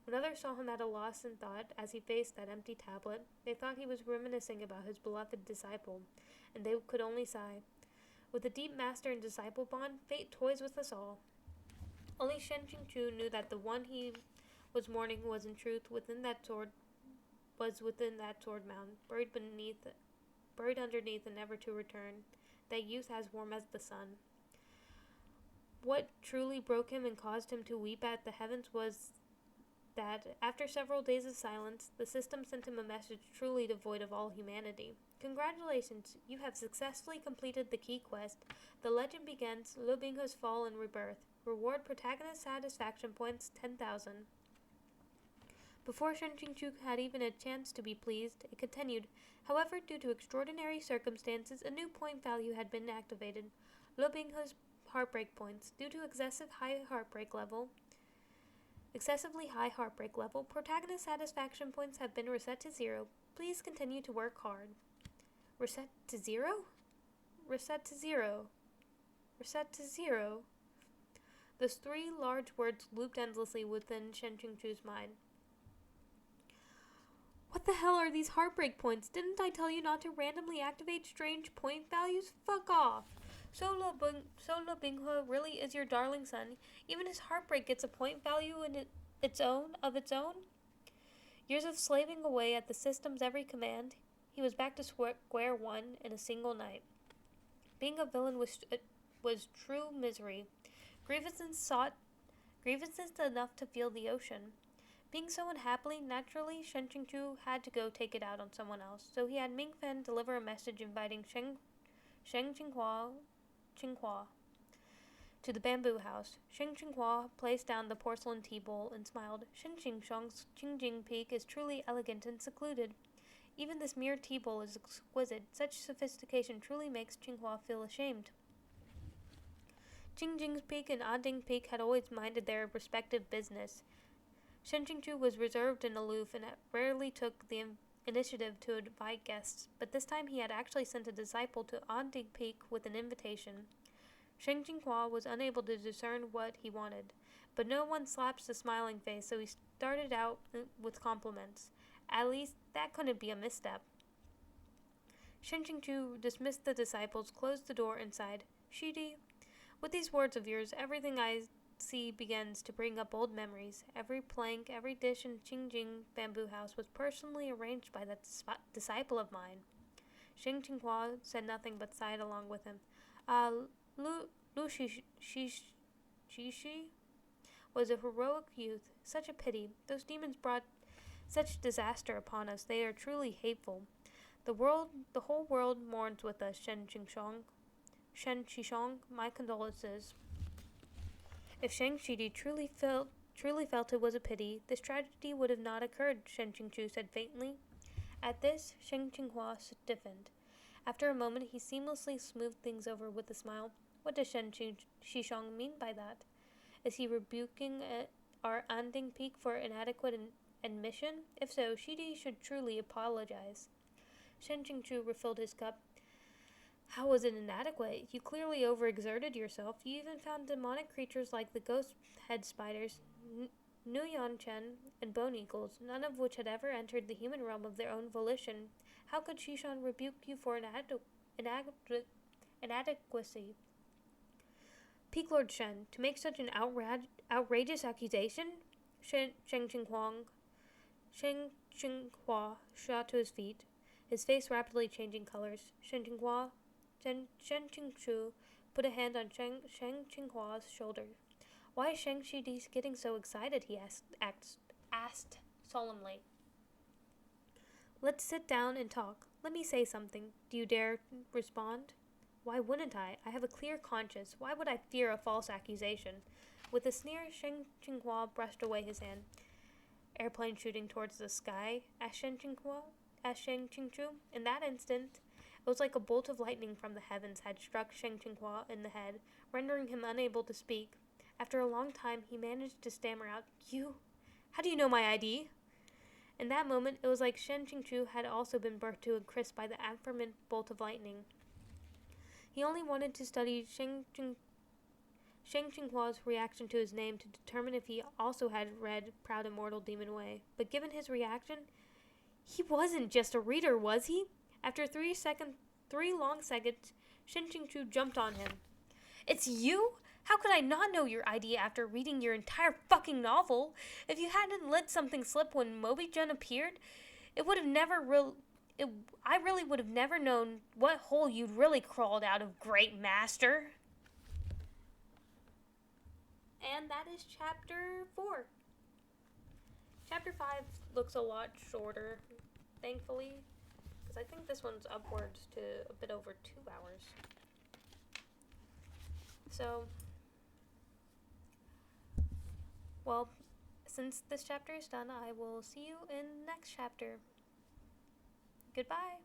When others saw him at a loss in thought as he faced that empty tablet, they thought he was reminiscing about his beloved disciple, and they could only sigh. With a deep master and disciple bond, fate toys with us all. Only Shen Qingchu knew that the one he was mourning was in truth within that sword mound, buried underneath and never to return, that youth as warm as the sun. What truly broke him and caused him to weep at the heavens was that, after several days of silence, the system sent him a message truly devoid of all humanity. Congratulations, you have successfully completed the key quest. The legend begins, Lu Binghe's fall and rebirth. Reward protagonist satisfaction points 10,000. Before Shen Qingchu had even a chance to be pleased, it continued. However, due to extraordinary circumstances, a new point value had been activated. Lu Binghe's heartbreak points. Due to excessively high heartbreak level, protagonist satisfaction points have been reset to 0. Please continue to work hard. Reset to 0? Reset to 0. Reset to 0. Those 3 large words looped endlessly within Shen Qingchu's mind. What the hell are these heartbreak points? Didn't I tell you not to randomly activate strange point values? Fuck off. So Lu Binghe really is your darling son. Even his heartbreak gets a point value of its own. Years of slaving away at the system's every command, he was back to square one in a single night. Being a villain was true misery. Grievances enough to feel the ocean. Being so unhappily, naturally, Shen Qingchu had to go take it out on someone else, so he had Ming Fen deliver a message inviting Sheng Qinghua to the bamboo house. Sheng Qinghua placed down the porcelain tea bowl and smiled. Shen Qingshang's Jingjing Peak is truly elegant and secluded. Even this mere tea bowl is exquisite. Such sophistication truly makes Qinghua feel ashamed. Jingjing's Peak and Ading Peak had always minded their respective business. Shen Qingchu was reserved and aloof and rarely took the initiative to invite guests, but this time he had actually sent a disciple to Ading Peak with an invitation. Sheng Qinghua was unable to discern what he wanted, but no one slaps a smiling face, so he started out with compliments. At least that couldn't be a misstep. Shen Qingchu dismissed the disciples, closed the door, and sighed, Shidi, with these words of yours, everything I see begins to bring up old memories. Every plank, every dish in Jingjing bamboo house was personally arranged by that disciple of mine. Sheng Qinghua said nothing but sighed along with him. Lu Shishi was a heroic youth. Such a pity. Those demons brought such disaster upon us. They are truly hateful. The whole world mourns with us, Shen Qishong, my condolences. If Shang Shidi truly felt truly felt it was a pity, this tragedy would have not occurred, Shen Qingchu said faintly. At this, Shen Qinghua stiffened. After a moment, he seamlessly smoothed things over with a smile. What does Shen Shishong mean by that? Is he rebuking our Anding Peak for inadequate admission? If so, Shidi should truly apologize. Shen Qingchu refilled his cup. How was it inadequate? You clearly overexerted yourself. You even found demonic creatures like the ghost head spiders, Nuyan Chen, and bone eagles, none of which had ever entered the human realm of their own volition. How could Shishan rebuke you for inadequacy? Peak Lord Shen, to make such an outrageous accusation? Sheng Qinghua shot to his feet, his face rapidly changing colors. Shen Qingchu put a hand on Sheng Qinghua's shoulder. Why is Shang Shidi getting so excited? He asked solemnly. Let's sit down and talk. Let me say something. Do you dare respond? Why wouldn't I? I have a clear conscience. Why would I fear a false accusation? With a sneer, Sheng Qinghua brushed away his hand. Airplane shooting towards the sky? asked Sheng Qingchu. In that instant, it was like a bolt of lightning from the heavens had struck Sheng Qinghua in the head, rendering him unable to speak. After a long time, he managed to stammer out, You? How do you know my ID? In that moment, it was like Shen Qingchu had also been burnt to a crisp by the aforementioned bolt of lightning. He only wanted to study Sheng Qinghua's reaction to his name to determine if he also had read Proud Immortal Demon Way. But given his reaction, he wasn't just a reader, was he? After 3 long seconds, Shen Qingchu jumped on him. It's you? How could I not know your ID after reading your entire fucking novel? If you hadn't let something slip when Mobi-Jun appeared, I really would have never known what hole you'd really crawled out of, Great Master. And that is Chapter 4. Chapter 5 looks a lot shorter, thankfully, because I think this one's upwards to a bit over 2 hours. So, well, since this chapter is done, I will see you in the next chapter. Goodbye.